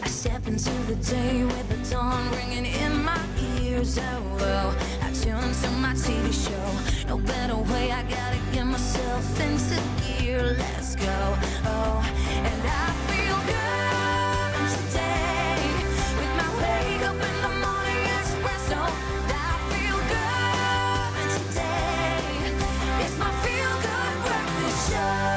I step into the day with the dawn ringing in my ears. Oh, I tune to my TV show. No better way, I gotta get myself into gear. Let's go. Oh, and I feel good today with my wake up in the morning espresso. I feel good today. It's my feel good breakfast show.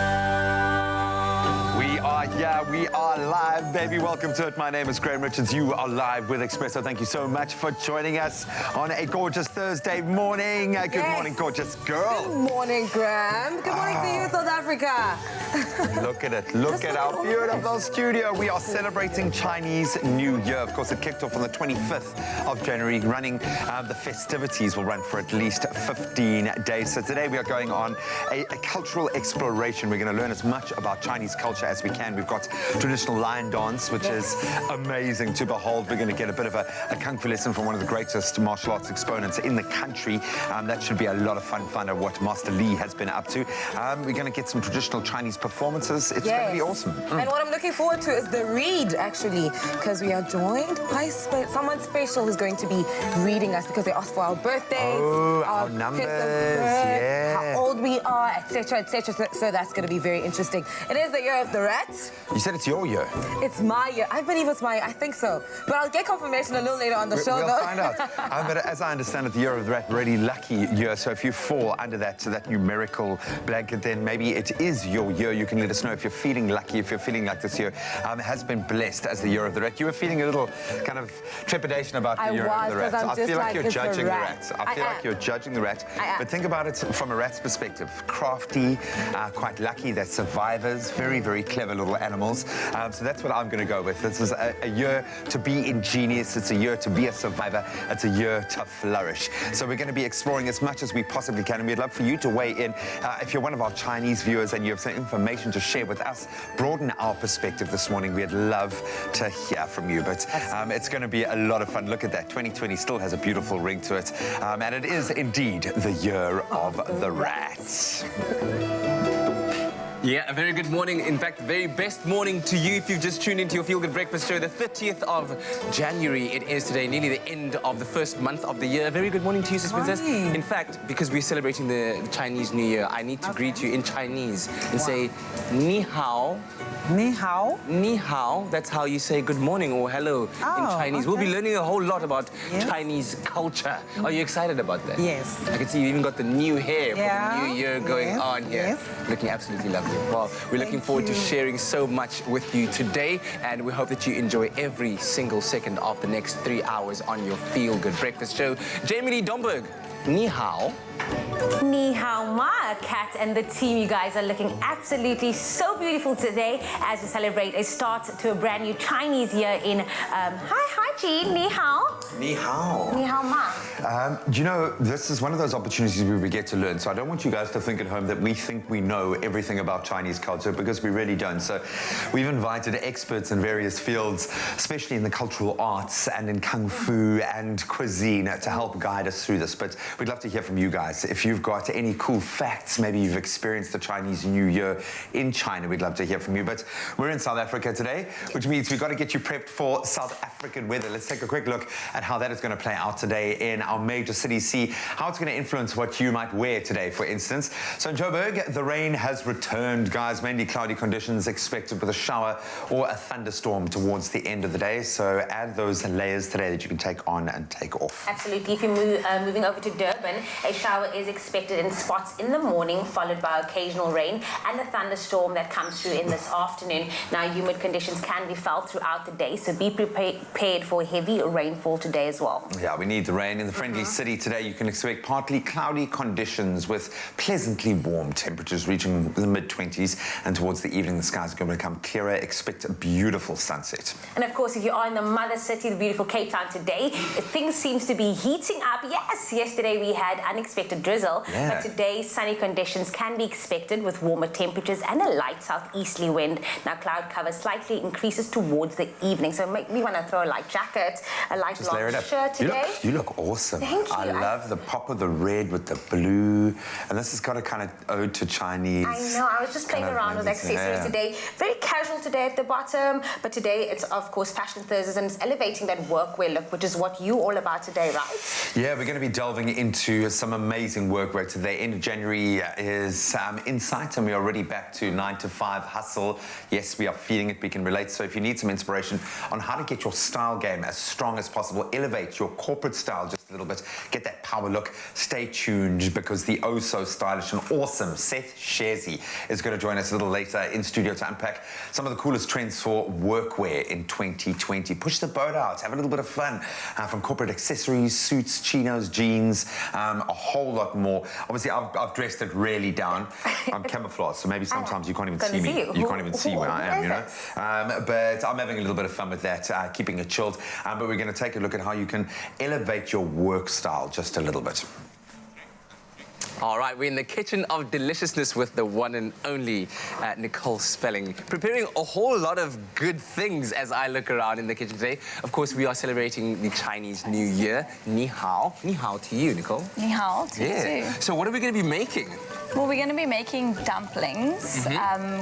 We are live, baby. Welcome to it. My name is Graham Richards. You are live with Expresso. Thank you so much for joining us on a gorgeous Thursday morning. Good morning, gorgeous girl. Good morning, Graham. Good morning to you, South Africa. Look at it. Look at our beautiful studio. We are celebrating Chinese New Year. Of course, it kicked off on the 25th of January, running. The festivities will run for at least 15 days. So today we are going on a cultural exploration. We're going to learn as much about Chinese culture as we can. We've got traditional lion dance, which is amazing to behold. We're going to get a bit of a kung fu lesson from one of the greatest martial arts exponents in the country. That should be a lot of fun. Find out what Master Lee has been up to. We're going to get some traditional Chinese performances. It's going to be awesome. And what I'm looking forward to is the read, actually, because we are joined by someone special who's going to be reading us because they asked for our birthdays, our numbers, how old we are, etc., etc. So that's going to be very interesting. It is the year of the rat. You said it's your year. It's my year. I believe it's my year. I think so. But I'll get confirmation a little later on the show, we'll though. Find out. But as I understand it, the year of the rat, really lucky year. So if you fall under that numerical blanket, then maybe it is your year. You can let us know if you're feeling lucky, if you're feeling like this year has been blessed as the year of the rat. You were feeling a little kind of trepidation about the year of the rat. I feel like you're judging the rat. I feel like you're judging the rat. But think about it from a rat's perspective. Crafty, quite lucky. They're survivors, very, very clever little animals. So that's what I'm going to go with. This is a year to be ingenious. It's a year to be a survivor. It's a year to flourish. So we're going to be exploring as much as we possibly can. And we'd love for you to weigh in. If you're one of our Chinese viewers and you have some information to share with us, broaden our perspective this morning. We'd love to hear from you. But it's going to be a lot of fun. Look at that. 2020 still has a beautiful ring to it. And it is indeed the year of the rat. Yeah, a very good morning. In fact, very best morning to you if you've just tuned into your Feel Good Breakfast show. The 30th of January it is today, nearly the end of the first month of the year. A very good morning to you, Sis Princess. In fact, because we're celebrating the Chinese New Year, I need to greet you in Chinese and say, Ni hao. Ni hao? Ni hao, that's how you say good morning or hello in Chinese. We'll be learning a whole lot about Chinese culture. Are you excited about that? Yes. I can see you even got the new hair for the new year going on here. Yes. Looking absolutely lovely. Well, we're looking forward to sharing so much with you today, and we hope that you enjoy every single second of the next 3 hours on your Feel Good Breakfast show. Jamie Lee Domberg, ni hao. Ni hao ma, Kat and the team. You guys are looking absolutely so beautiful today as we celebrate a start to a brand new Chinese year in hi Jean, ni hao. Ni hao. Ni hao ma. You know, this is one of those opportunities where we get to learn. So I don't want you guys to think at home that we think we know everything about Chinese culture, because we really don't. So we've invited experts in various fields, especially in the cultural arts and in kung fu and cuisine, to help guide us through this. But we'd love to hear from you guys. If you've got any cool facts, maybe you've experienced the Chinese New Year in China, we'd love to hear from you. But we're in South Africa today, which means we've got to get you prepped for South African weather. Let's take a quick look at how that is going to play out today in our major cities. See how it's going to influence what you might wear today, for instance. So in Joburg, the rain has returned, guys. Mainly cloudy conditions expected with a shower or a thunderstorm towards the end of the day. So add those layers today that you can take on and take off. Absolutely. If you're moving over to Durban, a shower is expected in spots in the morning, followed by occasional rain and a thunderstorm that comes through in this afternoon. Now, humid conditions can be felt throughout the day, so be prepared for heavy rainfall today as well. Yeah, we need the rain. In the friendly city today, you can expect partly cloudy conditions with pleasantly warm temperatures reaching the mid-20s, and towards the evening, the skies are going to become clearer. Expect a beautiful sunset. And of course, if you are in the mother city, the beautiful Cape Town today, things seems to be heating up. Yes, yesterday we had unexpected drizzle, but today sunny conditions can be expected with warmer temperatures and a light southeasterly wind. Now, cloud cover slightly increases towards the evening, so make me want to throw a light jacket, a light blonde shirt today. You look awesome. awesome. Thank you. I love the pop of the red with the blue. And this has got a kind of ode to Chinese. I know, I was just playing around with accessories today. Very casual today at the bottom, but today it's, of course, Fashion Thursdays, and it's elevating that workwear look, which is what you're all about today, right? Yeah, we're going to be delving into some amazing workwear today. End of January is in sight, and we're already back to 9-to-5 hustle. Yes, we are feeling it. We can relate. So if you need some inspiration on how to get your style game as strong as possible, elevate your corporate style just a little bit, get that power look, stay tuned, because the oh-so-stylish and awesome Seth Sharzy is going to join us a little later in studio to unpack some of the coolest trends for workwear in 2020. Push the boat out, have a little bit of fun, from corporate accessories, suits, chinos, jeans, a whole lot more. Obviously, I've dressed it really down. I'm camouflaged, so maybe sometimes you can't even see me. You can't even see where I am, you know. But I'm having a little bit of fun with that, keeping it chilled. But we're going to take a look at how you can elevate your work style just a little bit. All right, we're in the kitchen of deliciousness with the one and only Nicole Spelling, preparing a whole lot of good things as I look around in the kitchen today. Of course, we are celebrating the Chinese New Year. Ni hao. Ni hao to you, Nicole. Ni hao to you too. So what are we going to be making? Well, we're going to be making dumplings,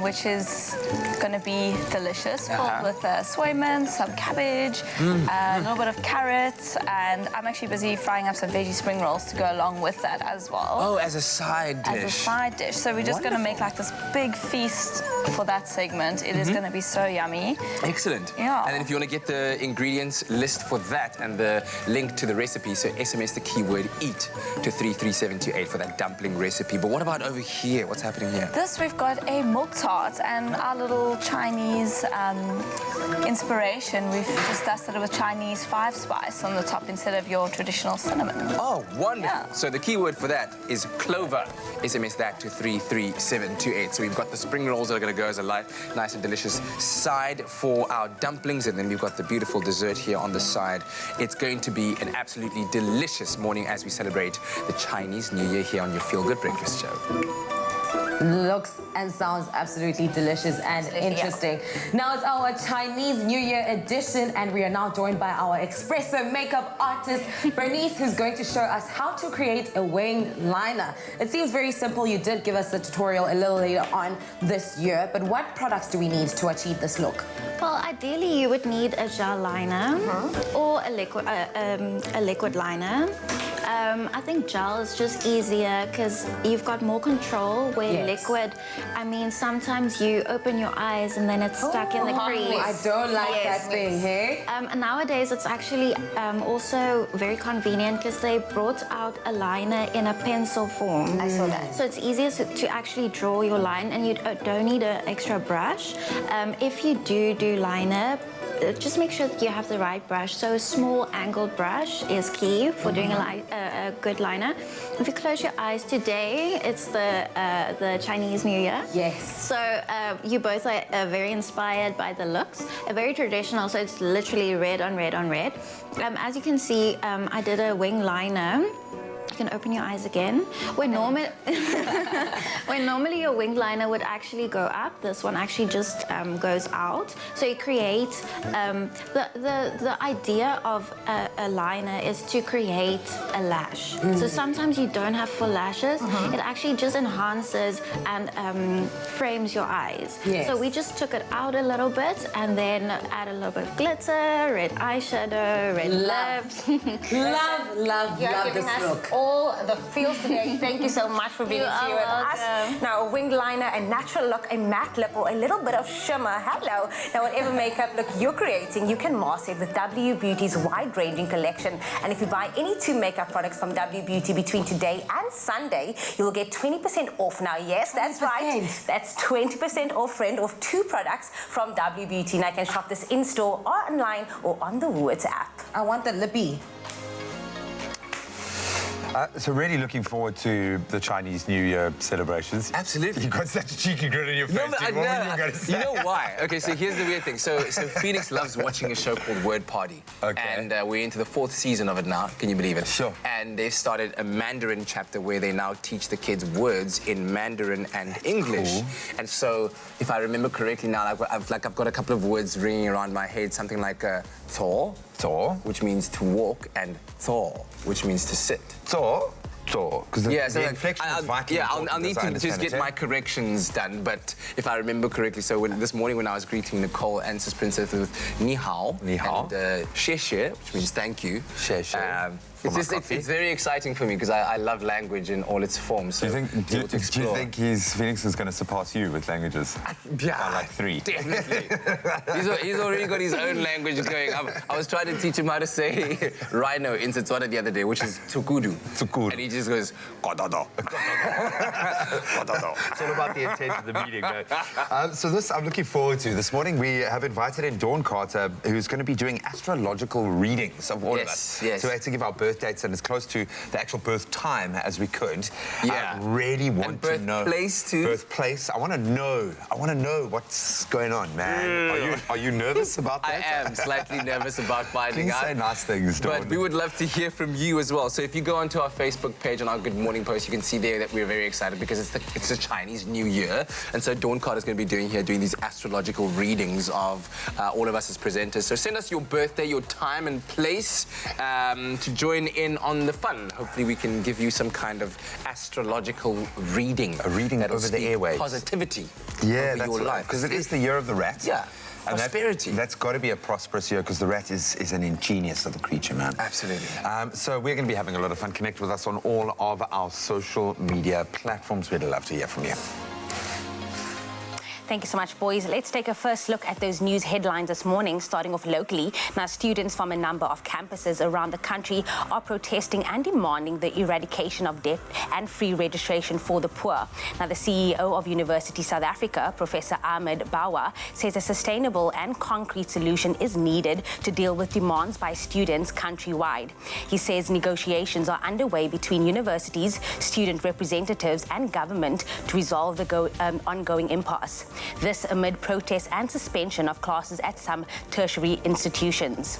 which is going to be delicious, filled with soy mint, some cabbage, a little bit of carrots, and I'm actually busy frying up some veggie spring rolls to go along with that as well. Oh, as a side dish. As a side dish. So we're just going to make like this big feast for that segment. It is going to be so yummy. Excellent. Yeah. And then if you want to get the ingredients list for that and the link to the recipe, so SMS the keyword EAT to 33728 for that dumpling recipe. But what about over here? What's happening here? This, we've got a milk tart, and our little Chinese inspiration, we've just dusted it with Chinese 5-spice on the top instead of your traditional cinnamon. Oh, wonderful. Yeah. So the keyword for that is clover. SMS that to 33728. So we've got the spring rolls that are going to go as a nice and delicious side for our dumplings, and then we've got the beautiful dessert here on the side. It's going to be an absolutely delicious morning as we celebrate the Chinese New Year here on your Feel Good Breakfast Show. Looks and sounds absolutely delicious and interesting. Now it's our Chinese New Year edition, and we are now joined by our Expresso makeup artist, Bernice, who's going to show us how to create a wing liner. It seems very simple. You did give us a tutorial a little later on this year, but what products do we need to achieve this look? Well, ideally you would need a gel liner or a liquid liner. I think gel is just easier because you've got more control, where liquid, I mean, sometimes you open your eyes and then it's stuck in the crease. I don't like that thing, hey? Nowadays, it's actually also very convenient because they brought out a liner in a pencil form. I saw that. So it's easier to actually draw your line, and you don't need an extra brush. If you do liner, just make sure that you have the right brush. So a small angled brush is key for doing a good liner. If you close your eyes today, it's the Chinese New Year. Yes. So you both are very inspired by the looks. Very traditional, so it's literally red on red on red. As you can see, I did a wing liner. You can open your eyes again. When normally your wing liner would actually go up, this one actually just goes out. So you create the idea of a liner is to create a lash. So sometimes you don't have full lashes. It actually just enhances and frames your eyes. Yes. So we just took it out a little bit and then add a little bit of glitter, red eyeshadow, red lips. Love this look. All the feels today. Thank you so much for being here with us. Now, a wing liner, a natural look, a matte lip, or a little bit of shimmer. Hello. Now, whatever makeup look you're creating, you can master it with W Beauty's wide-ranging collection. And if you buy any 2 makeup products from W Beauty between today and Sunday, you'll get 20% off. Now, yes, that's right. That's 20% off, friend, of 2 products from W Beauty. Now, you can shop this in-store or online or on the Woot app. I want the lippy. So really looking forward to the Chinese New Year celebrations. Absolutely. You've got such a cheeky grin on your face. No, but What were you going to say? You know why? Okay, so here's the weird thing. So Phoenix loves watching a show called Word Party. Okay. And we're into the 4th season of it now. Can you believe it? Sure. and they've started a Mandarin chapter where they now teach the kids words in Mandarin and English. Cool. And so, if I remember correctly now, I've got a couple of words ringing around my head, something like "tor," which means to walk, and "tor," which means to sit. Tor, because the So inflection is vitally I'll important, need as I to just understand get it, my corrections done. But if I remember correctly, so this morning when I was greeting Nicole and Sis Princess with ni hao, Ni hao. and xie xie, which means thank you. Xie xie. It's very exciting for me because I love language in all its forms. So Do you think Phoenix is going to surpass you with languages? Yeah, By like 3. Definitely. he's already got his own language going. I was trying to teach him how to say rhino in Setswana the other day, which is tukudu. Tukudu. And he just goes, kododo. It's all about the intent of the meeting, man. So this I'm looking forward to. This morning we have invited in Dawn Carter, who's going to be doing astrological readings of all of us. Yes. So we had to give our birth dates and as close to the actual birth time as we could. Yeah. I really want to know. Birthplace too. Birthplace. I want to know what's going on, man. Are you nervous about that? I am slightly nervous about finding Please out. say nice things, Dawn. But we would love to hear from you as well. So if you go onto our Facebook page on our Good Morning post, you can see there that we're very excited because it's the Chinese New Year. And so Dawn Carter is going to be doing these astrological readings of all of us as presenters. So send us your birthday, your time and place to join in on the fun. Hopefully we can give you some kind of astrological reading. A reading that'll over the speak airwaves. Positivity Yeah, over that's your right. life. Because it is the year of the rat. Yeah. And prosperity. That's got to be a prosperous year because the rat is an ingenious little creature, man. Absolutely. So we're going to be having a lot of fun. Connect with us on all of our social media platforms. We'd love to hear from you. Thank you so much, boys. Let's take a first look at those news headlines this morning, starting off locally. Now, students from a number of campuses around the country are protesting and demanding the eradication of debt and free registration for the poor. Now, the CEO of University South Africa, Professor Ahmed Bawa, says a sustainable and concrete solution is needed to deal with demands by students countrywide. He says negotiations are underway between universities, student representatives and government to resolve the ongoing impasse. This amid protests and suspension of classes at some tertiary institutions.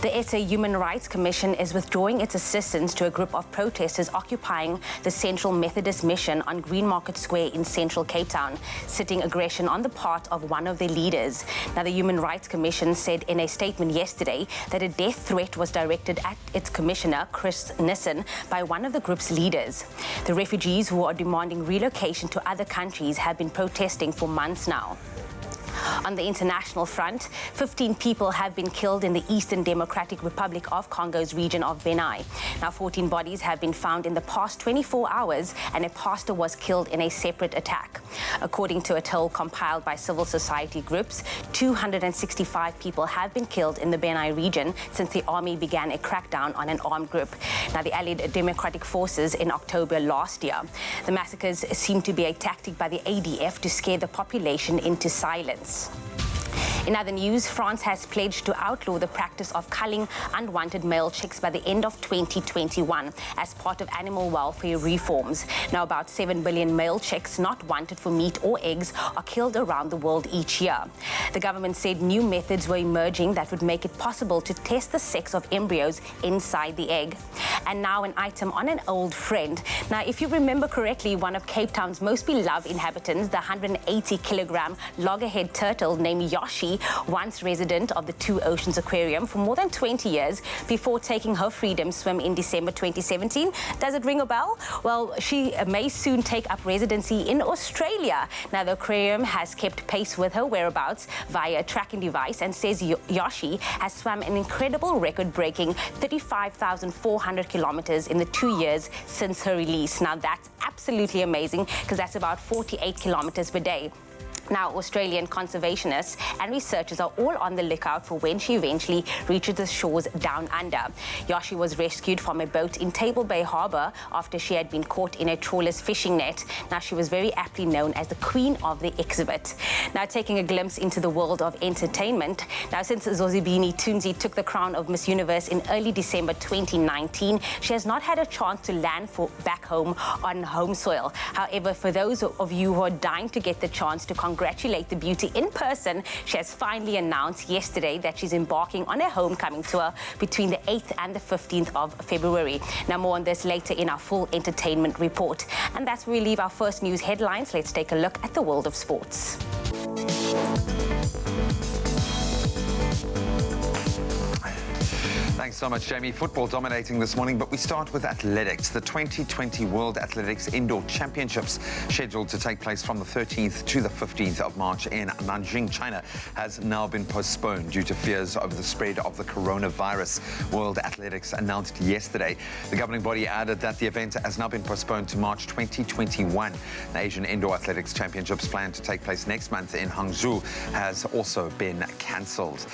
The SA Human Rights Commission is withdrawing its assistance to a group of protesters occupying the Central Methodist Mission on Green Market Square in central Cape Town, citing aggression on the part of one of their leaders. Now, the Human Rights Commission said in a statement yesterday that a death threat was directed at its commissioner, Chris Nissen, by one of the group's leaders. The refugees who are demanding relocation to other countries have been protesting for months now. On the international front, 15 people have been killed in the Eastern Democratic Republic of Congo's region of Benai. Now, 14 bodies have been found in the past 24 hours, and a pastor was killed in a separate attack. According to a toll compiled by civil society groups, 265 people have been killed in the Benai region since the army began a crackdown on an armed group. Now, the Allied Democratic Forces in October last year. The massacres seem to be a tactic by the ADF to scare the population into silence. In other news, France has pledged to outlaw the practice of culling unwanted male chicks by the end of 2021 as part of animal welfare reforms. Now, about 7 billion male chicks not wanted for meat or eggs are killed around the world each year. The government said new methods were emerging that would make it possible to test the sex of embryos inside the egg. And now an item on an old friend. Now, if you remember correctly, one of Cape Town's most beloved inhabitants, the 180-kilogram loggerhead turtle named Yoshi, once resident of the Two Oceans Aquarium for more than 20 years before taking her freedom swim in December 2017. Does it ring a bell? Well, she may soon take up residency in Australia. Now, the aquarium has kept pace with her whereabouts via a tracking device and says Yoshi has swum an incredible record-breaking 35,400 kilometers in the 2 years since her release. Now, that's absolutely amazing because that's about 48 kilometers per day. Now, Australian conservationists and researchers are all on the lookout for when she eventually reaches the shores down under. Yoshi was rescued from a boat in Table Bay Harbour after she had been caught in a trawler's fishing net. Now, she was very aptly known as the Queen of the Exhibit. Now, taking a glimpse into the world of entertainment. Now, since Zozibini Tunzi took the crown of Miss Universe in early December 2019, she has not had a chance to land back home on home soil. However, for those of you who are dying to get the chance to congratulate congratulate the beauty in person, she has finally announced yesterday that she's embarking on a homecoming tour between the 8th and the 15th of February. Now, more on this later in our full entertainment report. And that's where we leave our first news headlines. Let's take a look at the world of sports. Thanks so much, Jamie. Football dominating this morning, but we start with athletics. The 2020 World Athletics Indoor Championships, scheduled to take place from the 13th to the 15th of March in Nanjing, China, has now been postponed due to fears over the spread of the coronavirus. World Athletics announced yesterday. The governing body added that the event has now been postponed to March 2021. The Asian Indoor Athletics Championships, planned to take place next month in Hangzhou, has also been cancelled.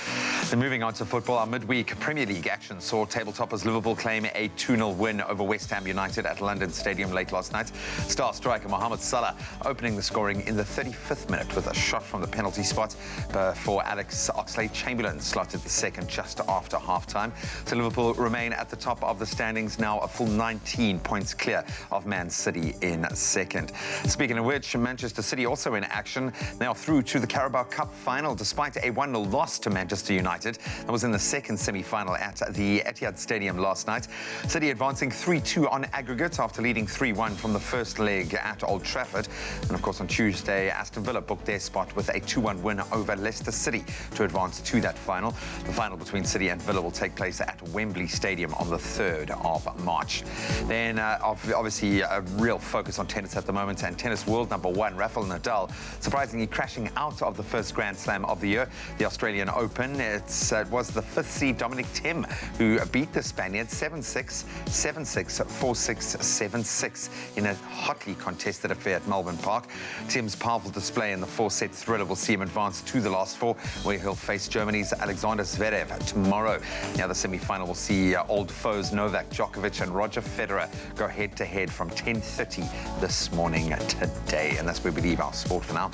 Then moving on to football, our midweek Premier League action saw table-toppers Liverpool claim a 2-0 win over West Ham United at London Stadium late last night. Star striker Mohamed Salah opening the scoring in the 35th minute with a shot from the penalty spot before Alex Oxlade-Chamberlain slotted the second just after half-time. So Liverpool remain at the top of the standings, now a full 19 points clear of Man City in second. Speaking of which, Manchester City also in action, now through to the Carabao Cup final despite a 1-0 loss to Manchester United. That was in the second semi-final at the Etihad Stadium last night. City advancing 3-2 on aggregate after leading 3-1 from the first leg at Old Trafford. And of course on Tuesday, Aston Villa booked their spot with a 2-1 win over Leicester City to advance to that final. The final between City and Villa will take place at Wembley Stadium on the 3rd of March. Then obviously a real focus on tennis at the moment, and tennis world number one Rafael Nadal surprisingly crashing out of the first Grand Slam of the year, the Australian Open. It was the 5th seed Dominic Thiem who beat the Spaniard 7-6, 7-6, 4-6, 7-6 in a hotly contested affair at Melbourne Park. Thiem's powerful display in the 4-set thriller will see him advance to the last four, where he'll face Germany's Alexander Zverev tomorrow. The other semi-final will see old foes Novak Djokovic and Roger Federer go head-to-head from 10:30 this morning today. And that's where we leave our sport for now.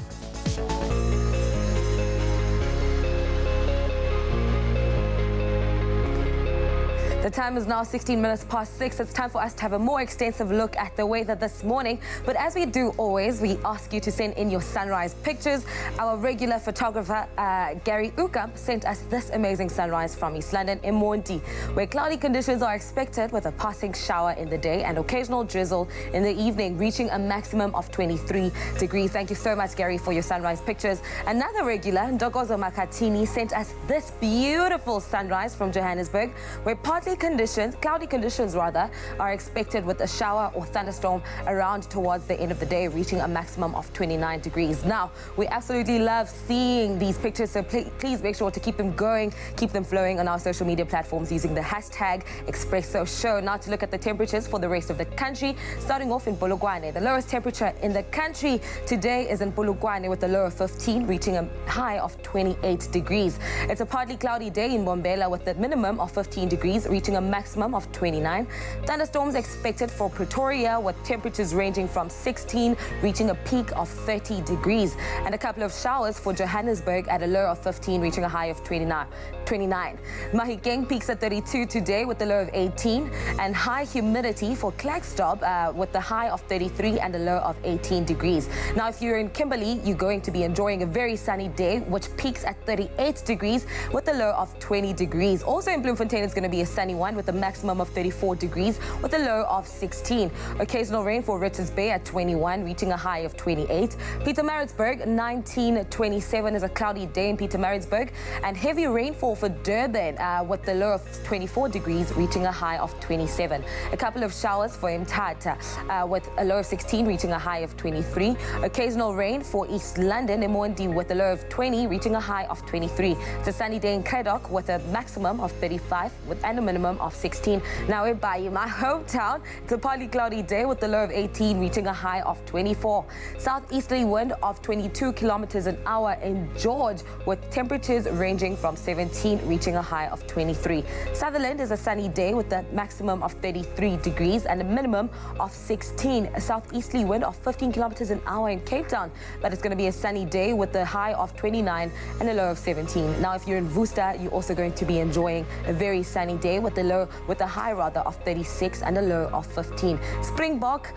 The time is now 16 minutes past 6. It's time for us to have a more extensive look at the weather this morning. But as we do always, we ask you to send in your sunrise pictures. Our regular photographer, Gary Ukam, sent us this amazing sunrise from East London in Monty, where cloudy conditions are expected with a passing shower in the day and occasional drizzle in the evening, reaching a maximum of 23 degrees. Thank you so much, Gary, for your sunrise pictures. Another regular, Ndokozo Makatini, sent us this beautiful sunrise from Johannesburg, where cloudy conditions are expected with a shower or thunderstorm around towards the end of the day, reaching a maximum of 29 degrees. Now, we absolutely love seeing these pictures, so please make sure to keep them going, keep them flowing on our social media platforms using the hashtag Expresso Show. Now to look at the temperatures for the rest of the country, starting off in Polokwane. The lowest temperature in the country today is in Polokwane with a low of 15, reaching a high of 28 degrees. It's a partly cloudy day in Bombela with a minimum of 15 degrees, reaching a maximum of 29. Thunderstorms expected for Pretoria with temperatures ranging from 16, reaching a peak of 30 degrees. And a couple of showers for Johannesburg at a low of 15, reaching a high of 29. Mahikeng peaks at 32 today with a low of 18. And high humidity for Klerksdorp with the high of 33 and a low of 18 degrees. Now, if you're in Kimberley, you're going to be enjoying a very sunny day, which peaks at 38 degrees with a low of 20 degrees. Also in Bloemfontein, it's going to be a sunny one with a maximum of 34 degrees with a low of 16. Occasional rain for Richards Bay at 21, reaching a high of 28. Pietermaritzburg, 19, 27 is a cloudy day in Pietermaritzburg. And heavy rainfall for Durban with the low of 24 degrees, reaching a high of 27. A couple of showers for Mthatha with a low of 16, reaching a high of 23. Occasional rain for East London, Emondi with a low of 20, reaching a high of 23. It's a sunny day in Kredok with a maximum of 35 and a minimum of 16. Now in Bayi, my hometown, it's a partly cloudy day with a low of 18, reaching a high of 24. Southeasterly wind of 22 kilometers an hour in George with temperatures ranging from 17, reaching a high of 23. Sutherland is a sunny day with a maximum of 33 degrees and a minimum of 16. A southeasterly wind of 15 kilometers an hour in Cape Town, but it's going to be a sunny day with a high of 29 and a low of 17. Now, if you're in Worcester, you're also going to be enjoying a very sunny day with a high of 36 and a low of 15. Springbok,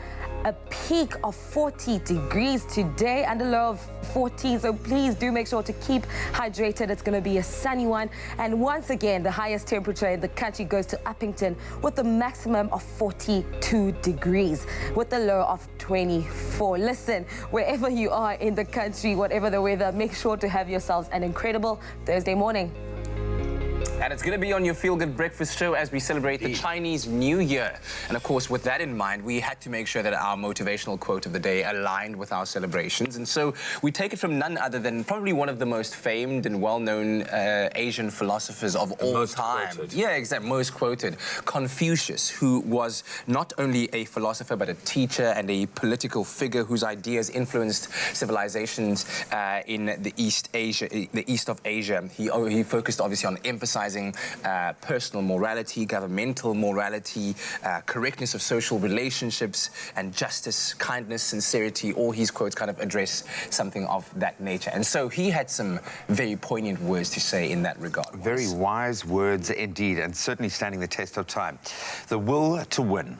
a peak of 40 degrees today and a low of 14. So please do make sure to keep hydrated. It's going to be a sunny one. And once again, the highest temperature in the country goes to Uppington with a maximum of 42 degrees with a low of 24. Listen, wherever you are in the country, whatever the weather, make sure to have yourselves an incredible Thursday morning. And it's going to be on your Feel Good Breakfast show as we celebrate the Chinese New Year. And of course, with that in mind, we had to make sure that our motivational quote of the day aligned with our celebrations. And so we take it from none other than probably one of the most famed and well-known Asian philosophers of all time. Quoted. Yeah, exactly. Most quoted. Confucius, who was not only a philosopher, but a teacher and a political figure whose ideas influenced civilizations in the East of Asia. He focused obviously on emphasizing personal morality, governmental morality, correctness of social relationships, and justice, kindness, sincerity. All his quotes kind of address something of that nature. And so he had some very poignant words to say in that regard. Very wise words indeed, and certainly standing the test of time. The will to win,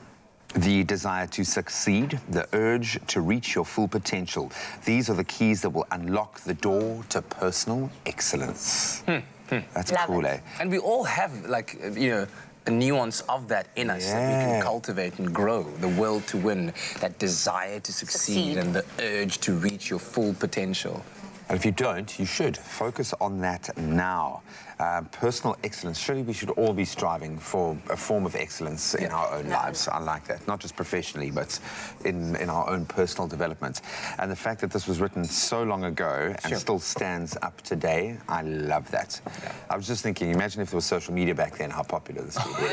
the desire to succeed, the urge to reach your full potential. These are the keys that will unlock the door to personal excellence. That's cool, eh? And we all have, like, you know, a nuance of that in us that we can cultivate and grow. The will to win, that desire to succeed, and the urge to reach your full potential. And if you don't, you should focus on that now. Personal excellence. Surely we should all be striving for a form of excellence in our own lives. I like that. Not just professionally, but in our own personal development. And the fact that this was written so long ago and still stands up today, I love that. I was just thinking, imagine if there was social media back then, how popular this would be.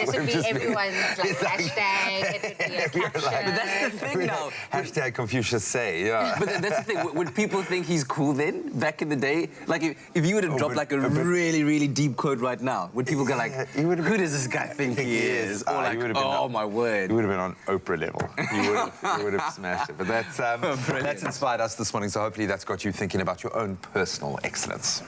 This would be everyone's hashtag, it would be a caption. But that's the thing now. Hashtag Confucius say, yeah. But that's the thing. Would people think he's cool then, back in the day? Like, if you were to drop like a really deep quote right now, would people go like, who does this guy think he is? Or like, oh my word. You would have been on Oprah level. You would have smashed it. But that's inspired us this morning, so hopefully that's got you thinking about your own personal excellence.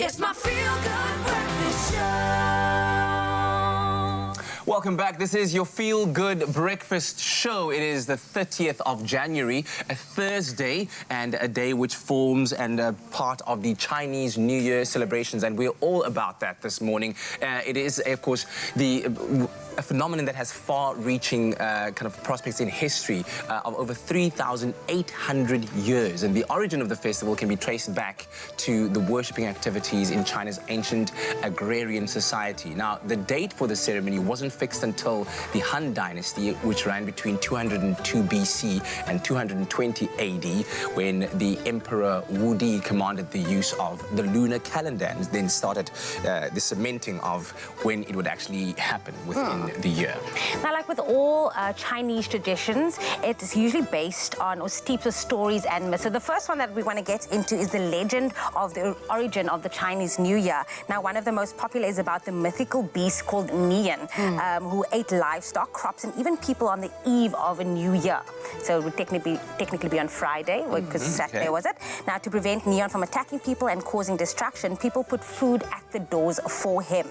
It's my Feel Good Breakfast Show. Welcome back. This is your Feel Good Breakfast Show. It is the 30th of January, a Thursday, and a day which forms and a part of the Chinese New Year celebrations, and we're all about that this morning. It is, of course, the a phenomenon that has far-reaching kind of prospects in history of over 3,800 years. And the origin of the festival can be traced back to the worshipping activities in China's ancient agrarian society. Now, the date for the ceremony wasn't fixed until the Han Dynasty, which ran between 202 BC and 220 AD, when the Emperor Wudi commanded the use of the lunar calendar and then started the cementing of when it would actually happen within the year. Now, like with all Chinese traditions, it's usually based on or steeped with stories and myths. So the first one that we want to get into is the legend of the origin of the Chinese New Year. Now, one of the most popular is about the mythical beast called Nian, who ate livestock, crops, and even people on the eve of a new year. So it would technically be on Friday, because Saturday was it. Now, to prevent Nian from attacking people and causing distraction, people put food at the doors for him.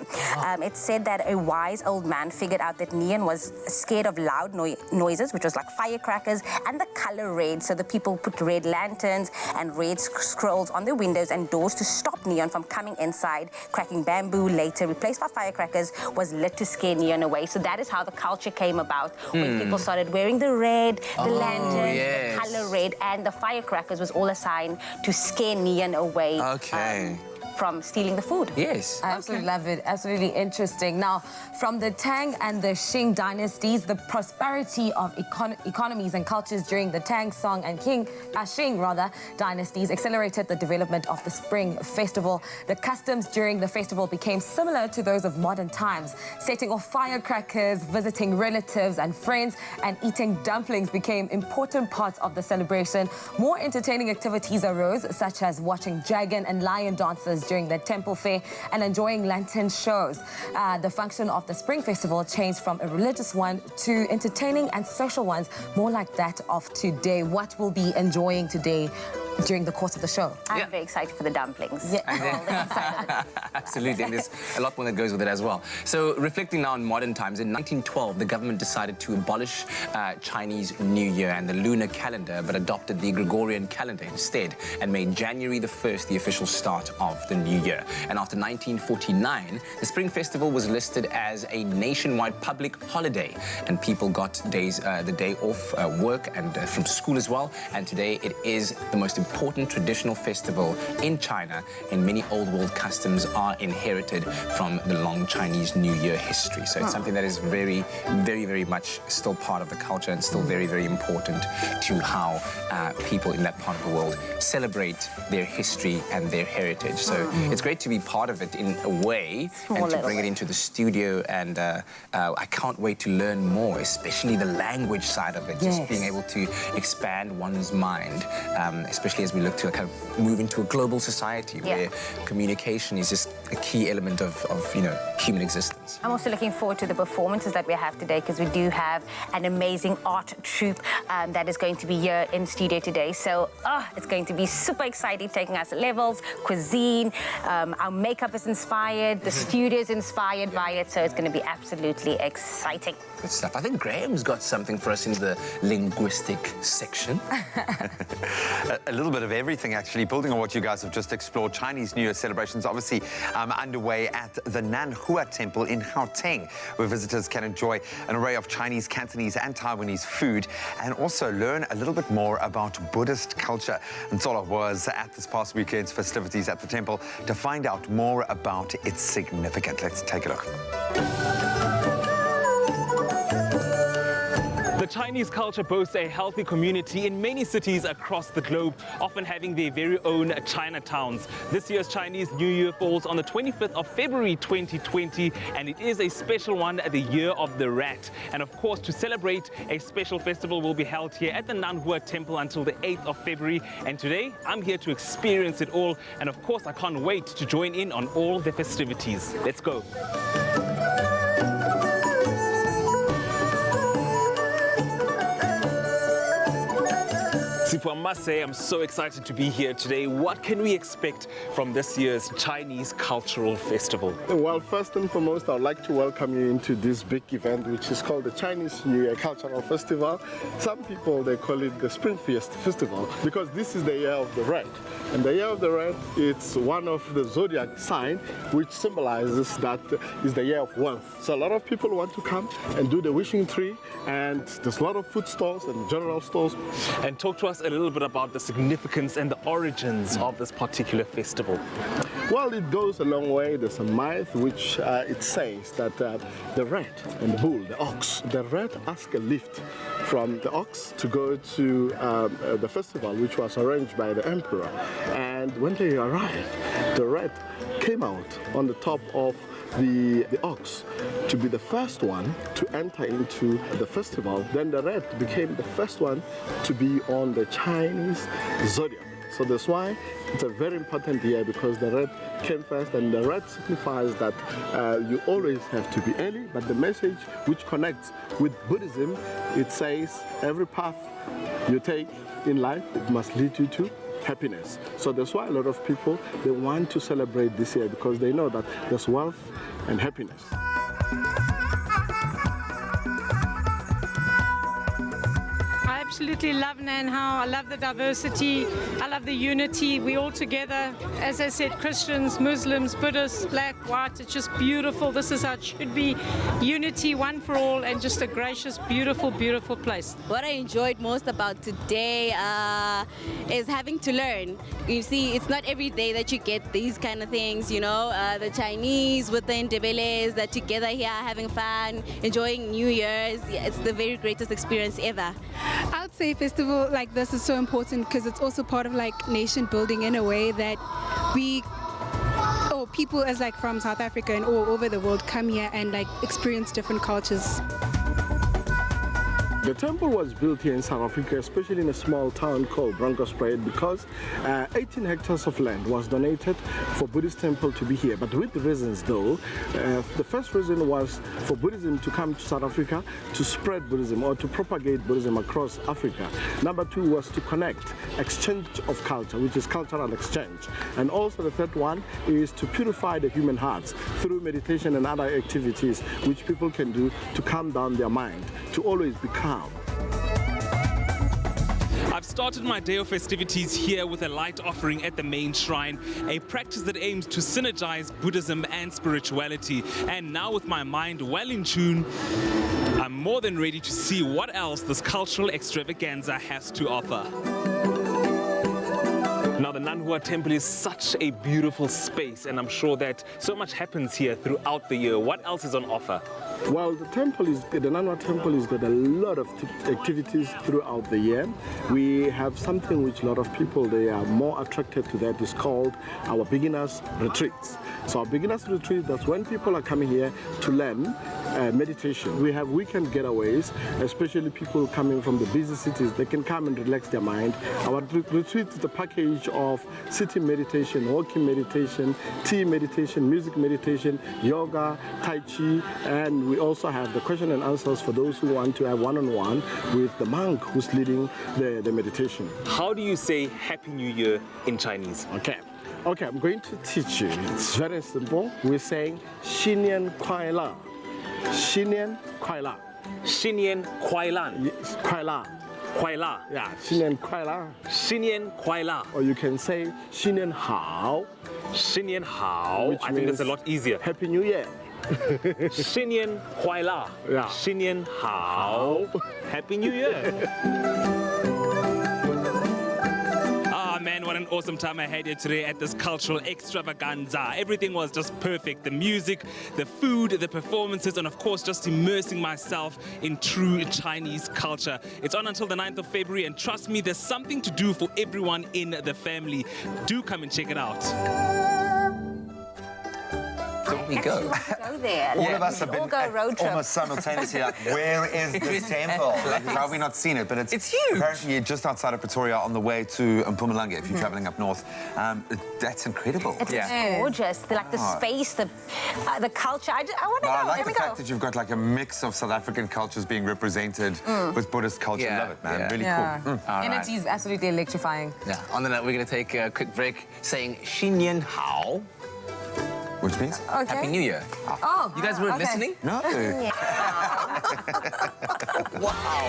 It's said that a wise old man figured out that Nian was scared of loud noises, which was like firecrackers, and the color red. So the people put red lanterns and red scrolls on their windows and doors to stop Nian from coming inside. Cracking bamboo, later replaced by firecrackers, was lit to scare Nian away. So that is how the culture came about, when people started wearing the red, the lanterns, the color red, and the firecrackers was all a sign to scare Nian away. From stealing the food. Yes. I absolutely love it. Absolutely interesting. Now, from the Tang and the Qing dynasties, the prosperity of economies and cultures during the Tang, Song, and Qing dynasties accelerated the development of the Spring Festival. The customs during the festival became similar to those of modern times. Setting off firecrackers, visiting relatives and friends, and eating dumplings became important parts of the celebration. More entertaining activities arose, such as watching dragon and lion dances during the temple fair and enjoying lantern shows. The function of the Spring Festival changed from a religious one to entertaining and social ones, more like that of today. What we'll be enjoying today during the course of the show? I'm very excited for the dumplings. Absolutely, and there's a lot more that goes with it as well. So, reflecting now on modern times, in 1912, the government decided to abolish Chinese New Year and the lunar calendar, but adopted the Gregorian calendar instead, and made January the 1st the official start of the new year. And after 1949, the Spring Festival was listed as a nationwide public holiday, and people got the day off work and from school as well. And today it is the most important traditional festival in China, and many old world customs are inherited from the long Chinese New Year history. So it's something that is very, very, very much still part of the culture and still very, very important to how people in that part of the world celebrate their history and their heritage. So it's great to be part of it in a way, and to bring it into the studio, and I can't wait to learn more, especially the language side of it, just being able to expand one's mind, especially as we look to kind of move into a global society where communication is just a key element of human existence. I'm also looking forward to the performances that we have today, because we do have an amazing art troupe that is going to be here in studio today. So it's going to be super exciting, taking us levels, cuisine, our makeup is inspired, the studio is inspired by it, so it's going to be absolutely exciting. Good stuff. I think Graham's got something for us in the linguistic section. A little bit of everything, actually. Building on what you guys have just explored, Chinese New Year celebrations obviously underway at the Nanhua Temple in Gauteng, where visitors can enjoy an array of Chinese, Cantonese and Taiwanese food, and also learn a little bit more about Buddhist culture. And Sola was at this past weekend's festivities at the temple to find out more about its significance. Let's take a look. The Chinese culture boasts a healthy community in many cities across the globe, often having their very own Chinatowns. This year's Chinese New Year falls on the 25th of February 2020, and it is a special one, the Year of the Rat. And of course, to celebrate, a special festival will be held here at the Nanhua Temple until the 8th of February. And today, I'm here to experience it all. And of course, I can't wait to join in on all the festivities. Let's go. Sipo, I must say I'm so excited to be here today. What can we expect from this year's Chinese Cultural Festival? Well, first and foremost, I'd like to welcome you into this big event, which is called the Chinese New Year Cultural Festival. Some people, they call it the Spring Festival, because this is the year of the rat. And the year of the rat, it's one of the Zodiac sign, which symbolizes that is the year of wealth. So a lot of people want to come and do the wishing tree, and there's a lot of food stores and general stores. And talk to us a little bit about the significance and the origins of this particular festival. Well, it goes a long way. There's a myth which it says that the rat and the bull, the ox, the rat asked a lift from the ox to go to the festival, which was arranged by the emperor. And when they arrived, the rat came out on the top of the ox to be the first one to enter into the festival. Then the rat became the first one to be on the Chinese Zodiac. So that's why it's a very important year, because the rat came first, and the rat signifies that you always have to be early. But the message which connects with Buddhism, it says every path you take in life, it must lead you to happiness. So that's why a lot of people, they want to celebrate this year, because they know that there's wealth and happiness. I absolutely love Nanhao. I love the diversity. I love the unity. We all together, as I said, Christians, Muslims, Buddhists, black, white. It's just beautiful. This is how it should be. Unity, one for all, and just a gracious, beautiful, beautiful place. What I enjoyed most about today is having to learn. You see, it's not every day that you get these kind of things, you know, the Chinese with the Ndebeles, that together here having fun, enjoying New Year's. Yeah, it's the very greatest experience ever. I would say a festival like this is so important because it's also part of like nation building in a way that people as like from South Africa and all over the world come here and like experience different cultures. The temple was built here in South Africa, especially in a small town called Bronkhorstspruit, because 18 hectares of land was donated for Buddhist temple to be here. But with the reasons though, the first reason was for Buddhism to come to South Africa to spread Buddhism or to propagate Buddhism across Africa. Number two was to connect, exchange of culture, which is cultural exchange. And also the third one is to purify the human hearts through meditation and other activities which people can do to calm down their mind, to always be calm. I've started my day of festivities here with a light offering at the main shrine, a practice that aims to synergize Buddhism and spirituality. And now with my mind well in tune, I'm more than ready to see what else this cultural extravaganza has to offer. Now, the Nanhua Temple is such a beautiful space, and I'm sure that so much happens here throughout the year. What else is on offer? Well, the Nanhua Temple has got a lot of activities throughout the year. We have something which a lot of people, they are more attracted to, that is called our beginners retreats. So our beginners retreat, that's when people are coming here to learn meditation. We have weekend getaways, especially people coming from the busy cities. They can come and relax their mind. Our retreat is a package of sitting meditation, walking meditation, tea meditation, music meditation, yoga, tai chi, and we also have the question and answers for those who want to have one-on-one with the monk who's leading the meditation. How do you say Happy New Year in Chinese? Okay, I'm going to teach you. It's very simple. We're saying 新年快乐. 新年快乐. 新年快乐. Yes, 快乐. 快乐. Yeah, 新年快乐. 新年快乐. Or you can say 新年好. 新年好. I think that's a lot easier. Happy New Year. 新年快乐. Yeah. 新年好. Happy New Year. Man, what an awesome time I had here today at this cultural extravaganza. Everything was just perfect. The music, the food, the performances, and of course just immersing myself in true Chinese culture. It's on until the 9th of February, and trust me, there's something to do for everyone in the family. Do come and check it out. we go. Go there. All of us have all been go road trip. almost simultaneously like, where is this temple? Like, how have we not seen it? But it's huge. Apparently just outside of Pretoria on the way to Mpumalanga, if you're travelling up north. That's incredible. It's gorgeous. The space, the culture. I want to know. I like the fact that you've got like a mix of South African cultures being represented with Buddhist culture. Love it, man. Really cool. Energy is absolutely electrifying. Yeah. On the note, we're going to take a quick break saying 新年好. Which means? Happy New Year. Oh. You guys weren't listening? No. Wow.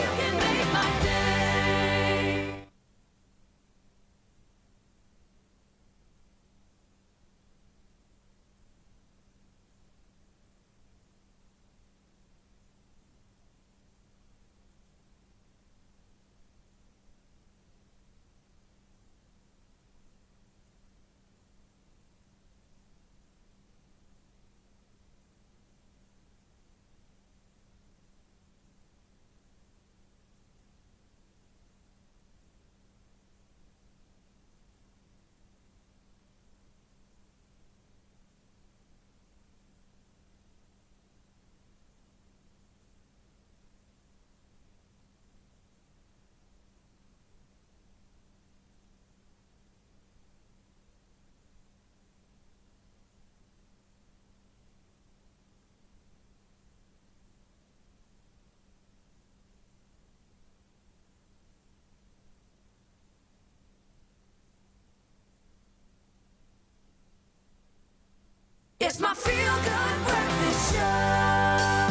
It's my feel-good breakfast show.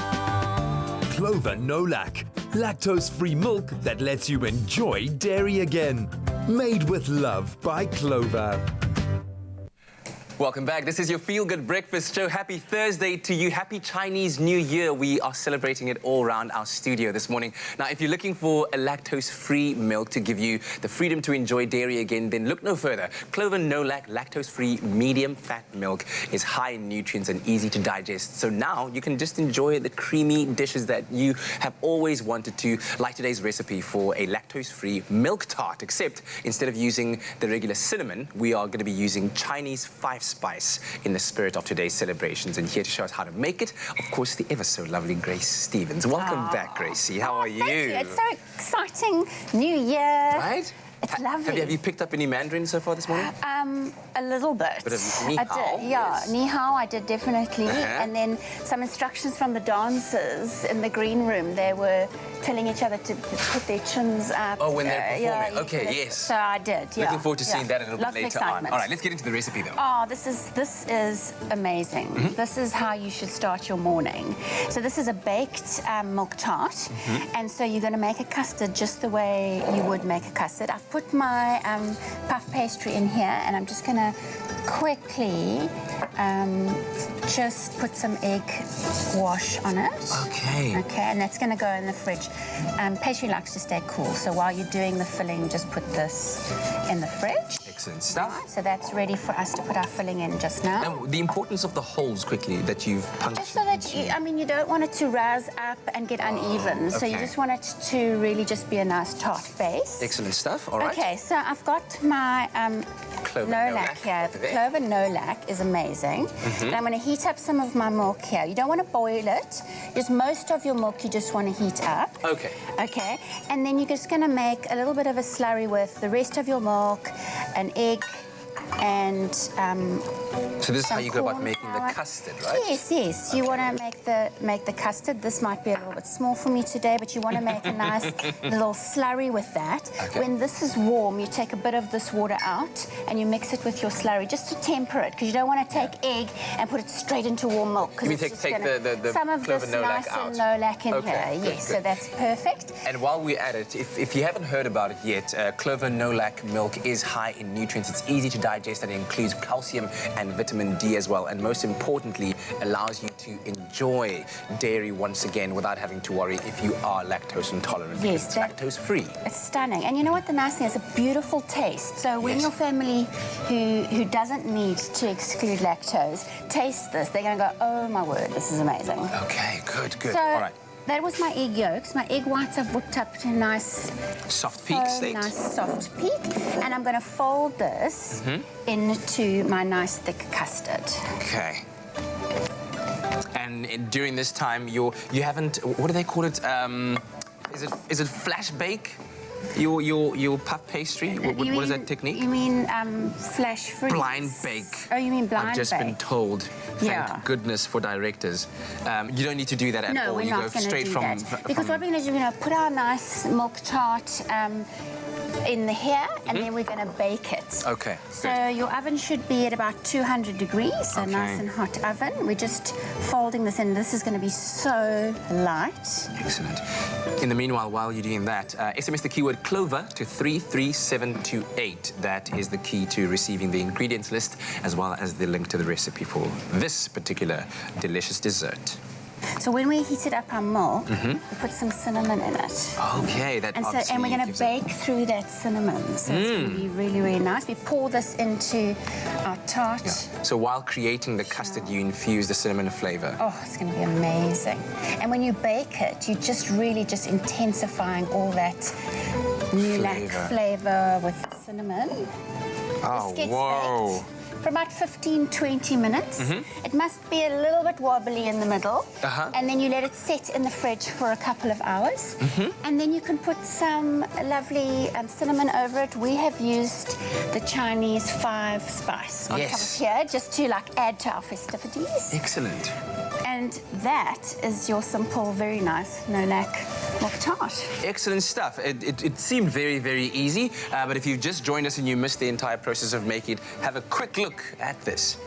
Clover No Lac, lactose-free milk that lets you enjoy dairy again. Made with love by Clover. Welcome back. This is your Feel Good Breakfast Show. Happy Thursday to you. Happy Chinese New Year. We are celebrating it all around our studio this morning. Now, if you're looking for a lactose-free milk to give you the freedom to enjoy dairy again, then look no further. Clover No Lac lactose-free medium-fat milk is high in nutrients and easy to digest. So now you can just enjoy the creamy dishes that you have always wanted to, like today's recipe for a lactose-free milk tart, except instead of using the regular cinnamon, we are going to be using Chinese 5-spice in the spirit of today's celebrations. And here to show us how to make it, of course, the ever so lovely Grace Stevens. Welcome back, Gracie. How are you? Thank you. It's so exciting. New Year. Right? It's lovely. Have you picked up any Mandarin so far this morning? A little bit. Bit of ni hao, yes. Ni hao I did definitely. And then some instructions from the dancers in the green room. They were telling each other to put their chins up. Oh, when they're performing. Okay, yes. So I did, Looking forward to seeing that a little Lots bit of later on. excitement. All right, let's get into the recipe, though. Oh, this is amazing. This is how you should start your morning. So this is a baked milk tart. And so you're going to make a custard just the way you would make a custard. I've put my puff pastry in here, and I'm just going to quickly just put some egg wash on it. Okay. Okay, and that's going to go in the fridge. Pastry likes to stay cool, so while you're doing the filling, just put this in the fridge. Excellent stuff. Right, so that's ready for us to put our filling in just now. And the importance of the holes quickly that you've punctured. Just so that you don't want it to rise up and get uneven. So you okay. just want it to really just be a nice tart base. Excellent stuff. All right. Okay, so I've got my Clover no no lac lac here. The over there. Clover no lac is amazing. And I'm going to heat up some of my milk here. You don't want to boil it. Just most of your milk you just want to heat up. Okay. Okay, and then you're just going to make a little bit of a slurry with the rest of your milk, an egg, and so this is how you go about making the custard, right? Yes, yes. You want to make the custard. This might be a little bit small for me today, but you want to make a nice little slurry with that. Okay. When this is warm, you take a bit of this water out and you mix it with your slurry just to temper it, because you don't want to take egg and put it straight into warm milk. You mean take the some of Clover this no nice lac out? and no lac in Okay, here. good, Yes, good. so that's perfect. And while we're at it, if you haven't heard about it yet, Clover no lac milk is high in nutrients. It's easy to digest and it includes calcium and vitamin D as well. And most importantly, allows you to enjoy dairy once again without having to worry if you are lactose intolerant. Yes, because it's lactose-free. It's stunning. And you know what the nice thing is? A beautiful taste. So when your family who doesn't need to exclude lactose taste this, they're going to go, oh my word, this is amazing. Okay, good, good. So, all right. that was my egg yolks. My egg whites I've whipped up to a nice soft peak state. Nice soft peak. And I'm going to fold this into my nice thick custard. Okay. and during this time, you haven't, what do they call it? Is it flash bake? Your puff pastry? What is that technique? You mean flash freeze? Blind bake. Oh, you mean blind bake? I've just been told. Thank goodness for directors. You don't need to do that at all. No, we're you not go going to straight do from, that. Because what we're going to do, we're going to put our nice milk tart in here, and then we're going to bake it. Okay. So your oven should be at about 200 degrees, so nice and hot oven. We're just folding this in. This is going to be so light. Excellent. In the meanwhile, while you're doing that, SMS the keyword Clover to 33728. That is the key to receiving the ingredients list, as well as the link to the recipe for this particular delicious dessert. So when we heated up our milk, we put some cinnamon in it. Okay, that and obviously we're going to bake through that cinnamon. So it's going to be really, really nice. We pour this into our tart. Yeah. So while creating the custard, you infuse the cinnamon flavour. Oh, it's going to be amazing. And when you bake it, you're just really just intensifying all that Lunar flavour with the cinnamon. Oh, whoa. For about 15-20 minutes. It must be a little bit wobbly in the middle. And then you let it sit in the fridge for a couple of hours. And then you can put some lovely cinnamon over it. We have used the Chinese 5 spice on top of here, just to add to our festivities. Excellent. And that is your simple, very nice no-lac milk tart. Excellent stuff. It seemed very, very easy, but if you've just joined us and you missed the entire process of making it, have a quick look at this.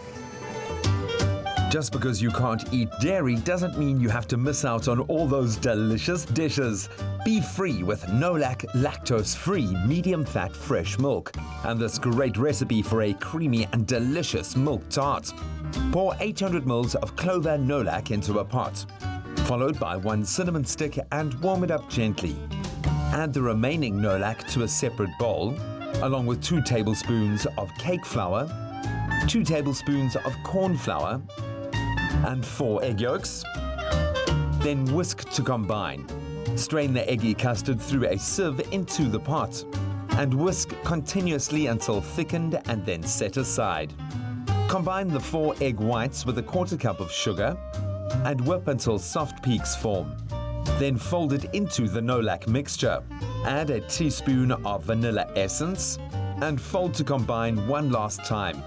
Just because you can't eat dairy doesn't mean you have to miss out on all those delicious dishes. Be free with no-lac, lactose-free, medium-fat fresh milk. And this great recipe for a creamy and delicious milk tart. Pour 800 ml of clover no-lac into a pot, followed by 1 cinnamon stick, and warm it up gently. Add the remaining no-lac to a separate bowl, along with 2 tablespoons of cake flour, 2 tablespoons of corn flour, and 4 egg yolks. Then whisk to combine. Strain the eggy custard through a sieve into the pot and whisk continuously until thickened and then set aside. Combine the 4 egg whites with a 1/4 cup of sugar and whip until soft peaks form. Then fold it into the no-lac mixture. Add a teaspoon of vanilla essence and fold to combine one last time.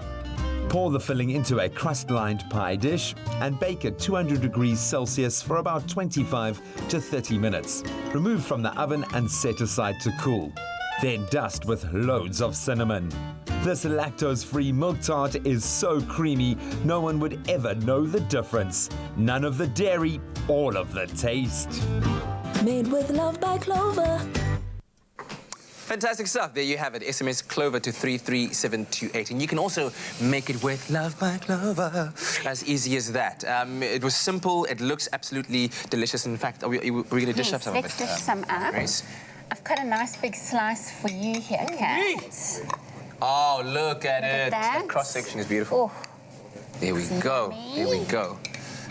Pour the filling into a crust-lined pie dish and bake at 200 degrees Celsius for about 25 to 30 minutes. Remove from the oven and set aside to cool. Then dust with loads of cinnamon. This lactose-free milk tart is so creamy, no one would ever know the difference. None of the dairy, all of the taste. Made with love by Clover. Fantastic stuff. There you have it. SMS Clover to 33728. And you can also make it with love by Clover. As easy as that. It was simple. It looks absolutely delicious. In fact, are we going to dish up some of it? Let's dish some up. Grace. I've cut a nice big slice for you here, Kat. Oh, look at it. That cross-section is beautiful. There we go. There we go.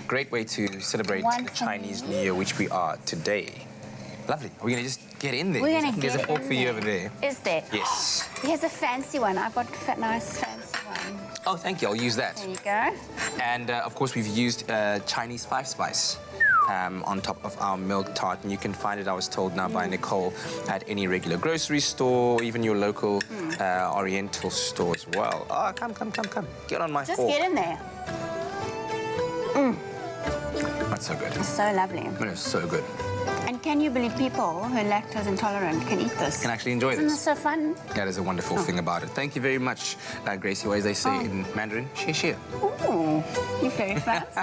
Great way to celebrate the Chinese New Year, which we are today. Lovely. Are we going to just get in there? We're going to There's a fork for you over there. Is there? Yes. Here's a fancy one. I bought a nice fancy one. Oh, thank you. I'll use that. There you go. And, of course, we've used Chinese 5 spice on top of our milk tart. And you can find it, I was told now, by Nicole at any regular grocery store, even your local Oriental store as well. Oh, come. Get on my fork. Just get in there. That's so good. It's so lovely. It is so good. And can you believe people who are lactose intolerant can eat this? Can actually enjoy Isn't this. this so fun? That is a wonderful thing about it. Thank you very much, Gracie. Or as they say in Mandarin, share. Ooh, you're very fancy.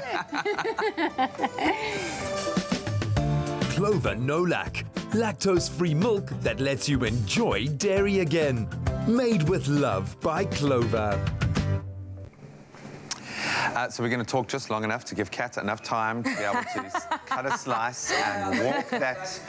Clover no-lac, lactose-free milk that lets you enjoy dairy again. Made with love by Clover. So we're going to talk just long enough to give Kat enough time to be able to cut a slice and walk that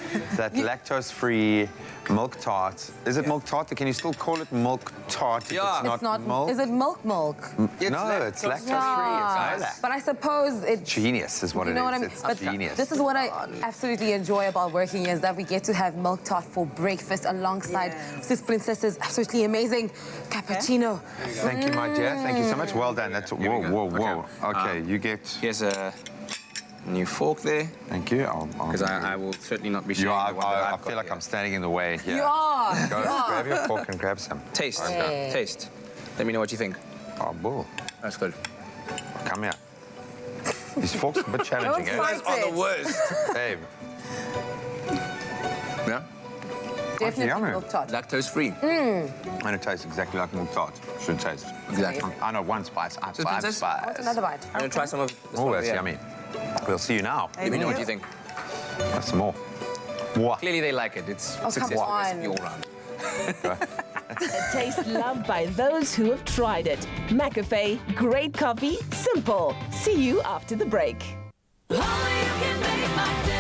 lactose-free milk tart. Is it milk tart? Can you still call it milk tart if it's not milk? Is it milk? No, it's lactose-free. It's no-lac. But I suppose it's... Genius is what it is. You know what I mean? It's genius. This is what I absolutely enjoy about working here, is that we get to have milk tart for breakfast alongside Sis Princess's absolutely amazing cappuccino. Thank you, my dear. Thank you so much. Well done. That's whoa. Okay, you get... Here's a new fork there. Thank you. Because I will certainly not be sharing the one that I I've feel got like here. I'm standing in the way here. You are. Go, grab your fork and grab some. Taste. Okay. Taste. Let me know what you think. Oh, bull. That's good. Come here. These forks are a bit challenging, Don't eh? fight You guys are the worst. Babe. Yeah? Definitely yummy. milk tart. Lactose-free. And it tastes exactly like milk tart. Should taste. Exactly. I know one spice. I have Just five princess? I want spice. another bite. I'm going to try some of this Oh, one that's over here. yummy. We'll see you now. Let me know what you think. That's some more. Mwah. Clearly they like it. It's come successful on. recipe all round. A taste loved by those who have tried it. McAfee, great coffee, simple. See you after the break. Only you can make my day.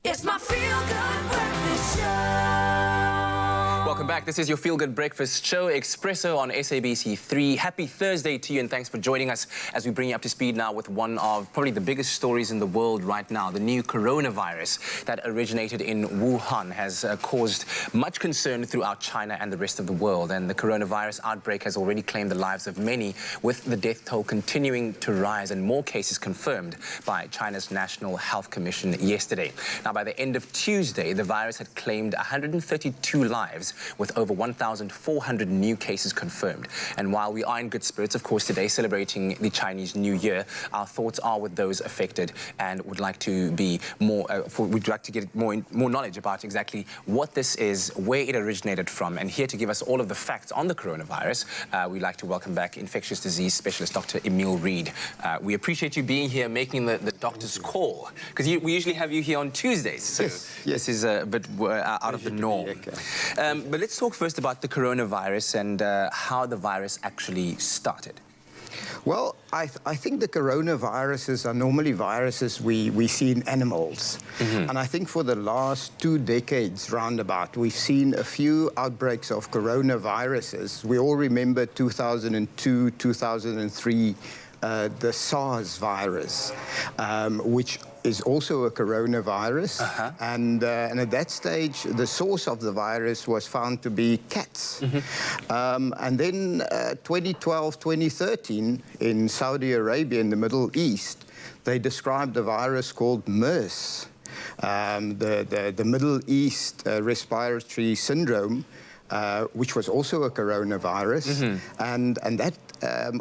It's my feel-good breakfast show. Welcome back. This is your Feel Good Breakfast show, Expresso on SABC3. Happy Thursday to you and thanks for joining us as we bring you up to speed now with one of probably the biggest stories in the world right now. The new coronavirus that originated in Wuhan has caused much concern throughout China and the rest of the world. And the coronavirus outbreak has already claimed the lives of many, with the death toll continuing to rise and more cases confirmed by China's National Health Commission yesterday. Now, by the end of Tuesday, the virus had claimed 132 lives, with over 1,400 new cases confirmed. And while we are in good spirits, of course, today celebrating the Chinese New Year, our thoughts are with those affected and would like to be more, we'd like to get more knowledge about exactly what this is, where it originated from. And here to give us all of the facts on the coronavirus, we'd like to welcome back infectious disease specialist Dr. Emil Reed. We appreciate you being here, making the doctor's call, because we usually have you here on Tuesdays, so this is a bit out of the norm. But let's talk first about the coronavirus and how the virus actually started. Well, I think the coronaviruses are normally viruses we see in animals. And I think for the last 2 decades, roundabout, we've seen a few outbreaks of coronaviruses. We all remember 2002, 2003, the SARS virus, which is also a coronavirus. And at that stage, the source of the virus was found to be cats. And then 2012, 2013, in Saudi Arabia, in the Middle East, they described a virus called MERS, the Middle East Respiratory Syndrome, which was also a coronavirus, and that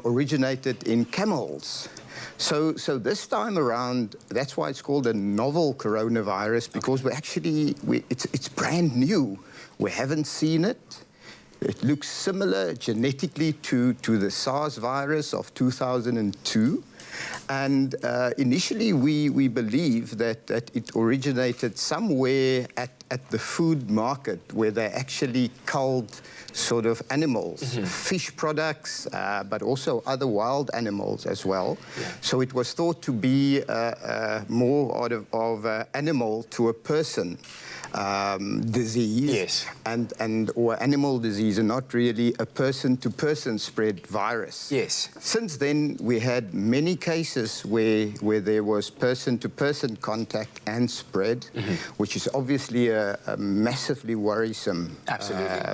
originated in camels. So this time around, that's why it's called a novel coronavirus, because it's brand new. We haven't seen it. It looks similar genetically to the SARS virus of 2002. And initially, we believe that it originated somewhere at the food market where they actually culled sort of animals, fish products, but also other wild animals as well. Yeah. So it was thought to be more out of animal to a person disease, yes, or animal disease, and not really a person-to-person spread virus. Yes. Since then, we had many cases where there was person-to-person contact and spread, which is obviously a massively worrisome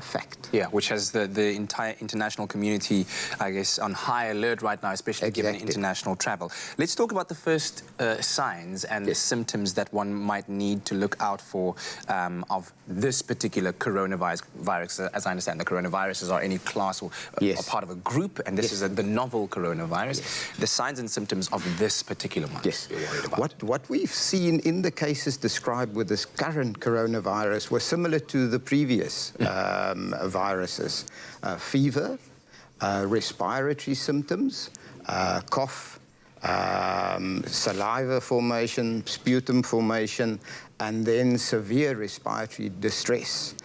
fact. Yeah, which has the entire international community, I guess, on high alert right now, especially given international travel. Let's talk about the first signs and the symptoms that one might need to look out for of this particular coronavirus. As I understand, the coronaviruses are any class or are part of a group, and this is the novel coronavirus. The signs and symptoms of this particular one you're worried about. What we've seen in the cases described with this current coronavirus were similar to the previous viruses. Fever, respiratory symptoms, cough, saliva formation, sputum formation, and then severe respiratory distress.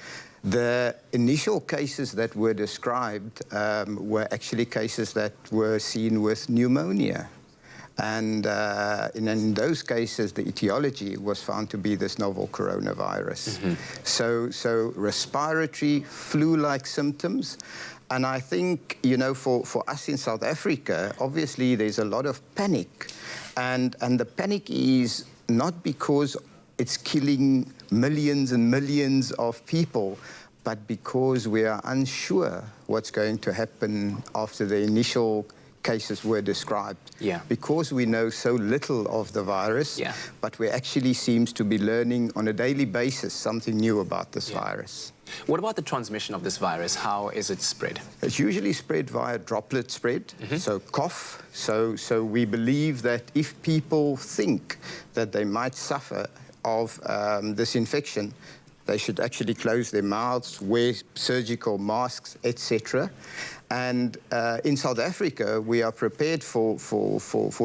The initial cases that were described were actually cases that were seen with pneumonia. And in those cases, the etiology was found to be this novel coronavirus. So respiratory, flu-like symptoms. And I think, you know, for us in South Africa, obviously there's a lot of panic. And the panic is not because it's killing millions and millions of people, but because we are unsure what's going to happen after the initial cases were described. Yeah. Because we know so little of the virus, but we actually seems to be learning on a daily basis something new about this virus. What about the transmission of this virus? How is it spread? It's usually spread via droplet spread, so cough. So we believe that if people think that they might suffer of this infection, they should actually close their mouths, wear surgical masks, etc. And in South Africa, we are prepared for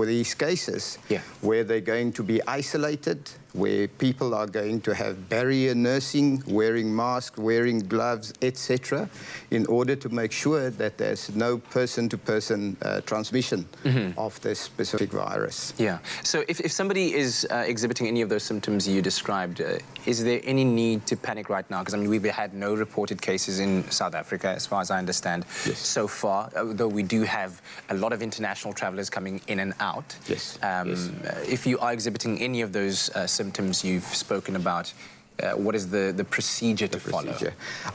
these cases where they're going to be isolated, where people are going to have barrier nursing, wearing masks, wearing gloves, etc., in order to make sure that there's no person-to-person transmission of this specific virus. Yeah. So if somebody is exhibiting any of those symptoms you described, is there any need to panic right now? Because, I mean, we've had no reported cases in South Africa, as far as I understand, so far, though we do have a lot of international travelers coming in and out. If you are exhibiting any of those symptoms you've spoken about, what is the procedure to follow?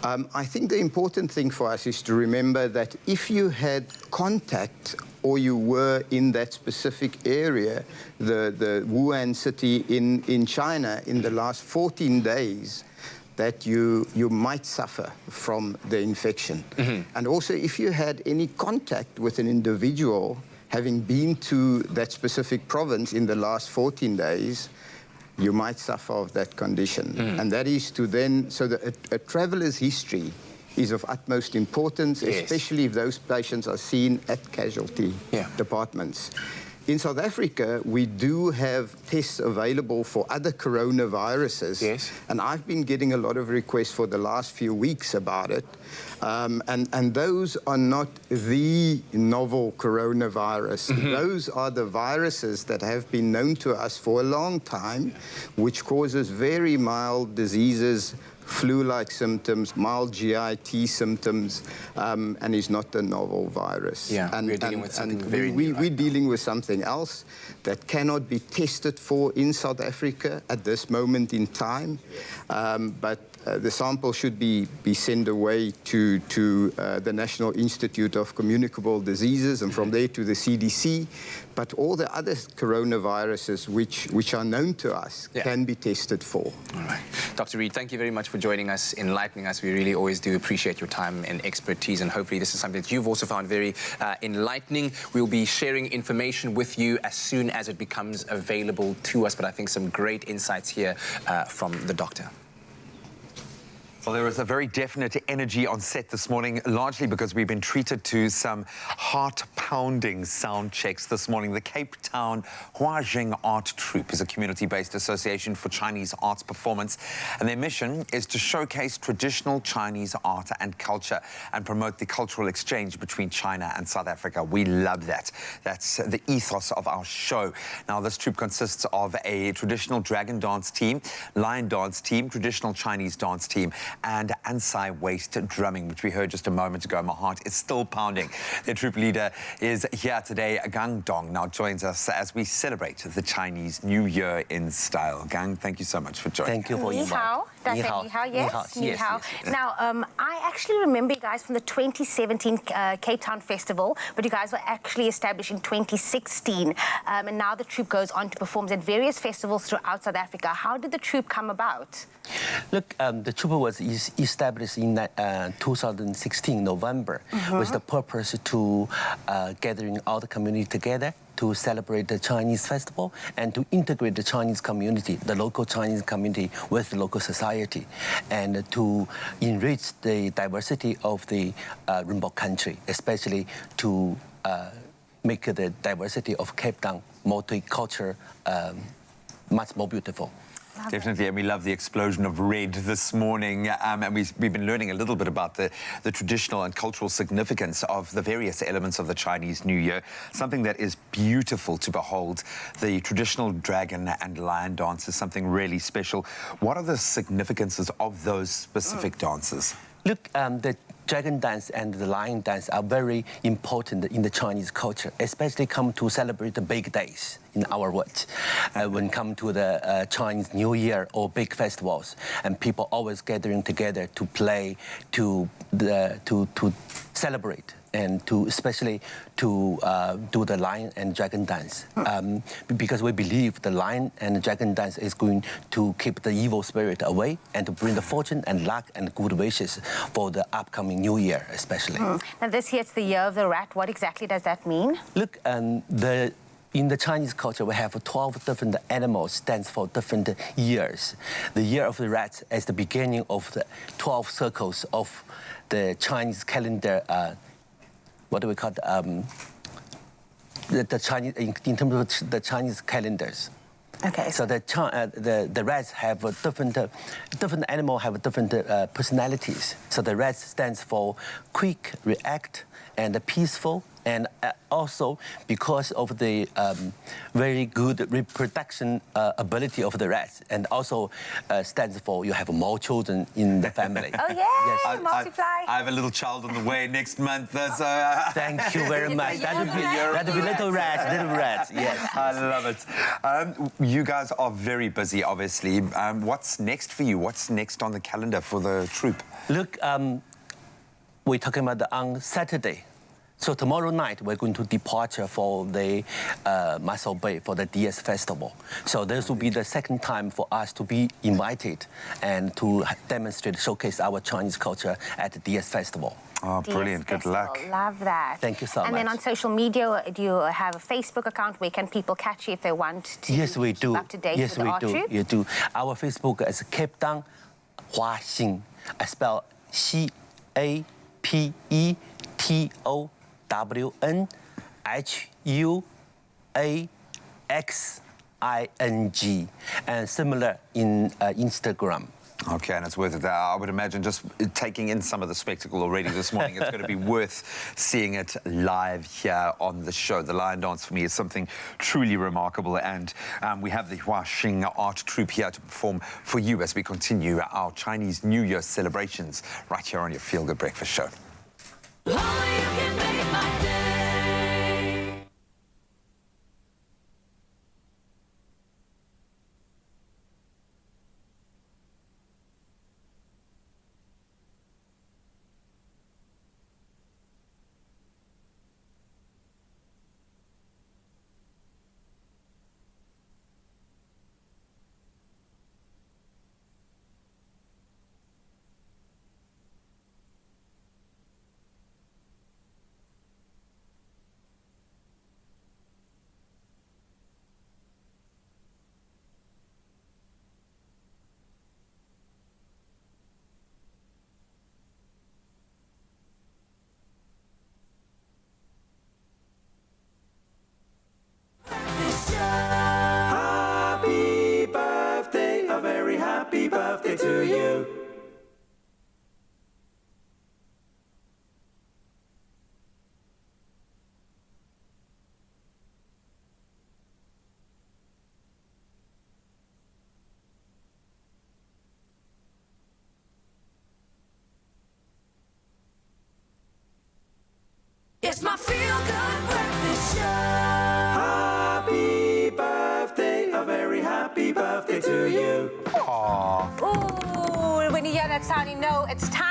I think the important thing for us is to remember that if you had contact or you were in that specific area, the Wuhan city in China, in the last 14 days, that you might suffer from the infection. And also, if you had any contact with an individual having been to that specific province in the last 14 days, you might suffer of that condition. And that is to then, so that a traveler's history is of utmost importance, especially if those patients are seen at casualty departments. In South Africa, we do have tests available for other coronaviruses, and I've been getting a lot of requests for the last few weeks about it. And those are not the novel coronavirus. Those are the viruses that have been known to us for a long time, which causes very mild diseases, flu-like symptoms, mild GIT symptoms, and is not the novel virus. And we're dealing with something very new. We're dealing with something else that cannot be tested for in South Africa at this moment in time, but the sample should be sent away to the National Institute of Communicable Diseases, and from there to the CDC. But all the other coronaviruses which are known to us can be tested for. All right. Dr. Reed, thank you very much for joining us, enlightening us. We really always do appreciate your time and expertise, and hopefully this is something that you've also found very enlightening. We'll be sharing information with you as soon as it becomes available to us, but I think some great insights here from the doctor. Well, there is a very definite energy on set this morning, largely because we've been treated to some heart-pounding sound checks this morning. The Cape Town Huajing Art Troupe is a community-based association for Chinese arts performance, and their mission is to showcase traditional Chinese art and culture and promote the cultural exchange between China and South Africa. We love that. That's the ethos of our show. Now, this troupe consists of a traditional dragon dance team, lion dance team, traditional Chinese dance team, and Ansai waist drumming, which we heard just a moment ago. My heart is still pounding. Their troupe leader is here today. Gang Dong now joins us as we celebrate the Chinese New Year in style. Gang, thank you so much for joining. Thank you for Ni hao. That's Ni it, hao. ni hao, Ni yes. hao. Ni Yes, hao. yes, yes. Now, I actually remember you guys from the 2017 Cape Town Festival, but you guys were actually established in 2016. And now the troupe goes on to perform at various festivals throughout South Africa. How did the troupe come about? Look, the Troupe was established in 2016 November with the purpose to gathering all the community together to celebrate the Chinese festival and to integrate the Chinese community, the local Chinese community with the local society, and to enrich the diversity of the Rimbaud country, especially to make the diversity of Cape Town multicultural much more beautiful. Definitely, and we love the explosion of red this morning. And we've been learning a little bit about the traditional and cultural significance of the various elements of the Chinese New Year, something that is beautiful to behold. The traditional dragon and lion dance is something really special. What are the significances of those specific dances? Look, the dragon dance and the lion dance are very important in the Chinese culture, especially come to celebrate the big days in our words. When come to the Chinese New Year or big festivals, and people always gathering together to play, to celebrate, and to especially to do the lion and dragon dance, because we believe the lion and dragon dance is going to keep the evil spirit away and to bring the fortune and luck and good wishes for the upcoming New Year, especially. Now, this year it's the Year of the Rat. What exactly does that mean? Look, in the Chinese culture, we have 12 different animals, stands for different years. The Year of the Rat is the beginning of the 12 circles of the Chinese calendar. What do we call the Chinese in terms of the Chinese calendars? Okay. So the rats have different animal have different personalities. So the rat stands for quick, react, and peaceful. And also because of the very good reproduction ability of the rats, and also stands for you have more children in the family. Oh, yeah, yes. Multiply. I have a little child on the way next month. Thank you very much. That'll be little rats, yes. I love it. You guys are very busy, obviously. What's next for you? What's next on the calendar for the troupe? Look, we're talking about on Saturday. So tomorrow night, we're going to departure for the Muscle Bay for the DS Festival. So this will be the second time for us to be invited and to demonstrate, showcase our Chinese culture at the DS Festival. Oh, brilliant. Good luck. Love that. Thank you so much. And then on social media, do you have a Facebook account? Where can people catch you if they want to Yes, we do. keep up to date yes, with the art we do. troupe? You do. Our Facebook is Cape Town Huajing. I spell CAPETOWNHUAXING, and similar in Instagram. Okay, and it's worth it. I would imagine just taking in some of the spectacle already this morning, it's going to be worth seeing it live here on the show. The lion dance for me is something truly remarkable, and we have the Huajing Art Troupe here to perform for you as we continue our Chinese New Year celebrations right here on your Feel Good Breakfast Show.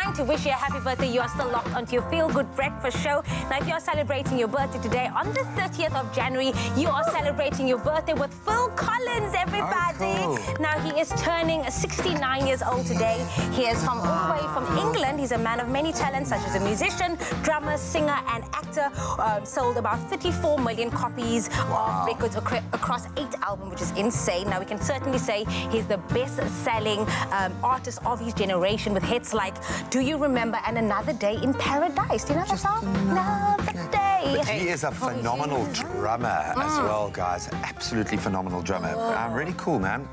trying to wish you a happy birthday, you are still locked onto your Feel Good Breakfast show. Now, if you are celebrating your birthday today, on the 30th of January, you are celebrating your birthday with Phil Collins, everybody. Oh, cool. Now, he is turning 69 years old today. He is from all the way from England. He's a man of many talents, such as a musician, drummer, singer, and actor. Sold about 34 million copies of records across 8 albums, which is insane. Now, we can certainly say he's the best-selling artist of his generation, with hits like Do You Remember and Another Day in Paradise. Do you know that song? Another Day. But he is a phenomenal drummer as well, guys. Absolutely phenomenal drummer. Really cool, man.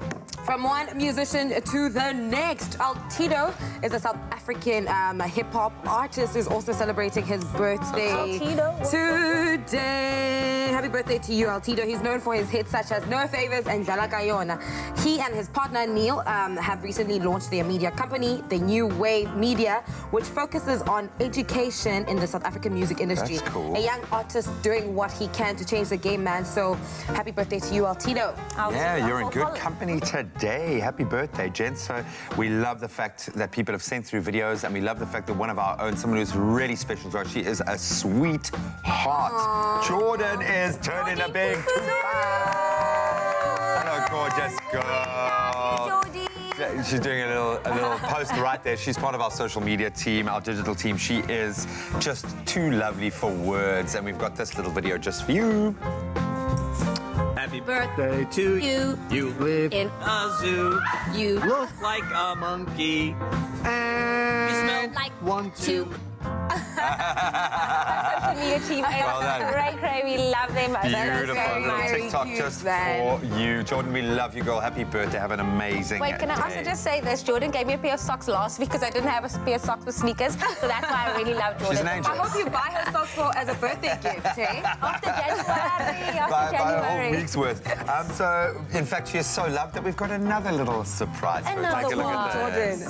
From one musician to the next, Altito is a South African hip-hop artist who's also celebrating his birthday today. Happy birthday to you, Altito. He's known for his hits such as No Favors and Jala Kayona. He and his partner, Neil, have recently launched their media company, the New Wave Media, which focuses on education in the South African music industry. That's cool. A young artist doing what he can to change the game, man. So happy birthday to you, Altito. Yeah, you're in good company today. Happy birthday, gents. So we love the fact that people have sent through videos, and we love the fact that one of our own, someone who's really special to us, she is a sweetheart. Jordan is turning a big... Hello, gorgeous girl. She's doing a little post right there. She's part of our social media team, our digital team. She is just too lovely for words, and we've got this little video just for you. Happy birthday to you. You live in a zoo. You look like a monkey. And you smell like one, two. Social media team, Well done. Cray, we love them. Beautiful little TikTok just for you. Jordan, we love you, girl. Happy birthday. Have an amazing Wait, can I also just say this? Jordan gave me a pair of socks last week because I didn't have a pair of socks with sneakers. So that's why I really love Jordan. She's an angel. I hope you buy her socks as a birthday gift, eh? After January. By a whole week's worth. So, in fact, she is so loved that we've got another little surprise for her. Take a look at this.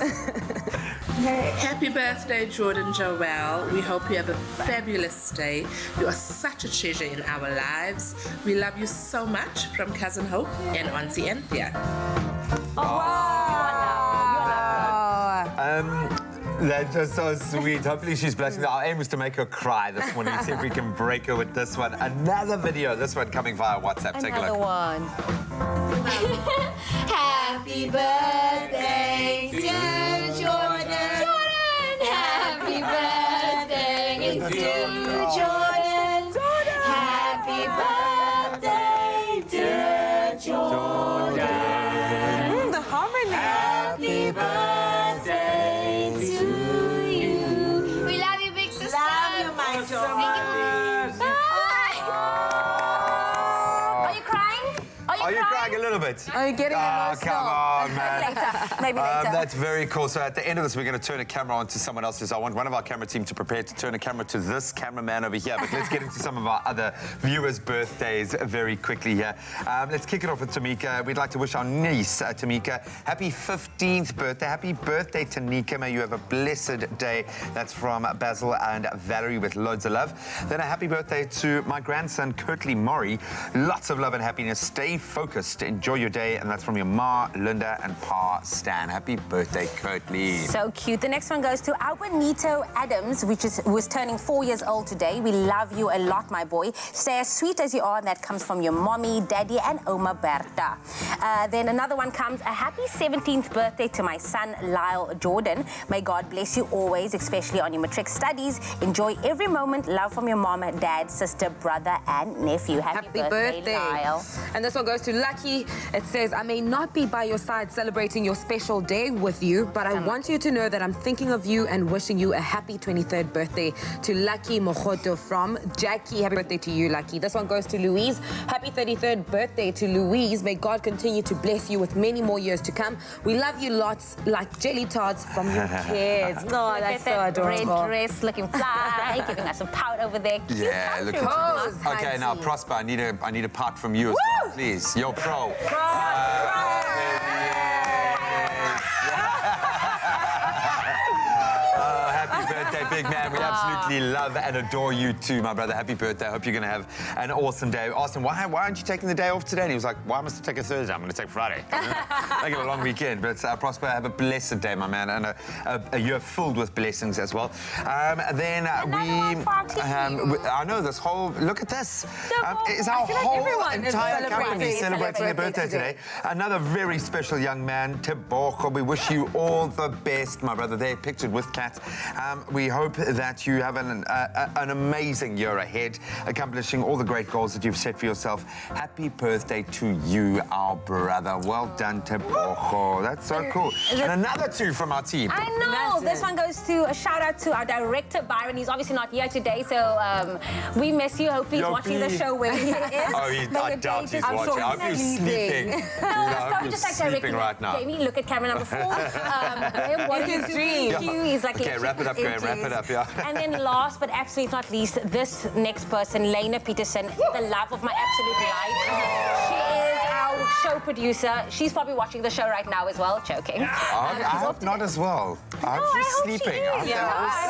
Happy birthday, Jordan Joel. We hope you have a fabulous day. You are such a treasure in our lives. We love you so much from Cousin Hope and Auntie Anthea. That's just so sweet. Hopefully she's blessing. Our aim was to make her cry this morning. See if we can break her with this one. Another video. This one coming via WhatsApp. Take a look. Another one. Happy birthday to Jordan. Happy birthday to Jordan. Happy birthday to Jordan. The harmony. Happy birthday to you. We love you, big sister. Love you, my Jordan. Are you crying? Are you crying a little bit? Are you getting emotional? Come on, man. Maybe later. That's very cool. So at the end of this, we're going to turn a camera on to someone else's. I want one of our camera team to prepare to turn a camera to this cameraman over here. But let's get into some of our other viewers' birthdays very quickly here. Let's kick it off with Tamika. We'd like to wish our niece, Tamika, happy 15th birthday. Happy birthday, Tanika. May you have a blessed day. That's from Basil and Valerie with loads of love. Then a happy birthday to my grandson, Kurtley Maury. Lots of love and happiness. Stay focused. Enjoy your day. And that's from your Ma, Linda, and Pa, Stan. Happy birthday, Kurtley. So cute. The next one goes to Albanito Adams, who is turning 4 years old today. We love you a lot, my boy. Stay as sweet as you are, and that comes from your mommy, daddy, and Oma Berta. Then another one comes, a happy 17th birthday to my son, Lyle Jordan. May God bless you always, especially on your matric studies. Enjoy every moment. Love from your mom, dad, sister, brother, and nephew. Happy birthday, Lyle. And this one goes to Lucky. It says, I may not be by your side celebrating your special day with you, but I want you to know that I'm thinking of you and wishing you a happy 23rd birthday. To Lucky Mojoto from Jackie. Happy birthday to you, Lucky. This one goes to Louise. Happy 33rd birthday to Louise. May God continue to bless you with many more years to come. We love you lots, like jelly tarts from your kids. Oh, that's so adorable. Red dress, looking fly, giving us some pout over there. Yeah, look at you. Okay, now, Prosper, I need a part from you as well, please. You're pro. Happy birthday, big man. We absolutely love and adore you too, my brother. Happy birthday. I hope you're going to have an awesome day. I asked him, why aren't you taking the day off today? And he was like, why must I take a Thursday? I'm going to take Friday. Make it a long weekend. But Prosper, have a blessed day, my man, and a year filled with blessings as well. Then I know this whole, look at this. Is our whole entire company celebrating their birthday today. Another very special young man, Tebogo. We wish you all the best, my brother. They're pictured with Kat. We hope that you have an amazing year ahead, accomplishing all the great goals that you've set for yourself. Happy birthday to you, our brother. Well done, Tebogo. That's so cool. And another 2 from our team. I know. This one goes to a shout out to our director, Byron. He's obviously not here today, so we miss you. Hope he's watching the show where he is. I doubt he's watching. I hope he's sleeping. No, just like sleeping right now. Jamie, look at camera number 4. What is his dream? He's like, okay, wrap it up, Graham. Wrap it up, yeah. And then last but absolutely not least, this next person, Lena Peterson, the love of my absolute life. She is our show producer. She's probably watching the show right now as well, joking. I hope not as well. I'm just sleeping.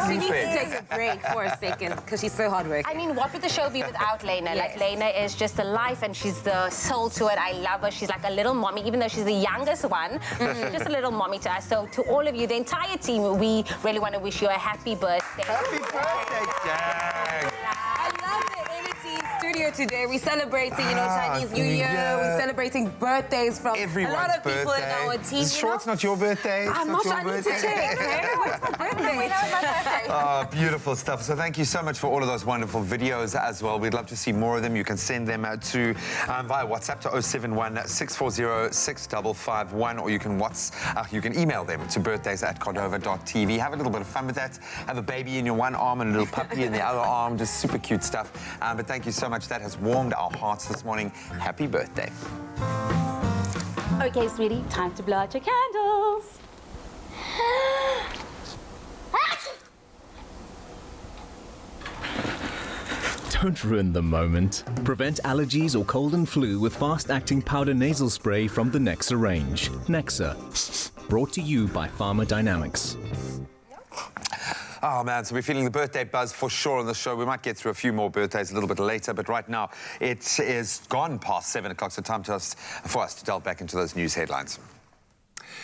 She needs to take a break for a second because she's so hardworking. I mean, what would the show be without Lena? Yes. Like, Lena is just a life and she's the soul to it. I love her. She's like a little mommy, even though she's the youngest one. She's just a little mommy to us. So to all of you, the entire team, we really want to wish you a happy birthday. Happy birthday, gang. I love the energy studio today. We're celebrating, Chinese New Year. We're celebrating birthdays from everyone's a lot of people birthday. in our team. Sure, it's not your birthday. I'm not trying to check. What's my birthday? Oh, beautiful stuff. So thank you so much for all of those wonderful videos as well. We'd love to see more of them. You can send them to via WhatsApp to 071 640 6551, or you can email them to birthdays@cordova.tv. Have a little bit of fun with that. Have a baby in your one arm and a little puppy in the other arm. Just super cute stuff. But thank you so much. That has warmed our hearts this morning. Happy birthday. Okay, sweetie, time to blow out your candles. Don't ruin the moment. Prevent allergies or cold and flu with fast-acting powder nasal spray from the Nexa range. Nexa, brought to you by Pharmadynamics. Oh, man, so we're feeling the birthday buzz for sure on the show. We might get through a few more birthdays a little bit later, but right now it is gone past 7 o'clock, so time for us to delve back into those news headlines.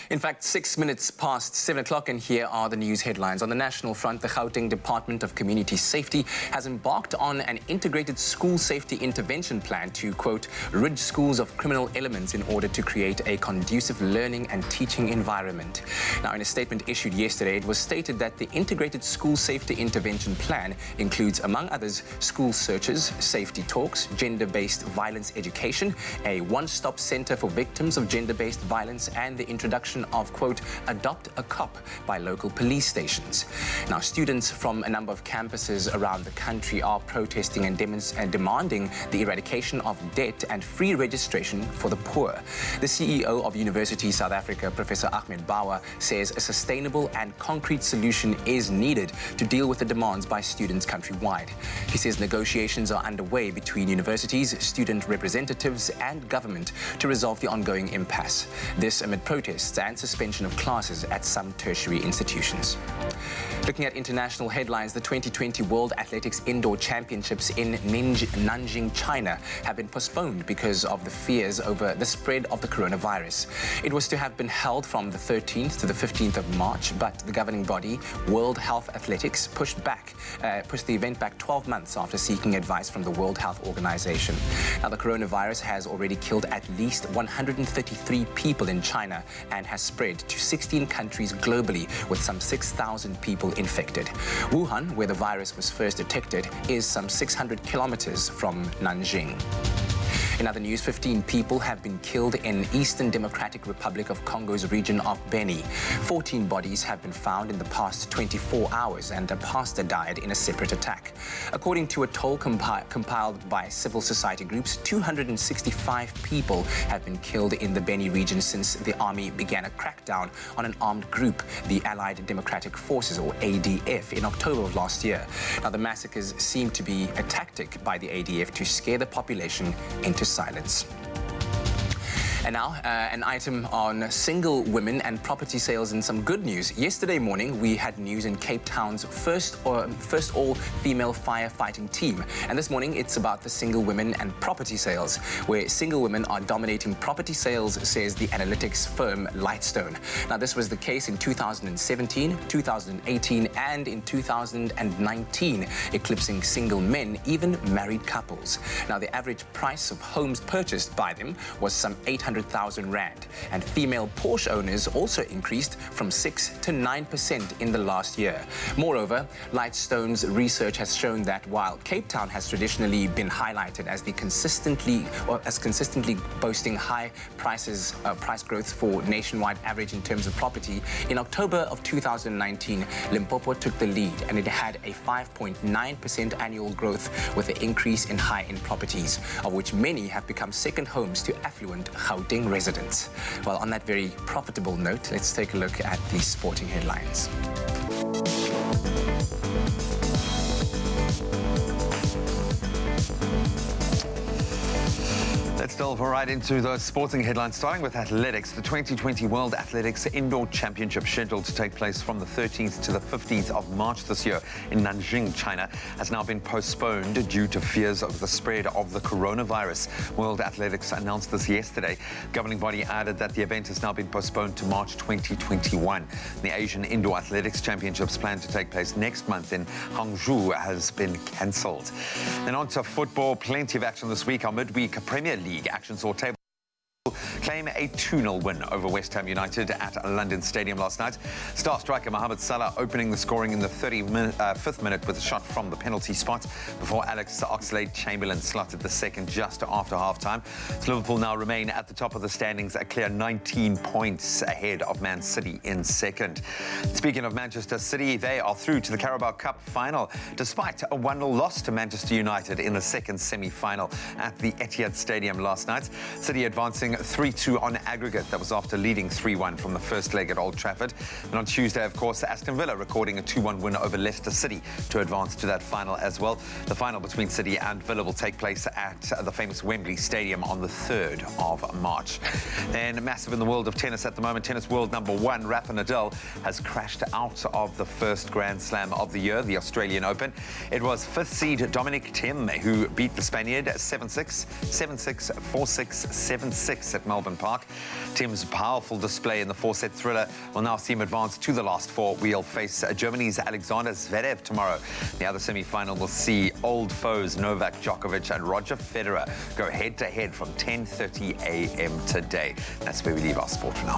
In fact, 6 minutes past 7 o'clock, and here are the news headlines. On the national front, the Gauteng Department of Community Safety has embarked on an integrated school safety intervention plan to, quote, rid schools of criminal elements in order to create a conducive learning and teaching environment. Now, in a statement issued yesterday, it was stated that the integrated school safety intervention plan includes, among others, school searches, safety talks, gender-based violence education, a one-stop center for victims of gender-based violence, and the introduction of, quote, adopt a cop by local police stations. Now, students from a number of campuses around the country are protesting and demanding the eradication of debt and free registration for the poor. The CEO of University South Africa, Professor Ahmed Bauer, says a sustainable and concrete solution is needed to deal with the demands by students countrywide. He says negotiations are underway between universities, student representatives and government to resolve the ongoing impasse. This amid protests and suspension of classes at some tertiary institutions. Looking at international headlines, the 2020 World Athletics Indoor Championships in Nanjing, China have been postponed because of the fears over the spread of the coronavirus. It was to have been held from the 13th to the 15th of March, but the governing body, World Health Athletics, pushed the event back 12 months after seeking advice from the World Health Organization. Now, the coronavirus has already killed at least 133 people in China and has spread to 16 countries globally, with some 6,000 people infected. Wuhan, where the virus was first detected, is some 600 kilometers from Nanjing. In other news, 15 people have been killed in Eastern Democratic Republic of Congo's region of Beni. 14 bodies have been found in the past 24 hours, and a pastor died in a separate attack. According to a toll compiled by civil society groups, 265 people have been killed in the Beni region since the army began a crackdown on an armed group, the Allied Democratic Forces, or ADF, in October of last year. Now, the massacres seem to be a tactic by the ADF to scare the population into silence. And now, an item on single women and property sales and some good news. Yesterday morning, we had news in Cape Town's first all-female firefighting team. And this morning, it's about the single women and property sales, where single women are dominating property sales, says the analytics firm Lightstone. Now, this was the case in 2017, 2018, and in 2019, eclipsing single men, even married couples. Now, the average price of homes purchased by them was some 800,000 rand, and female Porsche owners also increased from 6 to 9% in the last year. Moreover, Lightstone's research has shown that while Cape Town has traditionally been highlighted as consistently boasting high price growth for nationwide average in terms of property, in October of 2019, Limpopo took the lead, and it had a 5.9% annual growth with an increase in high-end properties, of which many have become second homes to affluent Gauteng residents. Well, on that very profitable note, let's take a look at the sporting headlines. Let's delve right into those sporting headlines, starting with athletics. The 2020 World Athletics Indoor Championship, scheduled to take place from the 13th to the 15th of March this year in Nanjing, China, has now been postponed due to fears of the spread of the coronavirus. World Athletics announced this yesterday. The governing body added that the event has now been postponed to March 2021. The Asian Indoor Athletics Championships, planned to take place next month in Hangzhou, has been cancelled. Then on to football. Plenty of action this week. Our midweek Premier League action saw table claim a 2-0 win over West Ham United at London Stadium last night. Star striker Mohamed Salah opening the scoring in the 35th minute with a shot from the penalty spot before Alex Oxlade-Chamberlain slotted the second just after half-time. So Liverpool now remain at the top of the standings, a clear 19 points ahead of Man City in second. Speaking of Manchester City, they are through to the Carabao Cup final despite a 1-0 loss to Manchester United in the second semi-final at the Etihad Stadium last night. City advancing 3-2 on aggregate. That was after leading 3-1 from the first leg at Old Trafford. And on Tuesday, of course, Aston Villa recording a 2-1 win over Leicester City to advance to that final as well. The final between City and Villa will take place at the famous Wembley Stadium on the 3rd of March. Then, massive in the world of tennis at the moment, tennis world number one, Rafa Nadal, has crashed out of the first Grand Slam of the year, the Australian Open. It was 5th seed Dominic Thiem who beat the Spaniard 7-6, 7-6, 4-6, 7-6 at Melbourne Park. Thiem's powerful display in the 4-set thriller will now see him advance to the last four. We'll face Germany's Alexander Zverev tomorrow. The other semi-final will see old foes Novak Djokovic and Roger Federer go head-to-head from 10:30 a.m. today. That's where we leave our sport for now.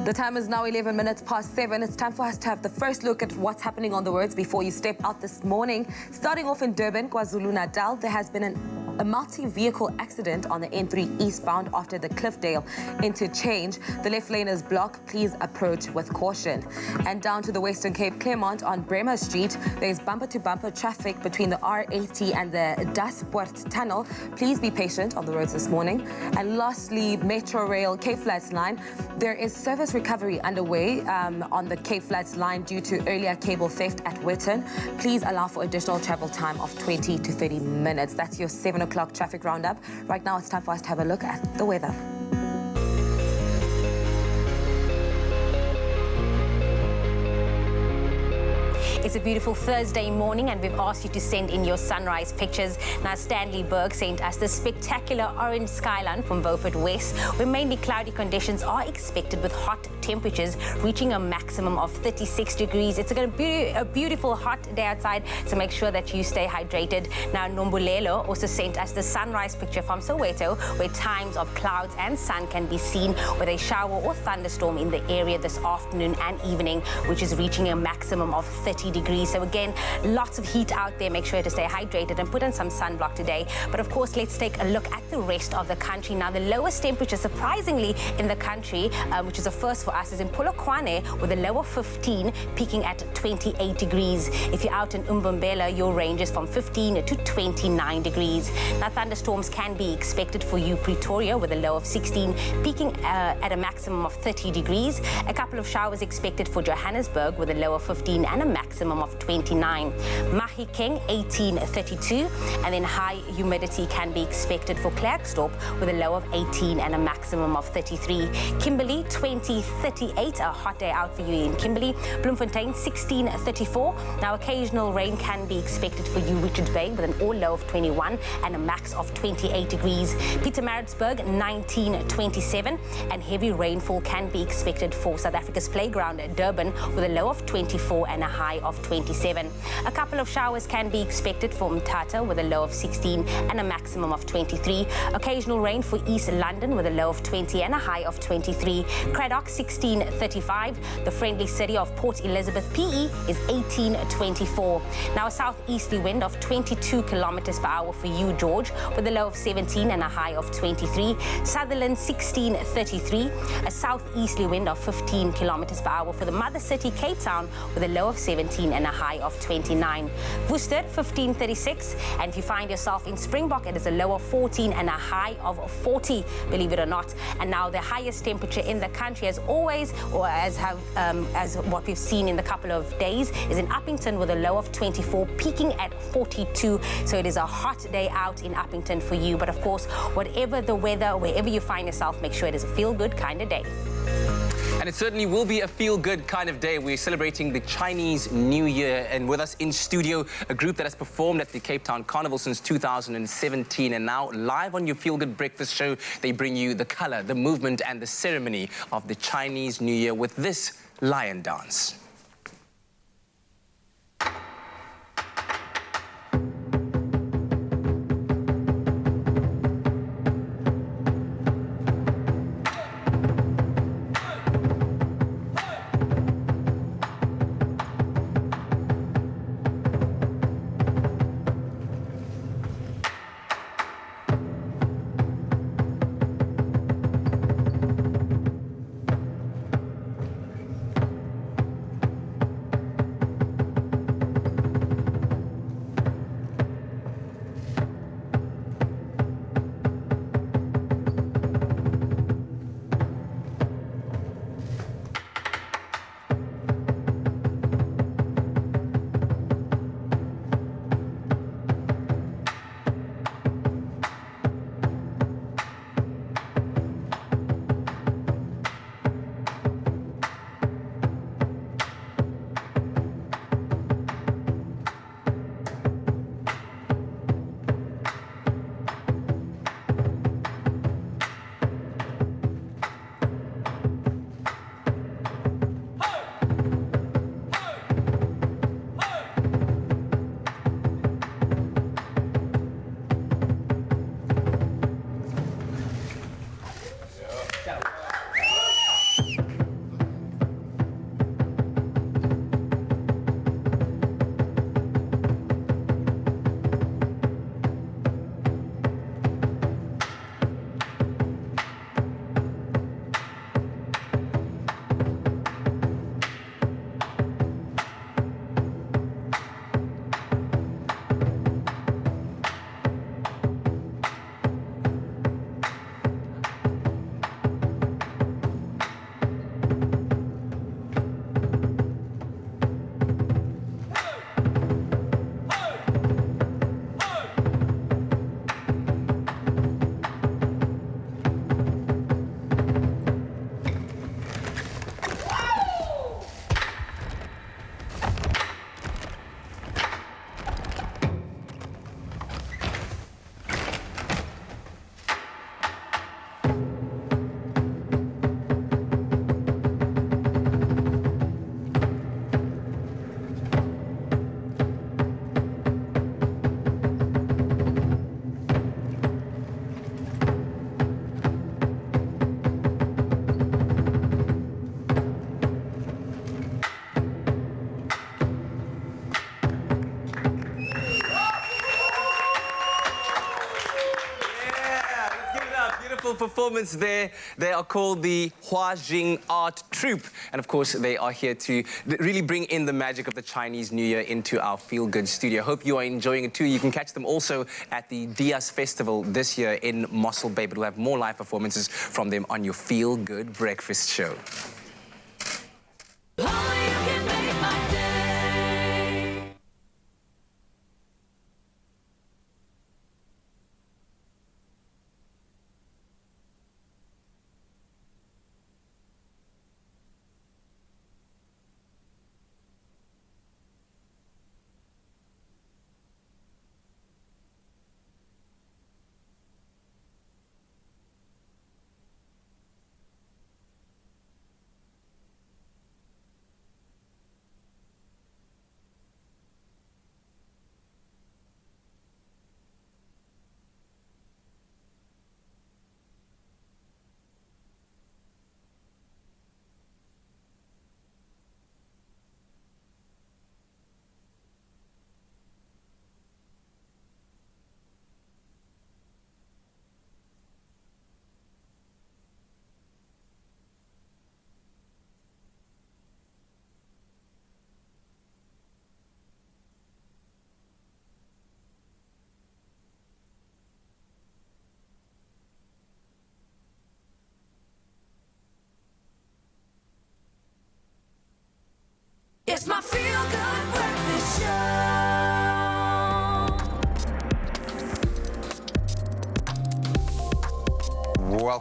The time is now 11 minutes past 7. It's time for us to have the first look at what's happening on the roads before you step out this morning. Starting off in Durban, KwaZulu-Natal, there has been a multi-vehicle accident on the N3 eastbound after the Cliffdale interchange. The left lane is blocked. Please approach with caution. And down to the Western Cape, Claremont on Bremer Street, there's bumper-to-bumper traffic between the R80 and the Daspoort Tunnel. Please be patient on the roads this morning. And lastly, Metro Rail Cape Flats line. There is service recovery underway on the Cape Flats line due to earlier cable theft at Whitton. Please allow for additional travel time of 20 to 30 minutes. That's your 7 o'clock traffic roundup. Right now, it's time for us to have a look at the weather. It's a beautiful Thursday morning, and we've asked you to send in your sunrise pictures. Now, Stanley Berg sent us the spectacular orange skyline from Beaufort West, where mainly cloudy conditions are expected with hot temperatures reaching a maximum of 36 degrees. It's going to be a beautiful hot day outside, so make sure that you stay hydrated. Now, Nombulelo also sent us the sunrise picture from Soweto, where times of clouds and sun can be seen with a shower or thunderstorm in the area this afternoon and evening, which is reaching a maximum of 30 degrees. So again, lots of heat out there. Make sure to stay hydrated and put on some sunblock today. But of course, let's take a look at the rest of the country. Now, the lowest temperature, surprisingly, in the country, which is a first for us, is in Polokwane with a low of 15, peaking at 28 degrees. If you're out in Umbombela, your range is from 15 to 29 degrees. Now, thunderstorms can be expected for you, Pretoria, with a low of 16, peaking at a maximum of 30 degrees. A couple of showers expected for Johannesburg with a low of 15 and a maximum of 29. Mahikeng 1832, and then high humidity can be expected for Klerksdorp with a low of 18 and a maximum of 33. Kimberley 2038, a hot day out for you in Kimberley. Bloemfontein 1634. Now occasional rain can be expected for you, Richards Bay, with an all low of 21 and a max of 28 degrees. Pietermaritzburg 1927, and heavy rainfall can be expected for South Africa's playground at Durban with a low of 24 and a high of 27. A couple of showers can be expected for Mthatha with a low of 16 and a maximum of 23. Occasional rain for East London with a low of 20 and a high of 23. Cradock 1635. The friendly city of Port Elizabeth PE is 1824. Now a southeasterly wind of 22 kilometers per hour for you, George, with a low of 17 and a high of 23. Sutherland 1633. A southeasterly wind of 15 kilometers per hour for the mother city, Cape Town, with a low of 17 and a high of 29. Worcester 1536. And if you find yourself in Springbok, it is a low of 14 and a high of 40, believe it or not. And now the highest temperature in the country, as always, or as what we've seen in the couple of days, is in Uppington with a low of 24, peaking at 42. So it is a hot day out in Uppington for you. But of course, whatever the weather, wherever you find yourself, make sure it is a feel-good kind of day. And it certainly will be a feel-good kind of day. We're celebrating the Chinese New Year, and with us in studio, a group that has performed at the Cape Town Carnival since 2017, and now live on your Feel Good Breakfast show, they bring you the color, the movement, and the ceremony of the Chinese New Year with this lion dance. Performance there. They are called the Huajing Art Troupe, and of course they are here to really bring in the magic of the Chinese New Year into our Feel Good studio. Hope you are enjoying it too. You can catch them also at the Dias Festival this year in Mossel Bay, but we'll have more live performances from them on your Feel Good Breakfast show.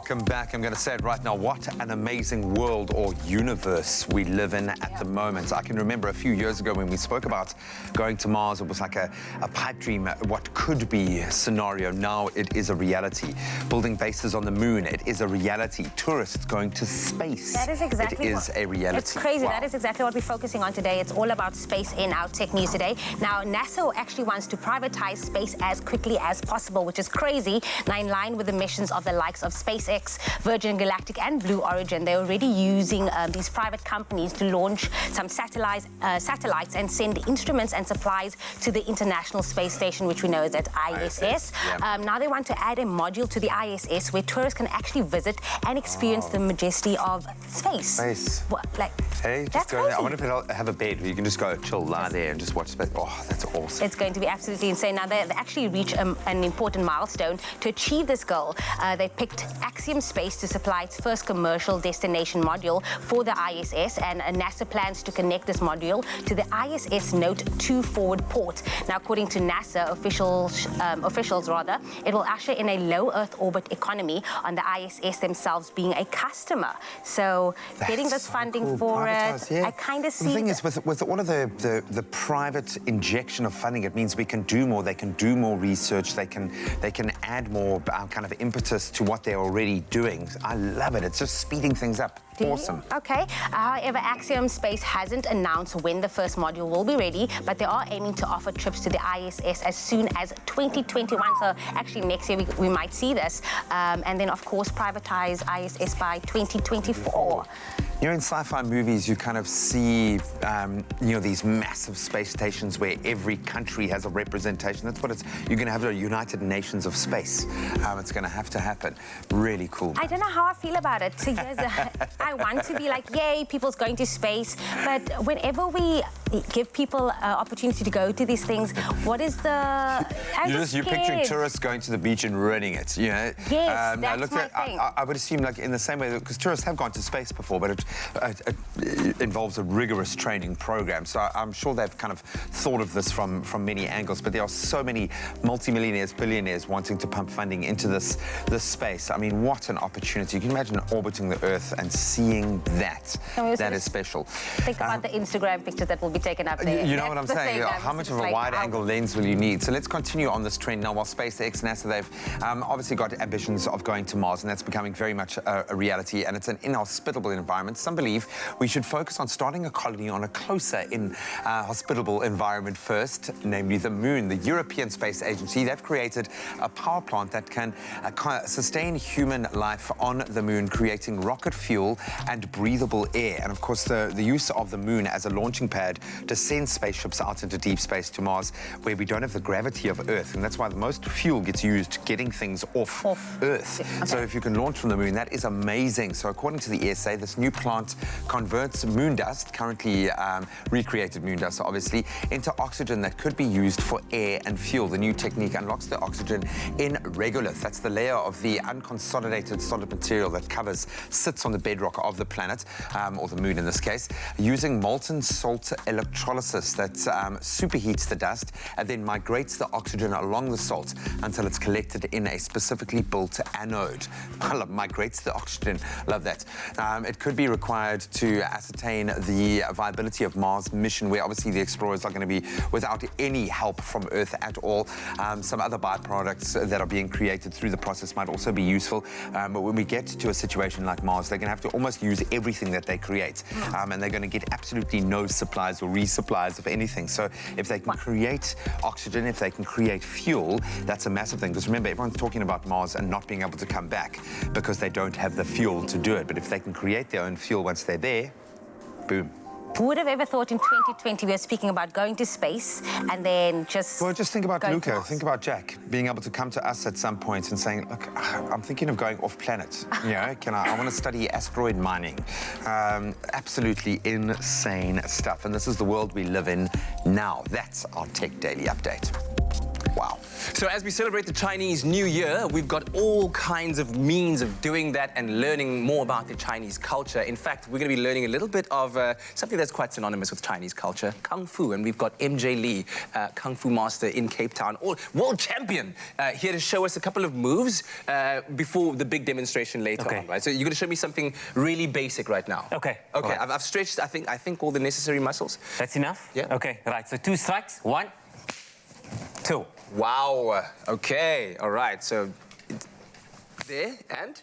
Welcome back. I'm going to say it right now. What an amazing world or universe we live in at the moment. I can remember a few years ago when we spoke about going to Mars, it was like a pipe dream, what could be scenario. Now it is a reality. Building bases on the moon, it is a reality. Tourists going to space. That is exactly It is a reality. It's crazy. Wow. That is exactly what we're focusing on today. It's all about space in our tech news today. Now, NASA actually wants to privatize space as quickly as possible, which is crazy. Now, in line with the missions of the likes of SpaceX, Virgin Galactic and Blue Origin, they're already using these private companies to launch some satellites and send instruments and supplies to the International Space Station, which we know is at ISS. Now they want to add a module to the ISS where tourists can actually visit and experience the majesty of space. What, like, hey, just go there. I wonder if it'll have a bed where you can just go chill, lie there and just watch space. Oh, that's awesome. It's going to be absolutely insane. Now, they actually reached an important milestone. To achieve this goal, they picked Axiom Space to supply its first commercial destination module for the ISS, and NASA plans to connect this module to the ISS Note 2 forward port. Now, according to NASA officials, it will usher in a low Earth orbit economy on the ISS themselves being a customer. So, getting this funding for it, I kind of see... The thing is, with all of the private injection of funding, it means we can do more. They can do more research. They can add more kind of impetus to what they're already doing. I love it. It's just speeding things up. Awesome. Okay. However, Axiom Space hasn't announced when the first module will be ready, but they are aiming to offer trips to the ISS as soon as 2021. So actually next year we might see this. And then, of course, privatize ISS by 2024. You know, in sci-fi movies, you kind of see, these massive space stations where every country has a representation. That's what it's... You're going to have a United Nations of space. It's going to have to happen. Really cool. I don't know how I feel about it. So yes, I want to be like, yay, people's going to space. But whenever we give people an opportunity to go to these things, what is the... You're picturing tourists going to the beach and ruining it, you know? Yes, that's my thing. I would assume, like, in the same way, because tourists have gone to space before, but it involves a rigorous training program. So I'm sure they've kind of thought of this from many angles, but there are so many multimillionaires, billionaires wanting to pump funding into this space. I mean, what an opportunity. You can imagine orbiting the Earth and seeing that. That is special. Think about the Instagram pictures that will be taken up there. You know what I'm saying? How much of a wide-angle lens will you need? So let's continue on this trend now. While SpaceX, NASA, they've obviously got ambitions of going to Mars, and that's becoming very much a reality, and it's an inhospitable environment. Some believe we should focus on starting a colony on a closer hospitable environment first, namely the moon. The European Space Agency, they've created a power plant that can sustain human life on the moon, creating rocket fuel and breathable air. And of course, the use of the moon as a launching pad to send spaceships out into deep space to Mars, where we don't have the gravity of Earth. And that's why the most fuel gets used getting things off Earth. Okay. So if you can launch from the moon, that is amazing. So according to the ESA, this new plant converts moon dust, currently recreated moon dust, obviously, into oxygen that could be used for air and fuel. The new technique unlocks the oxygen in regolith. That's the layer of the unconsolidated solid material that sits on the bedrock of the planet, or the moon in this case, using molten salt electrolysis that superheats the dust and then migrates the oxygen along the salt until it's collected in a specifically built anode. Migrates the oxygen. Love that. It could be required to ascertain the viability of Mars mission, where obviously the explorers are going to be without any help from Earth at all. Some other byproducts that are being created through the process might also be useful. But when we get to a situation like Mars, they're going to have to almost use everything that they create. And they're going to get absolutely no supplies or resupplies of anything. So if they can create oxygen, if they can create fuel, that's a massive thing. Because remember, everyone's talking about Mars and not being able to come back because they don't have the fuel to do it. But if they can create their own fuel once they're there, boom. Who would have ever thought in 2020 we were speaking about going to space and then just... Well, just think about Luca, think about Jack, being able to come to us at some point and saying, look, I'm thinking of going off planet. You know, I want to study asteroid mining. Absolutely insane stuff. And this is the world we live in now. That's our Tech Daily Update. Wow. So as we celebrate the Chinese New Year, we've got all kinds of means of doing that and learning more about the Chinese culture. In fact, we're going to be learning a little bit of something that's quite synonymous with Chinese culture, Kung Fu. And we've got MJ Lee, Kung Fu master in Cape Town, world champion, here to show us a couple of moves before the big demonstration later on, right? So you're going to show me something really basic right now. Okay. Okay, Right. I've stretched, I think, all the necessary muscles. That's enough? Yeah. Okay, right. So 2 strikes. 1, 2. Wow. Okay. All right. So there and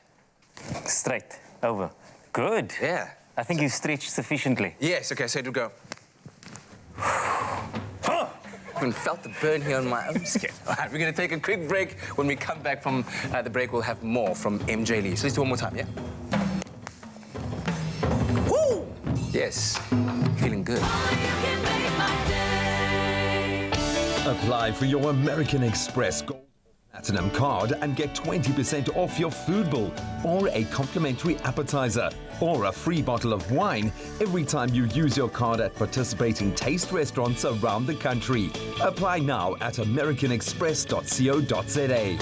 straight over. Good. Yeah. I think you've stretched sufficiently. Yes. Okay. So to go. I haven't felt the burn here on my own skin. All right. We're going to take a quick break. When we come back from the break, we'll have more from MJ Lee. So let's do one more time. Yeah. Woo! Yes. Feeling good. Apply for your American Express Gold Platinum card and get 20% off your food bill, or a complimentary appetizer, or a free bottle of wine every time you use your card at participating taste restaurants around the country. Apply now at americanexpress.co.za.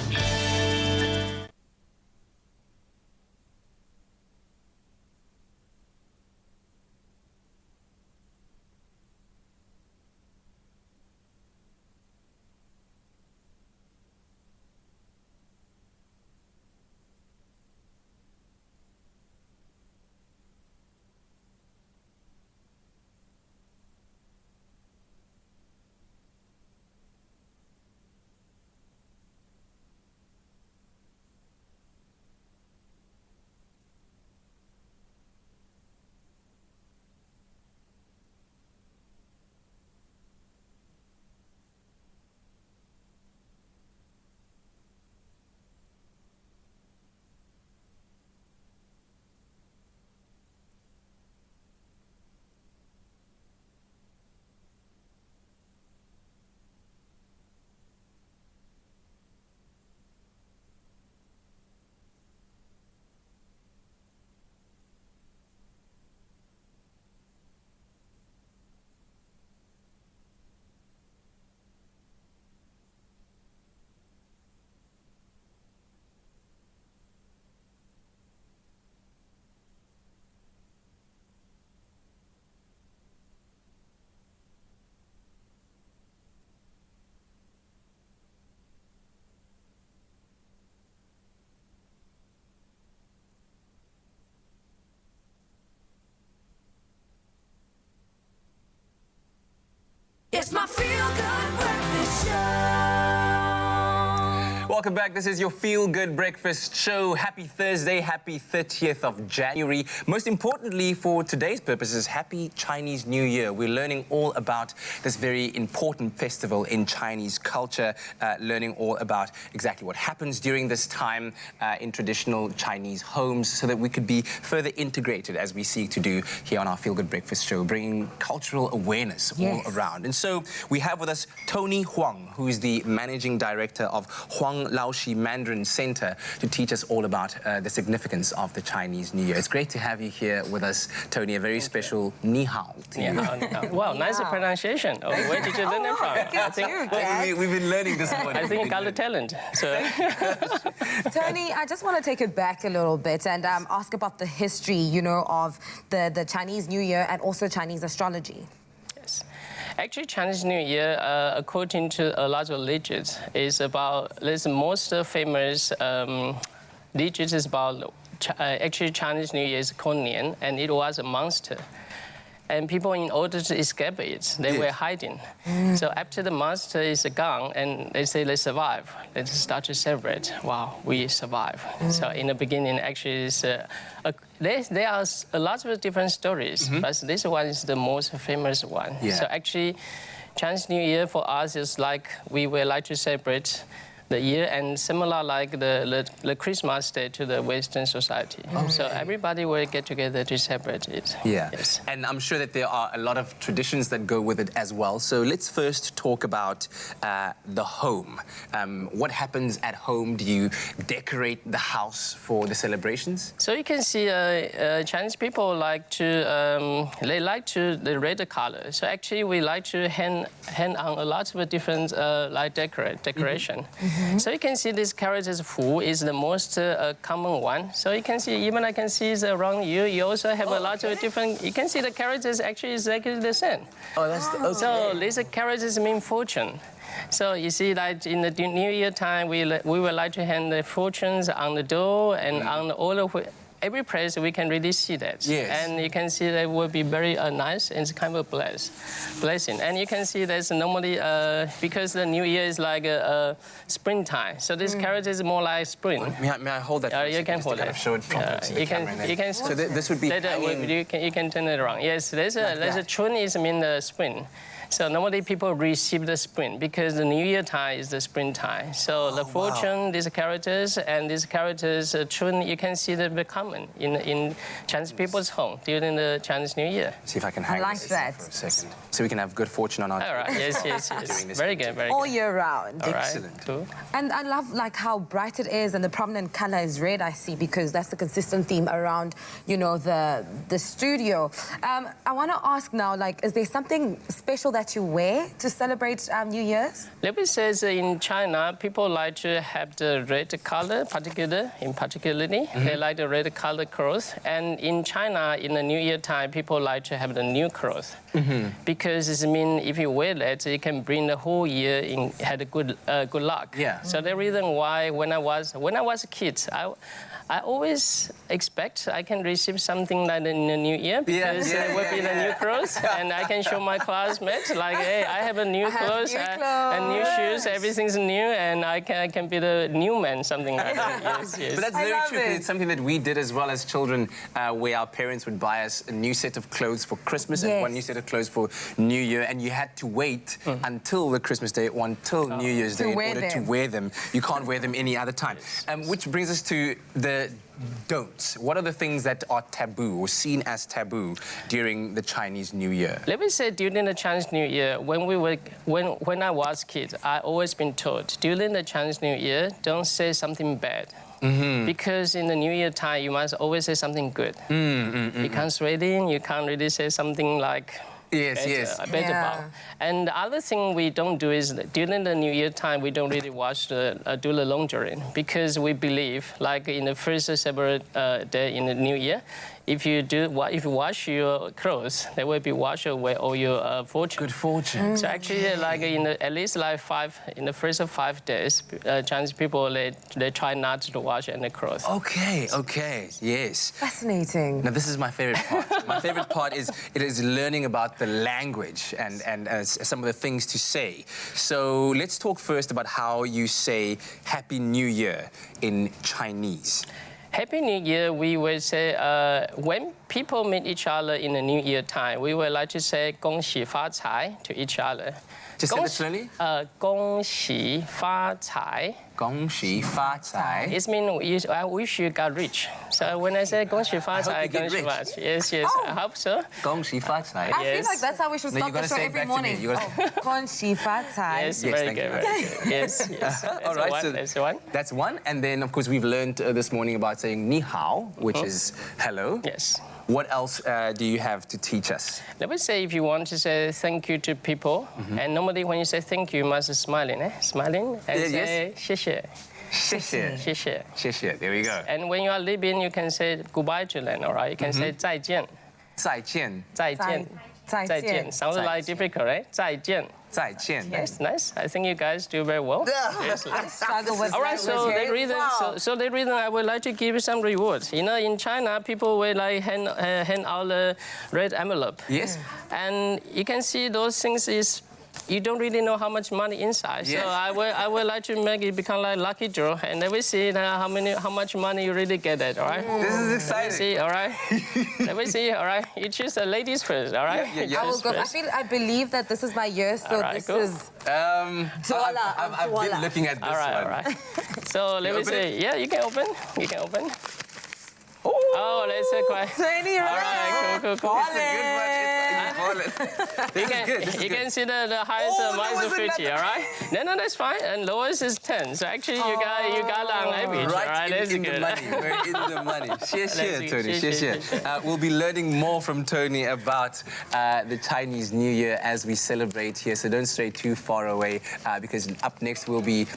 It's my feel-good breakfast show. Welcome back. This is your feel-good breakfast show. Happy Thursday, happy 30th of January. Most importantly, for today's purposes, happy Chinese New Year. We're learning all about this very important festival in Chinese culture, learning all about exactly what happens during this time in traditional Chinese homes so that we could be further integrated as we seek to do here on our feel-good breakfast show, bringing cultural awareness all around. And so we have with us Tony Huang, who is the managing director of Huang Laoshi Mandarin Center, to teach us all about the significance of the Chinese New Year. It's great to have you here with us, Tony. A very special ni hao to you. Wow, nice pronunciation. Oh, where did you learn it from? I think we've been learning this morning. I think you got the talent. So. Tony, I just want to take it back a little bit and ask about the history, you know, of the Chinese New Year and also Chinese astrology. Actually, Chinese New Year, according to a lot of religions, is about, the most famous religion is about, actually Chinese New Year is Konian, and it was a monster. And people, in order to escape it, they were hiding. So after the monster is gone, and they say they survive, they start to celebrate. Wow, we survive. So in the beginning, actually, it's, there are a lot of different stories, but this one is the most famous one. So actually, Chinese New Year for us is like we would like to celebrate the year, and similar like the Christmas Day to the Western society. So everybody will get together to celebrate it. Yeah, yes. And I'm sure that there are a lot of traditions that go with it as well. So let's first talk about the home. What happens at home? Do you decorate the house for the celebrations? So you can see Chinese people like to, they like to the red color. So actually we like to hang on a lot of different like decoration. So you can see this character's Fu is the most common one. So you can see, even I can see around you, you also have a lot of different, you can see the characters actually exactly the same. Oh, that's okay. So these characters mean fortune. So you see that in the New Year time, we would like to hang the fortunes on the door and on all of every place we can really see that. Yes. And you can see that will be very nice and it's kind of a blessing. And you can see there's normally, because the New Year is like a springtime, so this character is more like spring. May I hold that for a you second, can just hold to kind it. of show it properly to the camera? You can, so this would be hanging... you can turn it around. Yes, there's a chun is mean the spring. So normally people receive the spring because the New Year time is the springtime. So the fortune, these characters, and these characters, chun, you can see them common in Chinese people's home during the Chinese New Year. See if I can hang this for a second, so we can have good fortune on our. All right. Yes. Very good. Very All good. year round. All right. Excellent. Cool. And I love like how bright it is, and the prominent color is red, I see, because that's the consistent theme around, you know, the studio. I want to ask now, like, is there something special that you wear to celebrate New Year's? Levi says in China, people like to have the red color, particularly. They like the red color clothes. And in China, in the New Year time, people like to have the new clothes. Because it means if you wear that, it can bring the whole year in had a good luck. Yeah. So the reason why when I was a kid, I always expect I can receive something like in the New Year because it will be the new clothes, and I can show my classmates like, hey, I have a new clothes and new shoes, everything's new, and I can be the new man, something like that. Yes. But that's very true, because it's something that we did as well as children, where our parents would buy us a new set of clothes for Christmas and one new set of clothes for New Year, and you had to wait until the Christmas Day, until New Year's Day in order to wear them. You can't wear them any other time. Which brings us to the don'ts. What are the things that are taboo or seen as taboo during the Chinese New Year? Let me say, during the Chinese New Year, when I was a kid, I always been told during the Chinese New Year, don't say something bad. Because in the New Year time, you must always say something good. You can't really say something like better about. And the other thing we don't do is during the New Year time, we don't really do the laundry, because we believe, like in the first several day in the New Year, if you wash your clothes, they will be washed away all your fortune. Good fortune. So actually, like at least like in the first 5 days, Chinese people they try not to wash any clothes. Okay, yes. Fascinating. Now this is my favorite part. My favorite part is learning about the language and some of the things to say. So let's talk first about how you say Happy New Year in Chinese. Happy New Year, we will say, when people meet each other in the New Year time, we would like to say 恭喜发财 to each other. Just say it slowly. 恭喜发财. 恭喜发财. It means I wish you got rich. So when I say 恭喜发财, yes, I hope so. 恭喜发财. I feel like that's how we should start the show every morning. 恭喜发财. Yes, very good. Yes. All right, so that's one. That's one. And then, of course, we've learned this morning about saying ni hao, which is hello. Yes. What else do you have to teach us? Let me say, if you want to say thank you to people, and normally when you say thank you, you must smiling, Smiling and say 谢谢. 谢谢. 谢谢. 谢谢. There we go. And when you are leaving, you can say goodbye to them, all right? You can say 再见. 再见. 再见. 再见. Sounds like difficult, right? 再见. 再见. Yes, nice. I think you guys do very well. Yes. I struggle with all right, so the reason I would like to give you some rewards. You know, in China, people will like hand out the red envelope. Yes. And you can see those things is you don't really know how much money inside. Yes. So I would like to make it become like lucky draw, and then we see how much money you really get it. All right. This is exciting. Let me see. All right. Let me see. All right. You choose the ladies first. All right. I will go. I believe that this is my year, so right, this cool. is. I've been looking at this one. All right. So let me see. Yeah, you can open. You can open. Oh, let's say quite. 20, right? All right, cool. It's a good one. You can see the highest minus of 50, all right? No, that's fine. And lowest is 10. So actually, you got on average, all right? That's in good. the money. We're in the money. Share, Tony. Share. We'll be learning more from Tony about the Chinese New Year as we celebrate here. So don't stray too far away because up next we'll be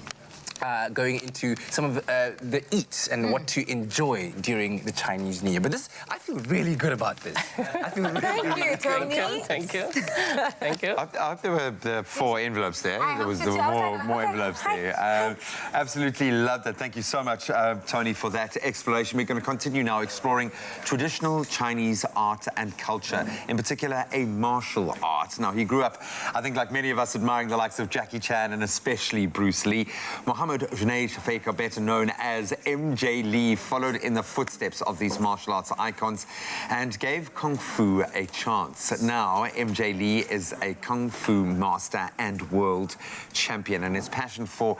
going into some of the eats and what to enjoy during the Chinese New Year. But this, I feel really good about this. I feel really, Thank you, Tony. Thank you. Thank you. I hope there were the 4 envelopes there. There were more envelopes there. Absolutely loved it. Thank you so much, Tony, for that exploration. We're going to continue now exploring traditional Chinese art and culture, in particular a martial art. Now, he grew up, I think, like many of us, admiring the likes of Jackie Chan and especially Bruce Lee. Mohammed Junaid Shafiq, better known as MJ Lee, followed in the footsteps of these martial arts icons and gave Kung Fu a chance. Now, MJ Lee is a Kung Fu master and world champion, and his passion for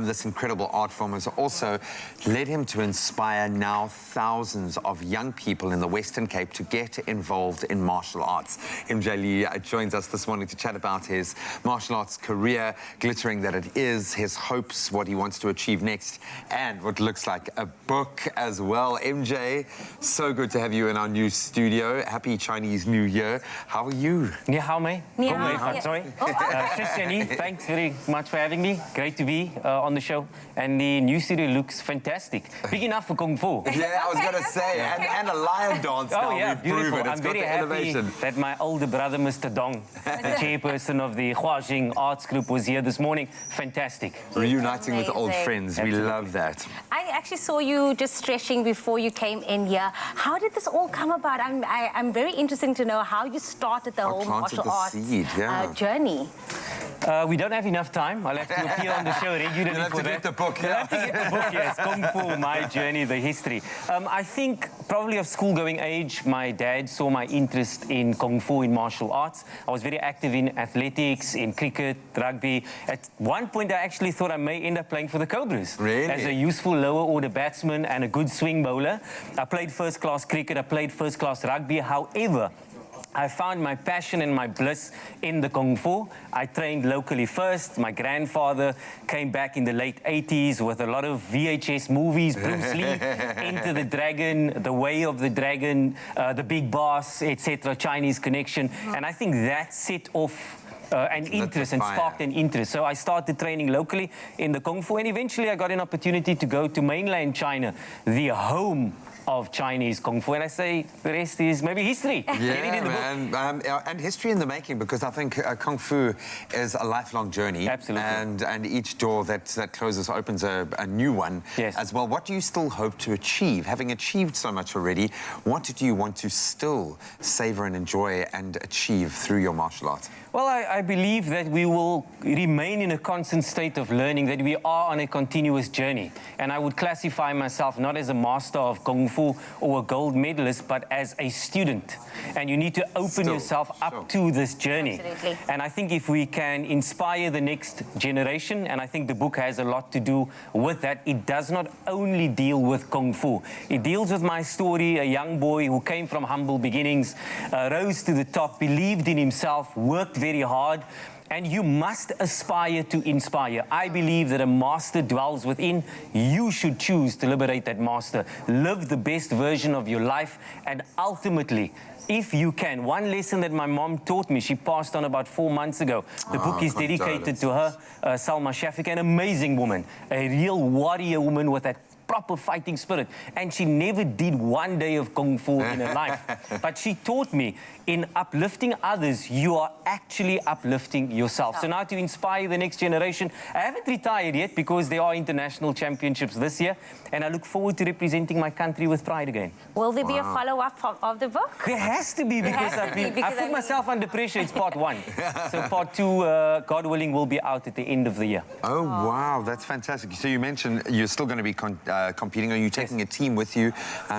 this incredible art form has also led him to inspire now thousands of young people in the Western Cape to get involved in martial arts. MJ Lee joins us this morning to chat about his martial arts career, glittering that it is, his hopes, what he wants to achieve next, and what looks like a book as well. MJ, so good to have you in our new studio. Happy Chinese New Year. How are you? Ni hao, mei. Ni hao. Sorry. Thanks very much for having me. Great to be on the show. And the new studio looks fantastic. Big enough for Kung Fu. Yeah, I was going to say, and a lion dance now. Oh, yeah, beautiful. It's I'm very happy that my older brother, Mr. Dong, the chairperson of the Huajing Arts Group, was here this morning. Fantastic. Reuniting with old friends. Absolutely. We love that. I actually saw you just stretching before you came in here. How did this all come about? I'm very interested to know how you started the whole martial arts journey. We don't have enough time. I'll have to appear on the show regularly You'll have for to that. get the book. You'll have to get the book, yes. Kung Fu, My Journey, The History. I think probably of school-going age, my dad saw my interest in Kung Fu, in martial arts. I was very active in athletics, in cricket, rugby. At one point, I actually thought I may end up playing for the Cobras. Really? As a useful lower-order batsman and a good swing bowler. I played first-class cricket. I played first-class rugby. However, I found my passion and my bliss in the Kung Fu. I trained locally first. My grandfather came back in the late 80s with a lot of VHS movies, Bruce Lee, Enter the Dragon, The Way of the Dragon, The Big Boss, etc., Chinese Connection. And I think that set off an interest and sparked an interest. So I started training locally in the Kung Fu, and eventually I got an opportunity to go to mainland China, the home of Chinese Kung Fu, and I say the rest is maybe history. Yeah, man. And history in the making, because I think Kung Fu is a lifelong journey. Absolutely. And each door that closes opens a new one as well. What do you still hope to achieve? Having achieved so much already, what do you want to still savor and enjoy and achieve through your martial arts? Well, I believe that we will remain in a constant state of learning, that we are on a continuous journey. And I would classify myself not as a master of Kung Fu or a gold medalist, but as a student. And you need to open yourself up to this journey. Absolutely. And I think if we can inspire the next generation, and I think the book has a lot to do with that, it does not only deal with Kung Fu. It deals with my story, a young boy who came from humble beginnings, rose to the top, believed in himself, worked very hard, and you must aspire to inspire. I believe that a master dwells within. You should choose to liberate that master. Live the best version of your life, and ultimately, if you can. One lesson that my mom taught me, she passed on about 4 months ago. The book is dedicated to her, Salma Shafiq, an amazing woman, a real warrior woman with that proper fighting spirit. And she never did one day of Kung Fu in her life. But she taught me, in uplifting others, you are actually uplifting yourself. So now to inspire the next generation, I haven't retired yet because there are international championships this year, and I look forward to representing my country with pride again. Will there be a follow-up of the book? There has to be, because I put myself under pressure. It's part 1. So part 2, God willing, will be out at the end of the year. Oh, wow, that's fantastic. So you mentioned you're still going to be competing. Are you taking a team with you?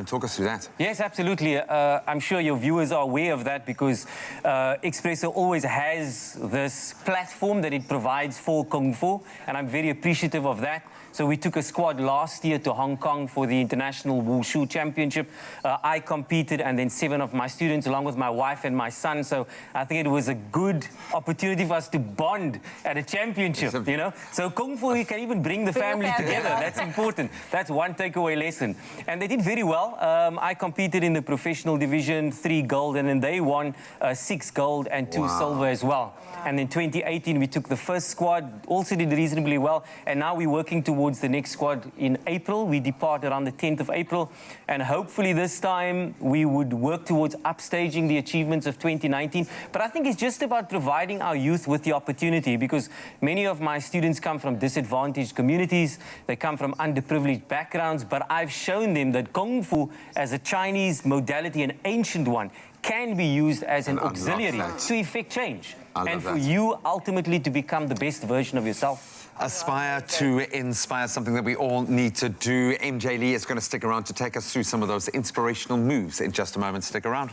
Talk us through that. Yes, absolutely. I'm sure your viewers are aware of that because Expresso always has this platform that it provides for Kung Fu, and I'm very appreciative of that. So we took a squad last year to Hong Kong for the International Wushu Championship. I competed, and then 7 of my students, along with my wife and my son. So I think it was a good opportunity for us to bond at a championship, you know. So Kung Fu, you can even bring the family together. That's important. That's one takeaway lesson. And they did very well. I competed in the professional division, 3 gold, and then they won 6 gold and 2 silver as well. And in 2018, we took the first squad, also did reasonably well. And now we're working towards the next squad in April. We depart around the 10th of April. And hopefully this time we would work towards upstaging the achievements of 2019. But I think it's just about providing our youth with the opportunity, because many of my students come from disadvantaged communities. They come from underprivileged backgrounds. But I've shown them that Kung Fu, as a Chinese modality, an ancient one, can be used as an auxiliary to effect change. And for you, ultimately, to become the best version of yourself. Aspire to inspire, something that we all need to do. MJ Lee is going to stick around to take us through some of those inspirational moves in just a moment. Stick around.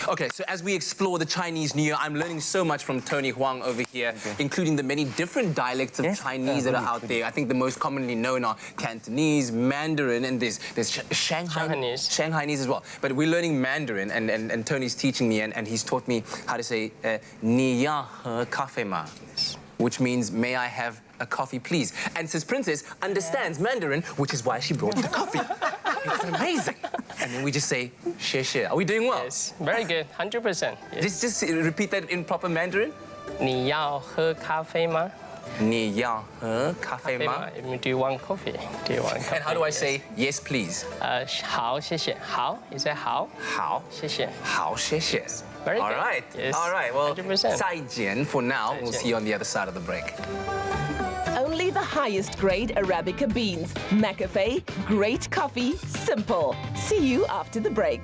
Okay, so as we explore the Chinese New Year, I'm learning so much from Tony Huang over here, including the many different dialects of Chinese that are out there. I think the most commonly known are Cantonese, Mandarin, and there's Shanghainese as well. But we're learning Mandarin, and Tony's teaching me, and he's taught me how to say, 你要喝咖啡吗? Which means, may I have a coffee, please? And Sis Princess understands Mandarin, which is why she brought me the coffee. It's amazing. And then we just say, 谢谢. Are we doing well? Yes, very good, 100%. Yes. Just repeat that in proper Mandarin. 你要喝咖啡吗? 你要喝咖啡吗? Do you want coffee? Do you want coffee? And how do I say yes, please? 好，谢谢. How? You say 好? 好，谢谢. 好，谢谢. Very all good. right. Yes. All right. Well, 100%. 再见 for now. We'll see you on the other side of the break. Only the highest grade Arabica beans. McAfee, great coffee, simple. See you after the break.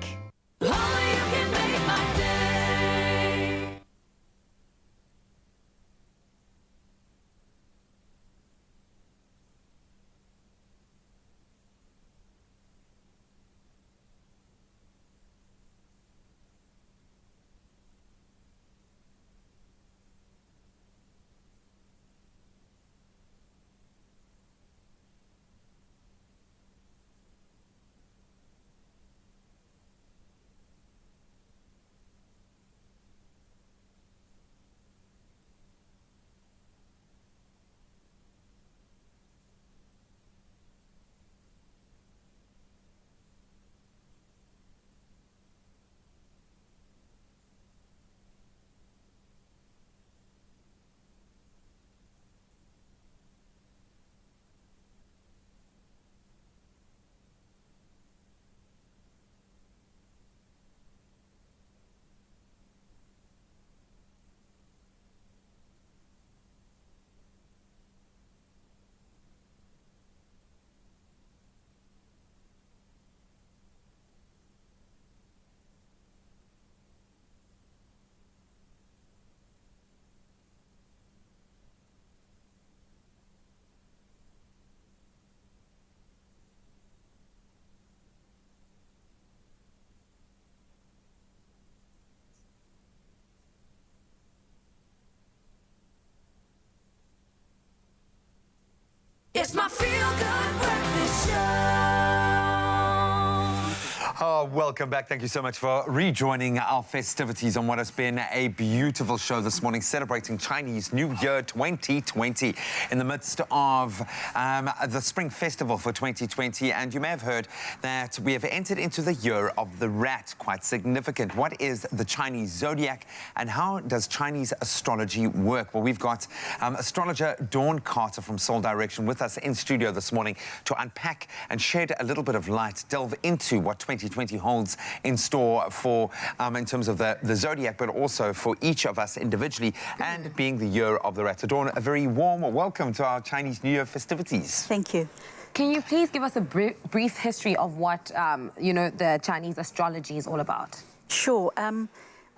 Oh, welcome back. Thank you so much for rejoining our festivities on what has been a beautiful show this morning, celebrating Chinese New Year 2020 in the midst of the Spring Festival for 2020. And you may have heard that we have entered into the year of the rat, quite significant. What is the Chinese Zodiac and how does Chinese astrology work? Well, we've got astrologer Dawn Carter from Soul Direction with us in studio this morning to unpack and shed a little bit of light, delve into what 2020 holds in store for, in terms of the Zodiac, but also for each of us individually, and being the year of the rat. So Dawn, a very warm welcome to our Chinese New Year festivities. Thank you. Can you please give us a brief history of what, you know, the Chinese astrology is all about? Sure.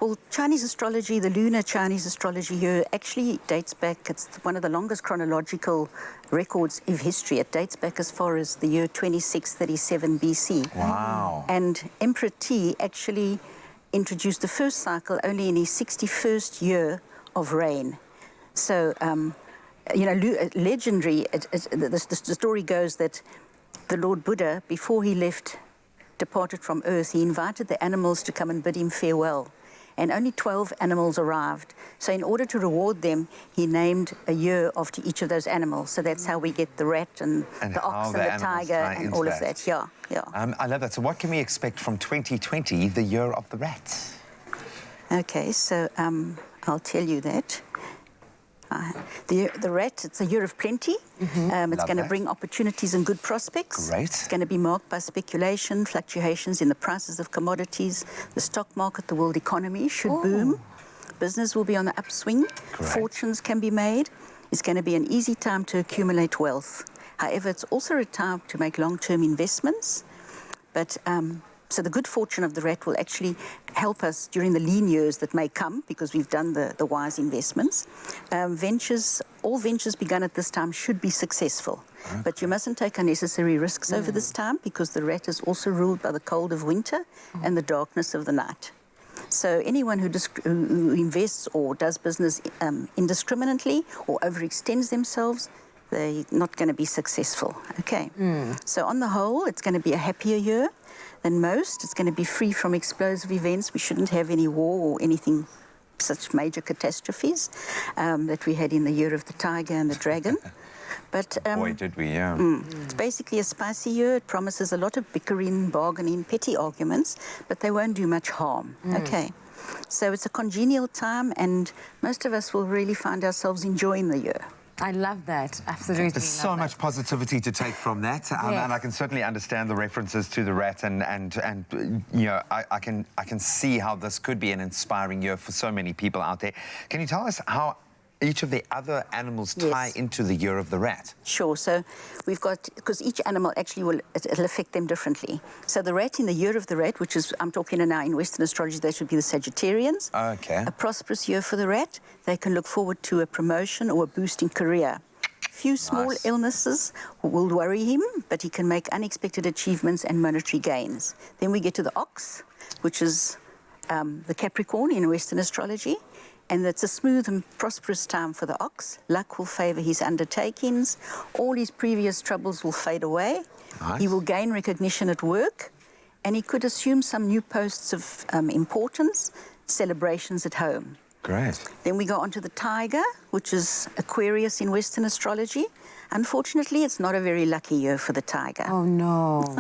Well, Chinese astrology, the lunar Chinese astrology year, actually dates back, it's one of the longest chronological records of history. It dates back as far as the year 2637 BC. Wow. And Emperor T actually introduced the first cycle only in his 61st year of reign. So, you know, legendary, the story goes that the Lord Buddha, before he departed from earth, he invited the animals to come and bid him farewell. And only 12 animals arrived. So in order to reward them, he named a year after each of those animals. So that's how we get the rat and the ox and the tiger and all of that. Yeah, yeah. I love that. So what can we expect from 2020, the year of the rat? Okay, so I'll tell you that. The rat, it's a year of plenty. It's going to bring opportunities and good prospects. Great. It's going to be marked by speculation, fluctuations in the prices of commodities. The stock market, the world economy should boom. Business will be on the upswing. Great. Fortunes can be made. It's going to be an easy time to accumulate wealth. However, it's also a time to make long-term investments. But so the good fortune of the rat will actually help us during the lean years that may come, because we've done the wise investments. All ventures begun at this time should be successful. Okay. But you mustn't take unnecessary risks over this time, because the rat is also ruled by the cold of winter and the darkness of the night. So anyone who invests or does business indiscriminately or overextends themselves, they're not going to be successful. Okay. So on the whole, it's going to be a happier year than most. It's going to be free from explosive events. We shouldn't have any war or anything, such major catastrophes that we had in the year of the tiger and the dragon. But boy, did we, yeah. It's basically a spicy year. It promises a lot of bickering, bargaining, petty arguments, but they won't do much harm. Okay. So it's a congenial time, and most of us will really find ourselves enjoying the year. I love that, absolutely. There's so much positivity to take from that, and I can certainly understand the references to the rat, and you know, I can see how this could be an inspiring year for so many people out there. Can you tell us how each of the other animals tie into the year of the rat? Sure. So we've got, because each animal actually it'll affect them differently. So the rat in the year of the rat, which is, I'm talking now in Western astrology, they should be the Sagittarians. Okay. A prosperous year for the rat. They can look forward to a promotion or a boost in career. Few small illnesses will worry him, but he can make unexpected achievements and monetary gains. Then we get to the ox, which is the Capricorn in Western astrology. And it's a smooth and prosperous time for the ox. Luck will favor his undertakings. All his previous troubles will fade away. He will gain recognition at work, and he could assume some new posts of importance, celebrations at home. Great. Then we go on to the tiger, which is Aquarius in Western astrology. Unfortunately, it's not a very lucky year for the tiger. Oh, no.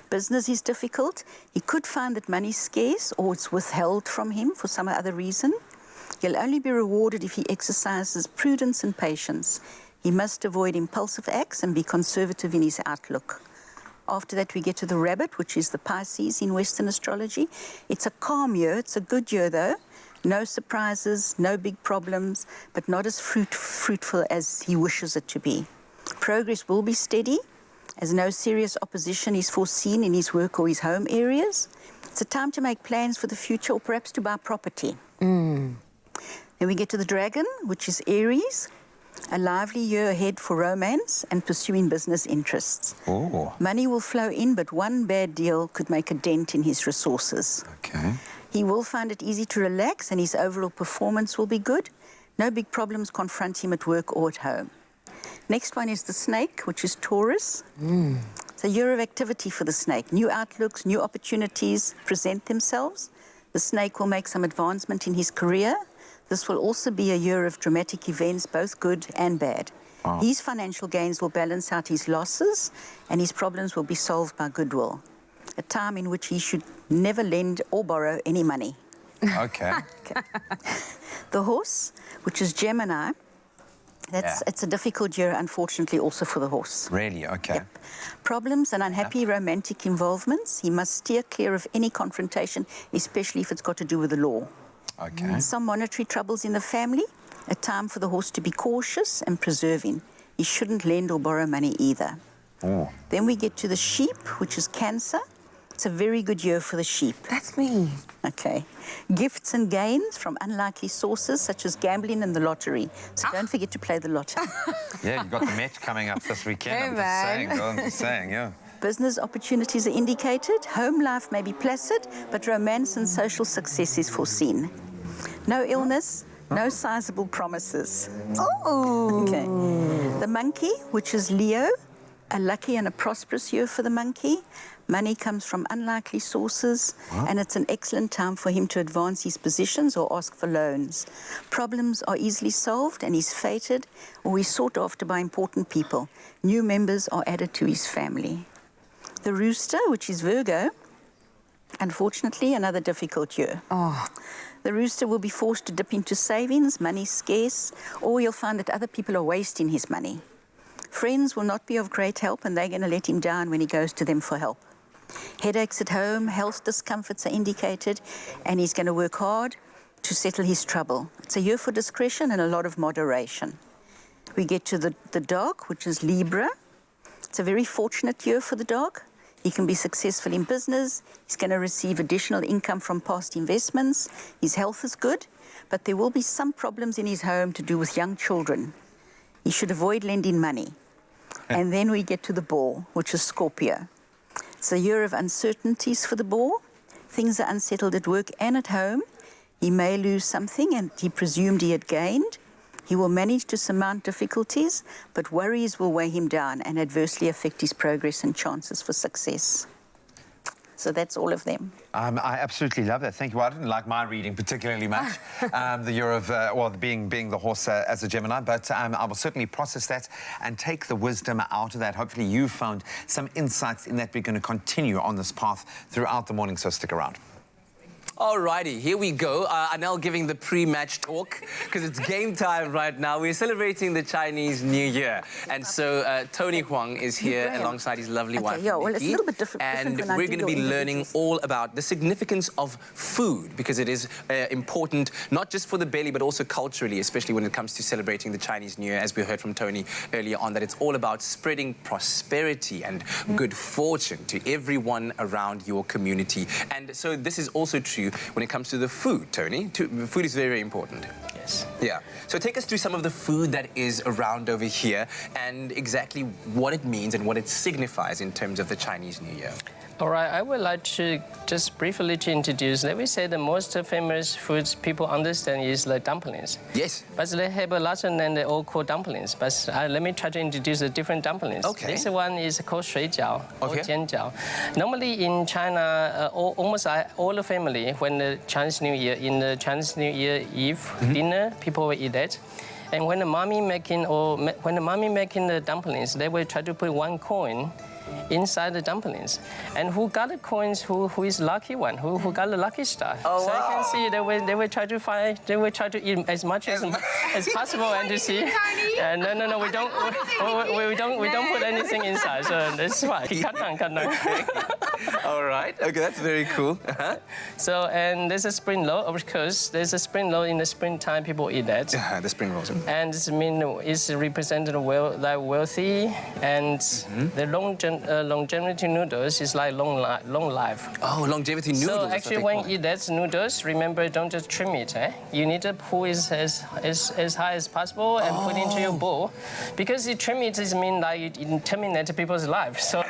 Business is difficult. He could find that money is scarce or it's withheld from him for some other reason. He'll only be rewarded if he exercises prudence and patience. He must avoid impulsive acts and be conservative in his outlook. After that, we get to the rabbit, which is the Pisces in Western astrology. It's a calm year. It's a good year, though. No surprises, no big problems, but not as fruitful as he wishes it to be. Progress will be steady, as no serious opposition is foreseen in his work or his home areas. It's a time to make plans for the future, or perhaps to buy property. Then we get to the dragon, which is Aries. A lively year ahead for romance and pursuing business interests. Oh. Money will flow in, but one bad deal could make a dent in his resources. Okay. He will find it easy to relax, and his overall performance will be good. No big problems confront him at work or at home. Next one is the snake, which is Taurus. It's a year of activity for the snake. New outlooks, new opportunities present themselves. The snake will make some advancement in his career. This will also be a year of dramatic events, both good and bad. Wow. His financial gains will balance out his losses, and his problems will be solved by goodwill. A time in which he should never lend or borrow any money. Okay. The horse, which is Gemini, it's a difficult year, unfortunately, also for the horse. Really? Okay. Yep. Problems and unhappy romantic involvements. He must steer clear of any confrontation, especially if it's got to do with the law. Okay. Some monetary troubles in the family. A time for the horse to be cautious and preserving. He shouldn't lend or borrow money either. Oh. Then we get to the sheep, which is Cancer. It's a very good year for the sheep. That's me. Okay. Gifts and gains from unlikely sources, such as gambling and the lottery. So don't forget to play the lottery. Yeah, you've got the Met coming up this weekend. Hey, I'm man. just saying, yeah. Business opportunities are indicated. Home life may be placid, but romance and social success is foreseen. No illness, no sizable promises. Oh. Okay. The monkey, which is Leo, a lucky and a prosperous year for the monkey. Money comes from unlikely sources, and it's an excellent time for him to advance his positions or ask for loans. Problems are easily solved, and he's fated or he's sought after by important people. New members are added to his family. The rooster, which is Virgo, unfortunately, another difficult year. Oh. The rooster will be forced to dip into savings, money scarce, or he'll find that other people are wasting his money. Friends will not be of great help, and they're going to let him down when he goes to them for help. Headaches at home, health discomforts are indicated, and he's going to work hard to settle his trouble. It's a year for discretion and a lot of moderation. We get to the dog, which is Libra. It's a very fortunate year for the dog. He can be successful in business. He's going to receive additional income from past investments. His health is good, but there will be some problems in his home to do with young children. He should avoid lending money. And then we get to the boar, which is Scorpio. It's a year of uncertainties for the boar. Things are unsettled at work and at home. He may lose something, and he presumed he had gained. He will manage to surmount difficulties, but worries will weigh him down and adversely affect his progress and chances for success. So that's all of them. I absolutely love that. Thank you. Well, I didn't like my reading particularly much, the year of, being the horse as a Gemini, but I will certainly process that and take the wisdom out of that. Hopefully you found some insights in that. We're going to continue on this path throughout the morning, so stick around. Alrighty, here we go. Anel giving the pre-match talk because it's game time right now. We're celebrating the Chinese New Year, and so Tony Huang is here alongside his lovely wife. Yeah, well, it's a little bit different. And we're going to be learning all about the significance of food, because it is important not just for the belly but also culturally, especially when it comes to celebrating the Chinese New Year, as we heard from Tony earlier on, that it's all about spreading prosperity and good fortune to everyone around your community. And so this is also true when it comes to the food, Tony. Food is very, very important. Yes. Yeah. So take us through some of the food that is around over here and exactly what it means and what it signifies in terms of the Chinese New Year. All right, I would like to just briefly to introduce, let me say the most famous foods people understand is like dumplings. Yes. But they have a lot of name they all call dumplings. But let me try to introduce the different dumplings. Okay. This one is called 水饺 or Okay. 煎饺. Normally in China, almost all the family, when the Chinese New Year, in the Chinese New Year Eve dinner, people will eat that. And when the mommy making the dumplings, they will try to put 1 coin inside the dumplings. And who got the coins, who is lucky one, who got the lucky star. Oh, so wow. I can see they will try to find, they will try to eat as much as possible and to see. No, we don't put anything inside, so that's why. Cut down. All right. Okay, that's very cool. So, and there's a spring roll, of course. There's a spring roll in the springtime, people eat that. The spring rolls. And this mean is represented like wealthy, and the longevity noodles is like long life. Oh, longevity noodles. So actually, when you eat that noodles, remember don't just trim it. You need to pull it as high as possible and put it into your bowl, because you trim it is mean like it terminate people's life. So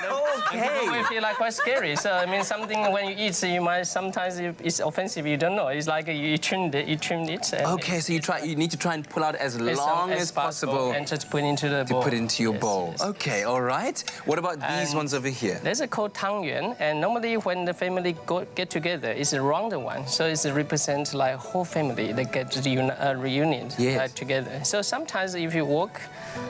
people will feel like quite scared. scary. So I mean, something when you eat, so you might sometimes it's offensive. You don't know. It's like you trimmed it. And okay, so you need to try and pull out as long as possible and just put into the bowl. To put into your bowl. Yes. Okay, all right. What about these ones over here? There's a called tangyuan, and normally when the family get together, it's a round one. So it represents like whole family. They get to reunion together. So sometimes if you walk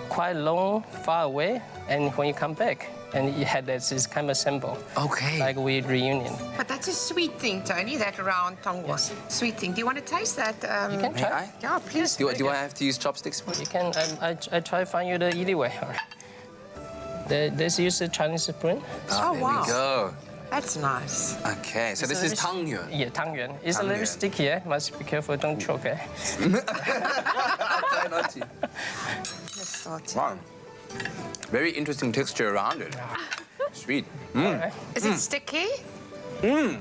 quite long, far away, and when you come back, and you had this kind of symbol. Okay. Like we reunion. But that's a sweet thing, Tony, that round tongue was. Sweet thing. Do you want to taste that? You can try. Yeah, please. Do I have to use chopsticks? You can. I try to find you the easy way. Let's use the Chinese spoon. Oh, there wow. we go. That's nice. Okay, so this is tangyuan. Yeah, tangyuan. It's a little sticky, eh? Must be careful, don't choke, eh? I'll try not to. Wow. Very interesting texture around it. Sweet. Is it sticky? The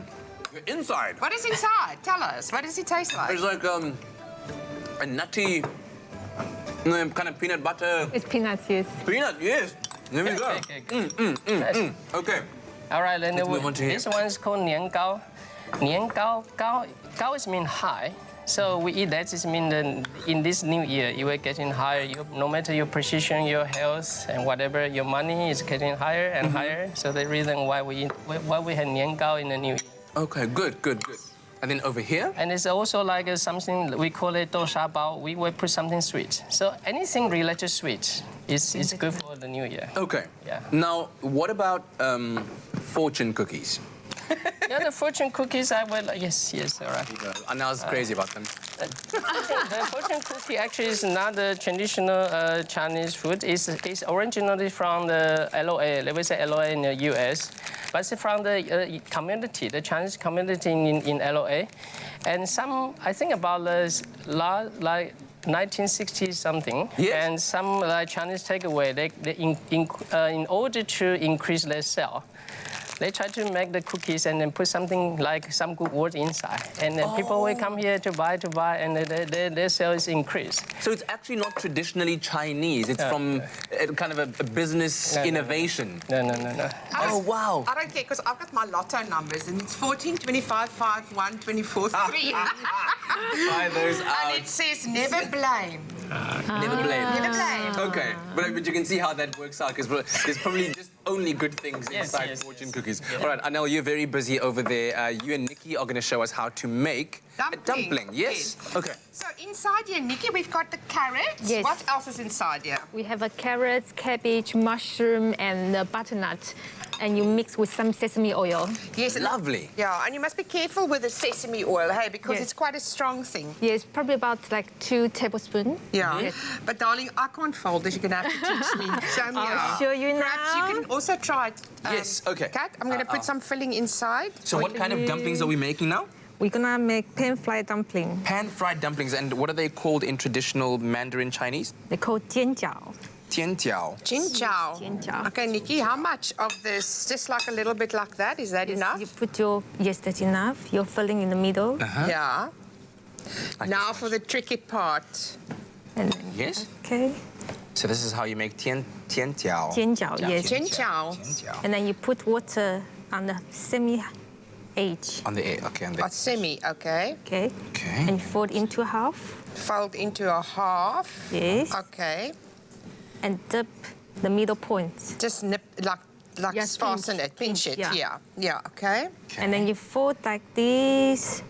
inside. What is inside? Tell us. What does it taste like? It's like a nutty kind of peanut butter. It's peanuts, yes. Peanut, yes. There we go. Okay. All right, then let's move on to here. This one is called nian gao. Nian gao, gao is mean high. So we eat that, it means that in this new year, you are getting higher. No matter your precision, your health, and whatever, your money is getting higher and higher. So the reason why we have nian gao in the new year. Okay, good. And then over here? And it's also like something, we call it dou sha bao. We will put something sweet. So anything related to sweet is good for the new year. Okay. Yeah. Now, what about fortune cookies? Yeah, the fortune cookies, I will. Yes, all right. Anna's crazy about them. The fortune cookie actually is not the traditional Chinese food. It's originally from the LOA. Let me say LOA in the US. But it's from the community, the Chinese community in LOA. And I think about like 1960 something. Yes. And some Chinese takeaway, in order to increase their sale, they try to make the cookies and then put something like some good word inside. And then people will come here to buy, and their sales increase. So it's actually not traditionally Chinese. It's from kind of a business innovation. No. Oh, wow. I don't care, because I've got my lotto numbers, and it's 14, 25, 5, 1, 24, 3. Try those out. And it says never blame. Never blame. Never blame. Okay, but you can see how that works out, because there's probably just only good things inside fortune cookies. All right, Anel, you're very busy over there. You and Nikki are going to show us how to make a dumpling. Yes? Okay. So inside here, Nikki, we've got the carrots. Yes. What else is inside here? We have a carrots, cabbage, mushroom, and butternut. And you mix with some sesame oil. Yes. Lovely. Yeah, and you must be careful with the sesame oil, hey, because it's quite a strong thing. Yes, probably about like 2 tablespoons. Yeah. Yes. But darling, I can't fold this. You're going to have to teach me. Show me I'll how. show you now. Perhaps you can also try it. Yes, okay. Kat, I'm going to put some filling inside. So what kind of dumplings are we making now? We're gonna make pan-fried dumpling. Pan-fried dumplings. And what are they called in traditional Mandarin Chinese? They're called jianjiao. Jianjiao. Jianjiao. Okay, Nikki, how much of this? Just like a little bit like that. Is that enough? You put yes, that's enough. You're filling in the middle. Yeah. Now for the tricky part. Yes? Okay. So this is how you make jianjiao. Jianjiao, yes. Jianjiao. And then you put water on the semi-edge. On the edge, okay. On the semi, okay. Okay. And you fold into a half. Fold into a half. Yes. Okay. And dip the middle point. Just nip, like fasten it, pinch it, yeah, okay. And then you fold like this.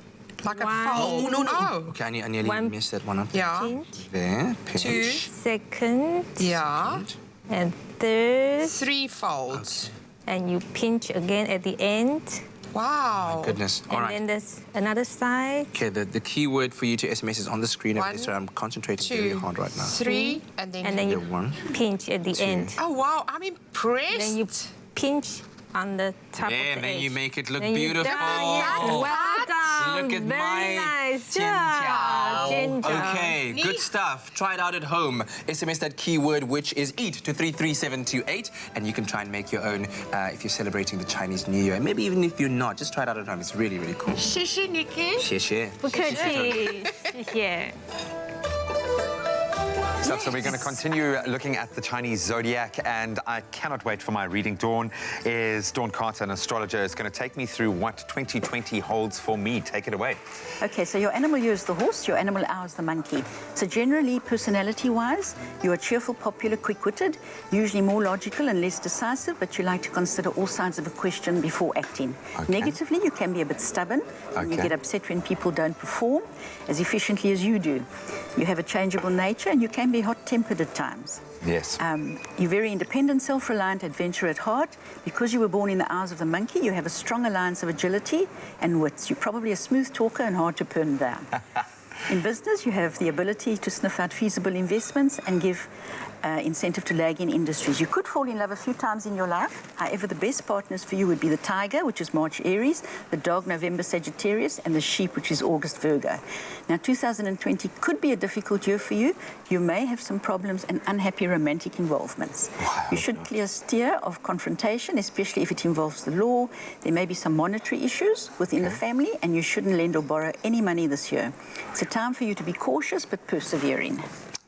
Like a fold. Oh, no. Okay, I nearly missed that one up. Yeah. Pinch. There, pinch. 2. Second. Yeah. And third. 3 folds. And you pinch again at the end. Wow. Goodness. All right. And then there's another side. Okay, the key word for you to SMS is on the screen. 1, so I'm concentrating very hard right now. 3, and then you one, pinch at the 2. end. Oh, wow, I'm impressed. Then you pinch on the top of the and then edge. you make it look Then you beautiful. Well done. Look at Very my nice job. Jianjiao. Okay, good stuff. Try it out at home. SMS that keyword, which is eat, to 33728, and you can try and make your own if you're celebrating the Chinese New Year. Maybe even if you're not, just try it out at home. It's really, really cool. 谢谢 Nikki. 谢谢。不客气，谢谢。stuff. So we're going to continue looking at the Chinese Zodiac, and I cannot wait for my reading. Dawn Carter, an astrologer, is going to take me through what 2020 holds for me. Take it away. Okay, so your animal year is the horse, your animal hour is the monkey. So generally, personality-wise, you are cheerful, popular, quick-witted, usually more logical and less decisive, but you like to consider all sides of a question before acting. Okay. Negatively, you can be a bit stubborn, and you get upset when people don't perform as efficiently as you do. You have a changeable nature, and you can be hot-tempered at times. Yes. You're very independent, self-reliant, adventurer at heart. Because you were born in the hours of the monkey, you have a strong alliance of agility and wits. You're probably a smooth talker and hard to pin down. In business, you have the ability to sniff out feasible investments and give incentive to lagging industries. You could fall in love a few times in your life. However, the best partners for you would be the tiger, which is March Aries, the dog November Sagittarius, and the sheep, which is August Virgo. Now, 2020 could be a difficult year for you. You may have some problems and unhappy romantic involvements. Wow. You should steer of confrontation, especially if it involves the law. There may be some monetary issues within the family, and you shouldn't lend or borrow any money this year. It's a time for you to be cautious but persevering.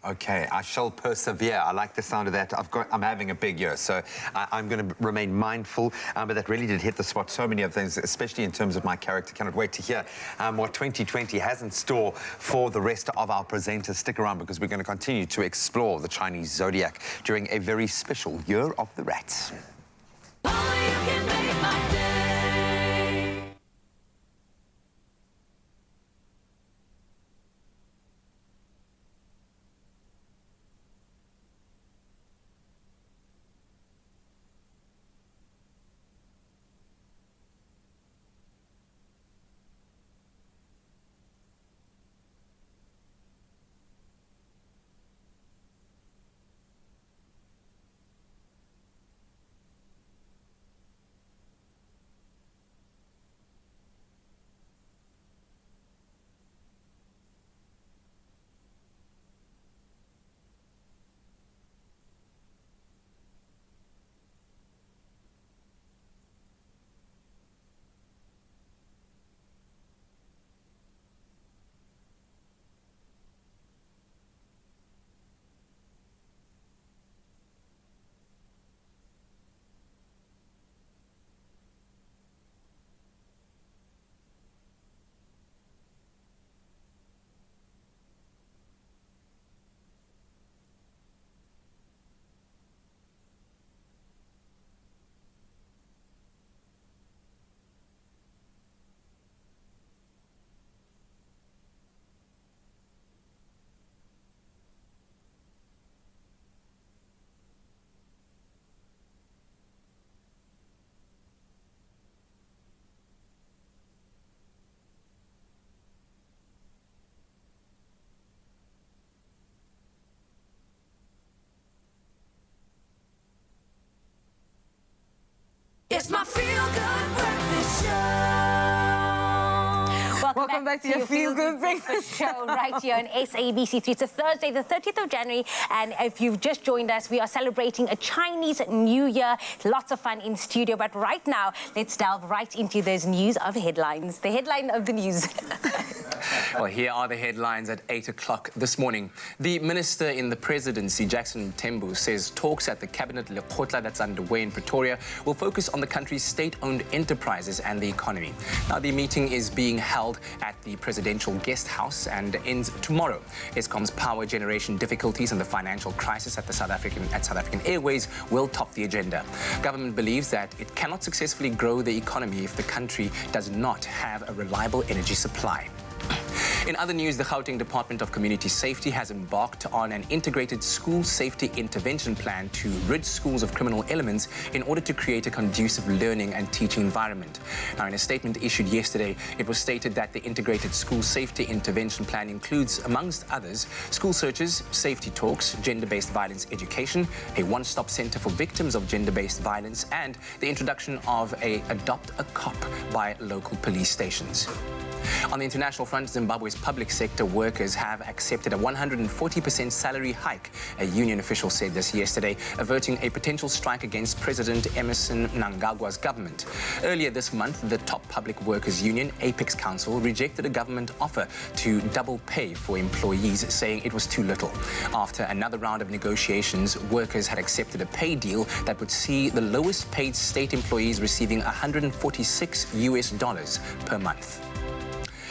Okay, I shall persevere. I like the sound of that. I'm having a big year, so I'm going to remain mindful. But that really did hit the spot. So many of things, especially in terms of my character. Cannot wait to hear what 2020 has in store for the rest of our presenters. Stick around, because we're going to continue to explore the Chinese Zodiac during a very special Year of the Rats. It's my feel-good breakfast show. Welcome back to your Feel Good Breakfast Show right here on SABC3. It's a Thursday, the 30th of January, and if you've just joined us, we are celebrating a Chinese New Year. Lots of fun in studio, but right now, let's delve right into those news of headlines. The headline of the news. Well, here are the headlines at 8 o'clock this morning. The minister in the presidency, Jackson Mthembu, says talks at the cabinet Lekgotla that's underway in Pretoria will focus on the country's state-owned enterprises and the economy. Now, the meeting is being held at the presidential guest house and ends tomorrow. Eskom's power generation difficulties and the financial crisis at South African Airways will top the agenda. Government believes that it cannot successfully grow the economy if the country does not have a reliable energy supply. In other news, the Gauteng Department of Community Safety has embarked on an integrated school safety intervention plan to rid schools of criminal elements in order to create a conducive learning and teaching environment. Now, in a statement issued yesterday, it was stated that the integrated school safety intervention plan includes, amongst others, school searches, safety talks, gender-based violence education, a one-stop center for victims of gender-based violence, and the introduction of a Adopt a Cop by local police stations. On the international front, Zimbabwe's public sector workers have accepted a 140% salary hike, a union official said this yesterday, averting a potential strike against President Emerson Mnangagwa's government. Earlier this month, the top public workers union, Apex Council, rejected a government offer to double pay for employees, saying it was too little. After another round of negotiations, workers had accepted a pay deal that would see the lowest paid state employees receiving $146 per month.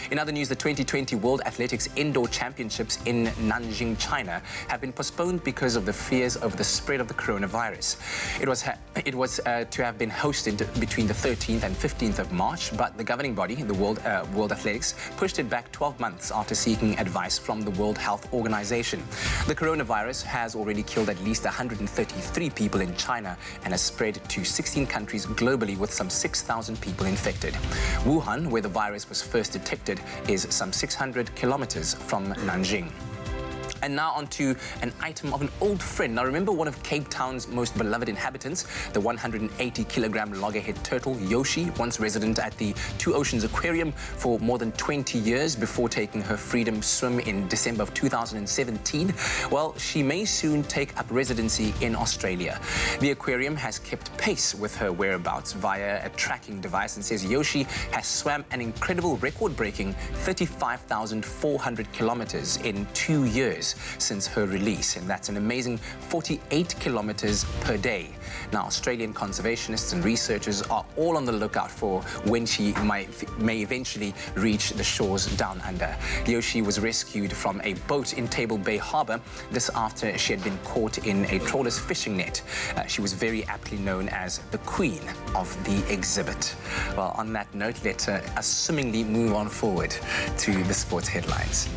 In other news, the 2020 World Athletics Indoor Championships in Nanjing, China, have been postponed because of the fears over the spread of the coronavirus. It was to have been hosted between the 13th and 15th of March, but the governing body, the World Athletics, pushed it back 12 months after seeking advice from the World Health Organization. The coronavirus has already killed at least 133 people in China and has spread to 16 countries globally, with some 6,000 people infected. Wuhan, where the virus was first detected, is some 600 kilometers from Nanjing. And now on to an item of an old friend. Now remember one of Cape Town's most beloved inhabitants, the 180-kilogram loggerhead turtle, Yoshi, once resident at the Two Oceans Aquarium for more than 20 years before taking her freedom swim in December of 2017. Well, she may soon take up residency in Australia. The aquarium has kept pace with her whereabouts via a tracking device and says Yoshi has swam an incredible record-breaking 35,400 kilometers in 2 years since her release, and that's an amazing 48 kilometers per day. Now, Australian conservationists and researchers are all on the lookout for when she may eventually reach the shores down under. Yoshi was rescued from a boat in Table Bay Harbour, this after she had been caught in a trawler's fishing net. She was very aptly known as the Queen of the Exhibit. Well, on that note, let us swimmingly move on forward to the sports headlines.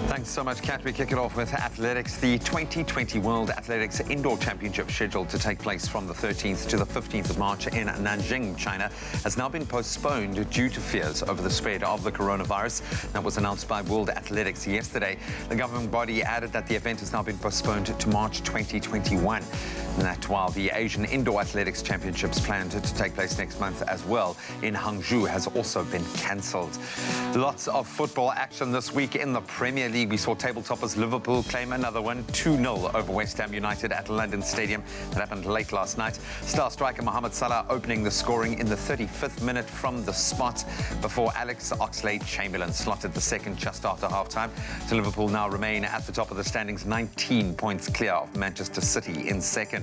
Thanks so much, Kat. We kick it off with athletics. The 2020 World Athletics Indoor Championship, scheduled to take place from the 13th to the 15th of March in Nanjing, China, has now been postponed due to fears over the spread of the coronavirus. That was announced by World Athletics yesterday. The governing body added that the event has now been postponed to March 2021. And that while the Asian Indoor Athletics Championships planned to take place next month as well in Hangzhou has also been cancelled. Lots of football action this week in the Premier League. We saw table toppers Liverpool claim another one, 2-0 over West Ham United at London Stadium. That happened late last night. Star striker Mohamed Salah opening the scoring in the 35th minute from the spot before Alex Oxlade-Chamberlain slotted the second just after half-time. So Liverpool now remain at the top of the standings, 19 points clear of Manchester City in second.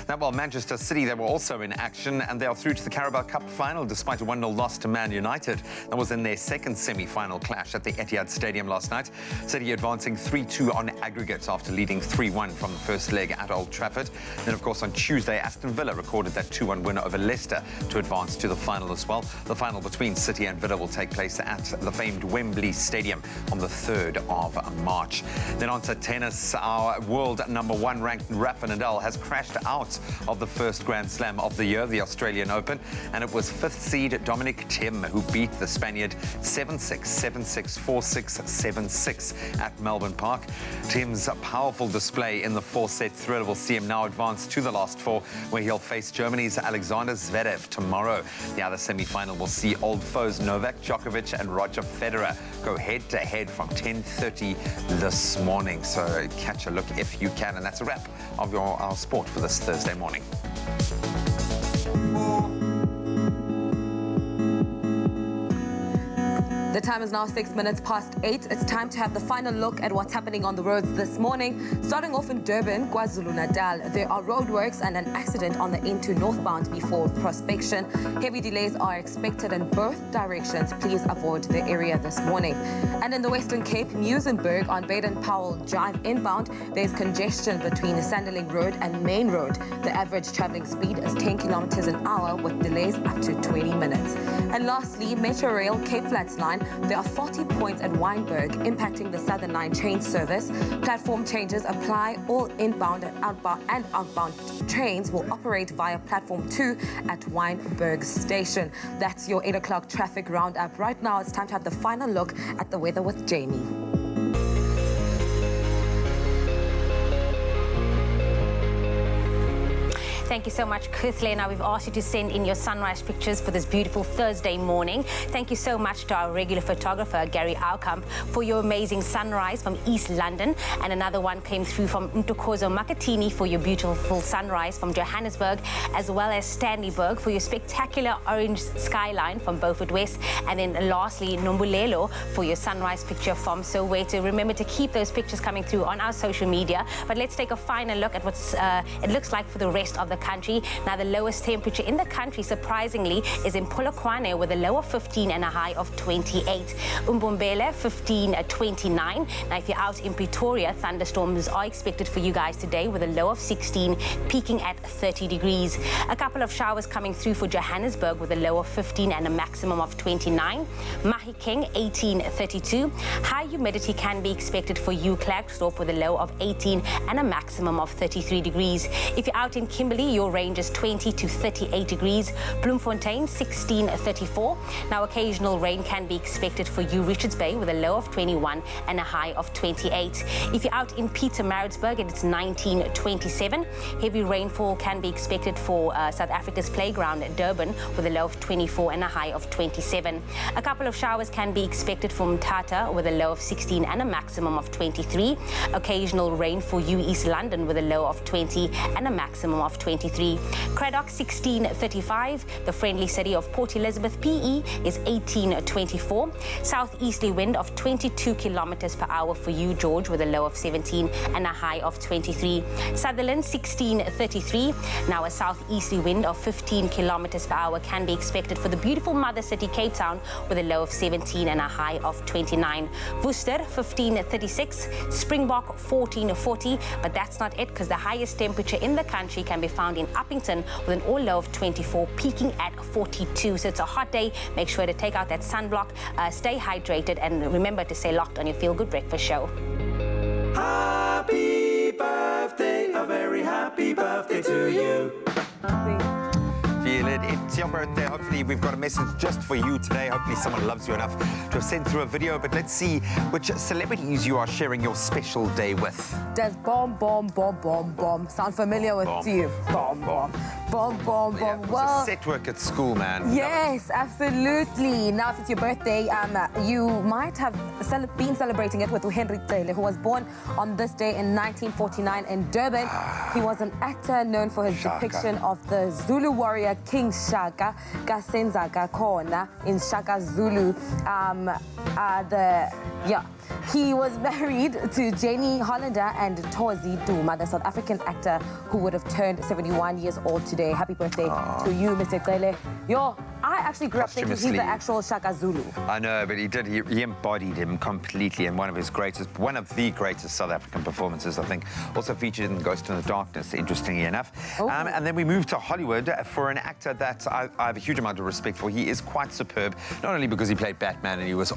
Now, while Manchester City, they were also in action, and they are through to the Carabao Cup final despite a 1-0 loss to Man United. That was in their second semi-final clash at the Etihad Stadium last night. City advancing 3-2 on aggregate after leading 3-1 from the first leg at Old Trafford. Then, of course, on Tuesday, Aston Villa recorded that 2-1 win over Leicester to advance to the final as well. The final between City and Villa will take place at the famed Wembley Stadium on the 3rd of March. Then on to tennis. Our world #1 ranked Rafa Nadal has crashed out of the first Grand Slam of the year, the Australian Open, and it was 5th seed Dominic Thiem who beat the Spaniard 7-6, 7-6, 4-6, 7-6 at Melbourne Park. Thiem's powerful display in the 4-set thriller will see him now advance to the last four, where he'll face Germany's Alexander Zverev tomorrow. The other semi-final will see old foes Novak Djokovic and Roger Federer go head-to-head from 10:30 this morning. So catch a look if you can, and that's a wrap of our sport for this Thursday morning. The time is now 6 minutes past 8. It's time to have the final look at what's happening on the roads this morning. Starting off in Durban, KwaZulu-Natal, there are roadworks and an accident on the N2 northbound before Prospection. Heavy delays are expected in both directions. Please avoid the area this morning. And in the Western Cape, Muizenberg on Baden-Powell Drive inbound, there's congestion between the Sanderling Road and Main Road. The average traveling speed is 10 kilometers an hour with delays up to 20 minutes. And lastly, Metro Rail Cape Flats line, there are 40 points at Wynberg impacting the Southern Line train service. Platform changes apply. All inbound and outbound trains will operate via Platform 2 at Wynberg Station. That's your 8 o'clock traffic roundup. Right now, it's time to have the final look at the weather with Jamie. Thank you so much, Kirthley. Now, we've asked you to send in your sunrise pictures for this beautiful Thursday morning. Thank you so much to our regular photographer, Gary Aukamp, for your amazing sunrise from East London. And another one came through from Ntokozo Makatini for your beautiful sunrise from Johannesburg, as well as Stanley Berg for your spectacular orange skyline from Beaufort West. And then lastly, Nombulelo for your sunrise picture from Soweto. Remember to keep those pictures coming through on our social media. But let's take a final look at what it looks like for the rest of the country. Now, the lowest temperature in the country, surprisingly, is in Polokwane with a low of 15 and a high of 28. Umbombele, 29. Now, if you're out in Pretoria, thunderstorms are expected for you guys today with a low of 16, peaking at 30 degrees. A couple of showers coming through for Johannesburg with a low of 15 and a maximum of 29. Mahikeng, 32. High humidity can be expected for you, Klerksdorp, with a low of 18 and a maximum of 33 degrees. If you're out in Kimberley, your range is 20 to 38 degrees. Bloemfontein, 34. Now, occasional rain can be expected for you, Richards Bay, with a low of 21 and a high of 28. If you're out in Pietermaritzburg, it's 27. Heavy rainfall can be expected for South Africa's playground at Durban with a low of 24 and a high of 27. A couple of showers can be expected from Mthatha with a low of 16 and a maximum of 23. Occasional rain for you, East London, with a low of 20 and a maximum of 23. Cradock, 35. The friendly city of Port Elizabeth, PE, is 24. Southeasterly wind of 22 kilometers per hour for you, George, with a low of 17 and a high of 23. Sutherland, 33. Now, a southeasterly wind of 15 kilometers per hour can be expected for the beautiful mother city, Cape Town, with a low of 17 and a high of 29. Worcester, 36. Springbok, 40. But that's not it, because the highest temperature in the country can be found in Uppington with an all low of 24, peaking at 42. So it's a hot day. Make sure to take out that sunblock, stay hydrated, and remember to stay locked on your Feel Good Breakfast show. Happy birthday, a very happy birthday to you. Feel it. It's your birthday. Hopefully, we've got a message just for you today. Hopefully, someone loves you enough to have sent through a video. But let's see which celebrities you are sharing your special day with. Does bomb sound familiar with you? Bomb. Yeah, it was a set work at school, man. Yes, absolutely. Now, if it's your birthday, you might have been celebrating it with Henry Taylor, who was born on this day in 1949 in Durban. He was an actor known for his depiction of the Zulu warrior King Shaka Kasenzaga Kona in Shaka Zulu. He was married to Jenny Hollander and Tozi Duma, the South African actor who would have turned 71 years old today. Happy birthday to you, Mr. Kele. I actually grew up thinking he's the actual Shaka Zulu. I know, but he did. He embodied him completely in one of the greatest South African performances, I think. Also featured in Ghost in the Darkness, interestingly enough. And then we moved to Hollywood for an actor that I have a huge amount of respect for. He is quite superb, not only because he played Batman and he was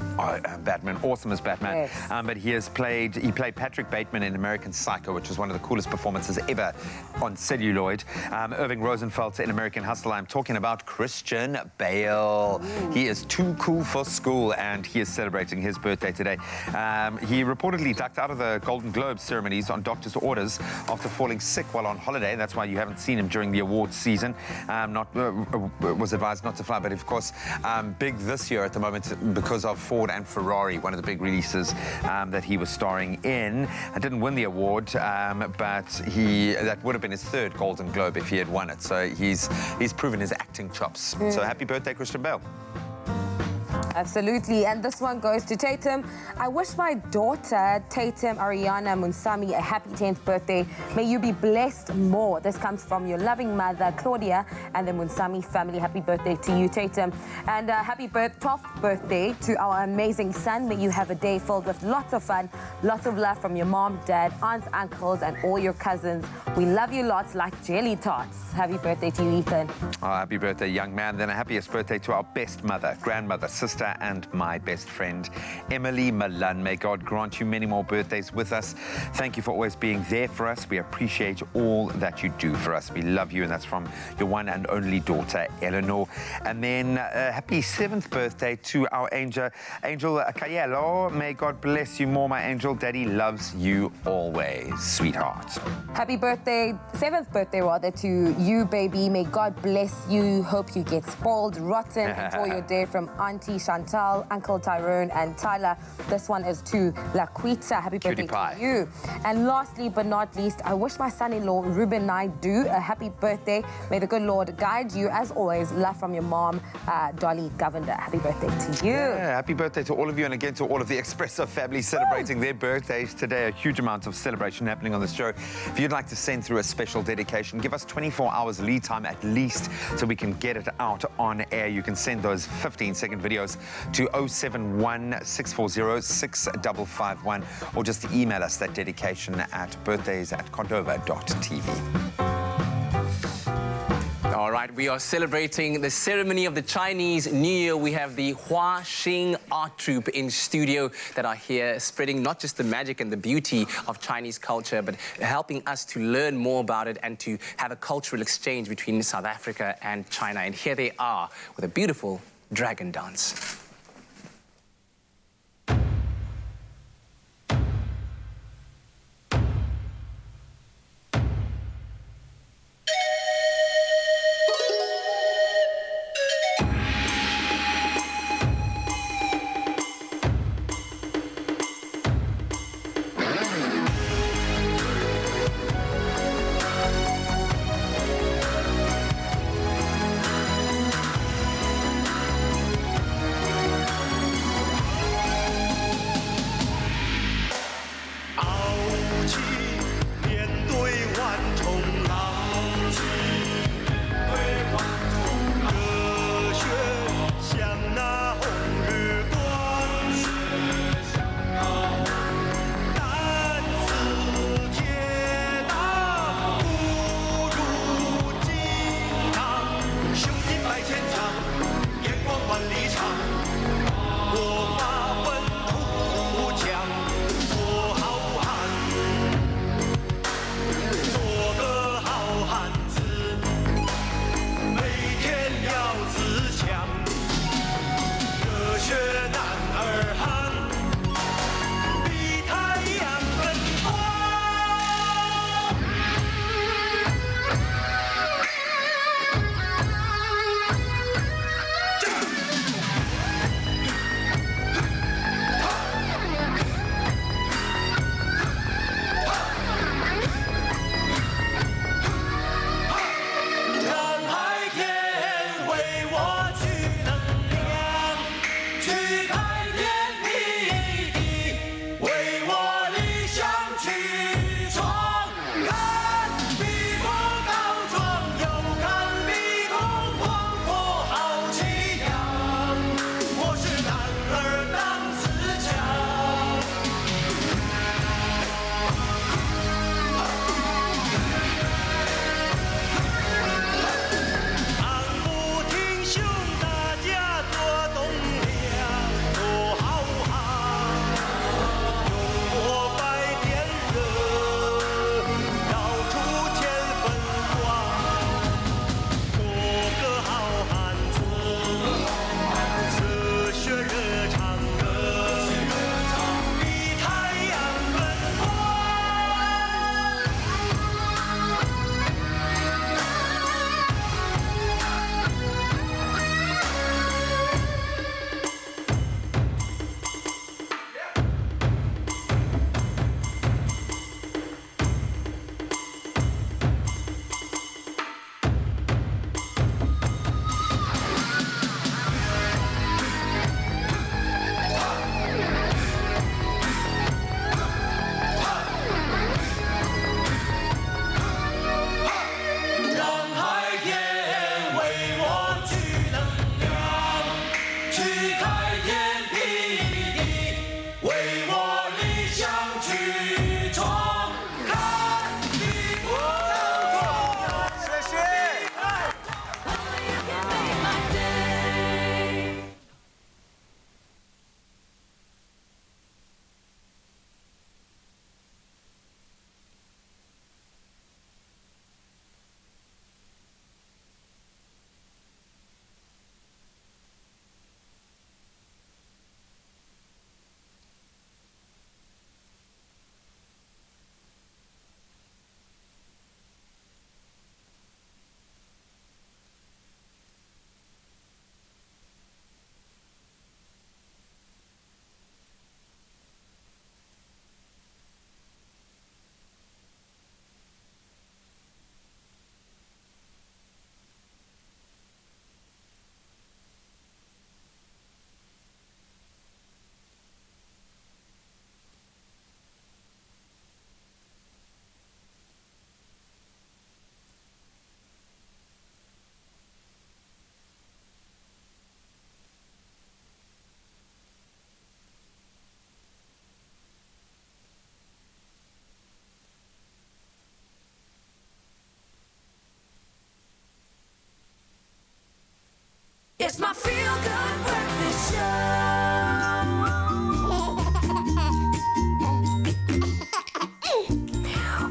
Batman, awesome as Batman, but he played Patrick Bateman in American Psycho, which was one of the coolest performances ever on celluloid. Irving Rosenfeld in American Hustle. I'm talking about Christian Bale. He is too cool for school, and he is celebrating his birthday today. He reportedly ducked out of the Golden Globe ceremonies on doctor's orders after falling sick while on holiday. That's why you haven't seen him during the awards season. Was advised not to fly, but of course, big this year at the moment because of Ford and Ferrari, one of the big releases that he was starring in. I didn't win the award, but that would have been his third Golden Globe if he had won it. So he's proven his acting chops. So happy birthday, Christian Bale. Absolutely, and this one goes to Tatum. I wish my daughter, Tatum Ariana Munsami, a happy 10th birthday. May you be blessed more. This comes from your loving mother, Claudia, and the Munsami family. Happy birthday to you, Tatum. And happy 12th birthday to our amazing son. May you have a day filled with lots of fun, lots of love from your mom, dad, aunts, uncles, and all your cousins. We love you lots like jelly tarts. Happy birthday to you, Ethan. Oh, happy birthday, young man. Then a happiest birthday to our best mother, grandmother, sister, daughter and my best friend, Emily Milan. May God grant you many more birthdays with us. Thank you for always being there for us. We appreciate all that you do for us. We love you, and that's from your one and only daughter, Eleanor. And then happy 7th birthday to our angel Cayello. May God bless you more, my angel. Daddy loves you always, sweetheart. Happy birthday, 7th birthday rather, to you, baby. May God bless you. Hope you get spoiled, rotten. Enjoy your day from Auntie Chantal, Uncle Tyrone, and Tyler. This one is to Laquita. Happy birthday to you. And lastly but not least, I wish my son-in-law, Ruben Naidu, a happy birthday. May the good Lord guide you. As always, love from your mom, Dolly Govender. Happy birthday to you. Yeah, happy birthday to all of you, and again to all of the Expresso family celebrating their birthdays today. A huge amount of celebration happening on the show. If you'd like to send through a special dedication, give us 24 hours lead time at least so we can get it out on air. You can send those 15-second videos to 071 640 6551 or just email us that dedication at birthdays@cordova.tv. All right, we are celebrating the ceremony of the Chinese New Year. We have the Hua Xing art troupe in studio that are here spreading not just the magic and the beauty of Chinese culture, but helping us to learn more about it and to have a cultural exchange between South Africa and China. And here they are with a beautiful dragon dance.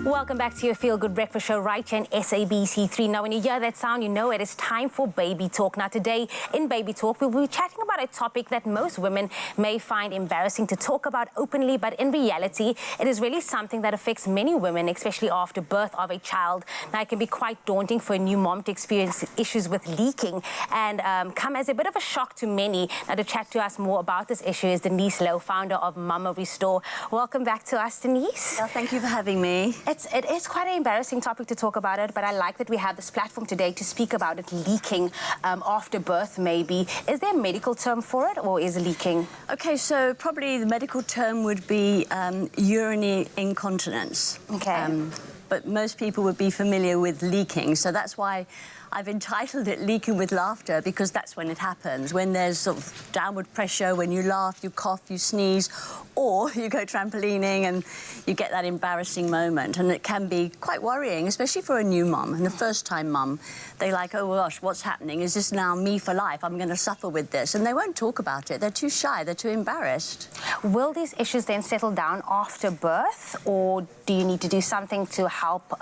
Welcome back to your Feel Good Breakfast Show right here on SABC3. Now, when you hear that sound, you know it is time for Baby Talk. Now, today in Baby Talk, we'll be chatting about a topic that most women may find embarrassing to talk about openly, but in reality, it is really something that affects many women, especially after birth of a child. Now, it can be quite daunting for a new mom to experience issues with leaking and come as a bit of a shock to many. Now, to chat to us more about this issue is Denise Lowe, founder of Mama Restore. Welcome back to us, Denise. Well, thank you for having me. It is quite an embarrassing topic to talk about it, but I like that we have this platform today to speak about it leaking after birth, maybe. Is there a medical term for it, or is it leaking? Okay, so probably the medical term would be urinary incontinence. Okay. But most people would be familiar with leaking, so that's why I've entitled it Leaking with Laughter, because that's when it happens, when there's sort of downward pressure, when you laugh, you cough, you sneeze, or you go trampolining and you get that embarrassing moment. And it can be quite worrying, especially for a new mum and a first-time mum. They're like, oh, gosh, what's happening? Is this now me for life? I'm going to suffer with this. And they won't talk about it. They're too shy. They're too embarrassed. Will these issues then settle down after birth, or do you need to do something to help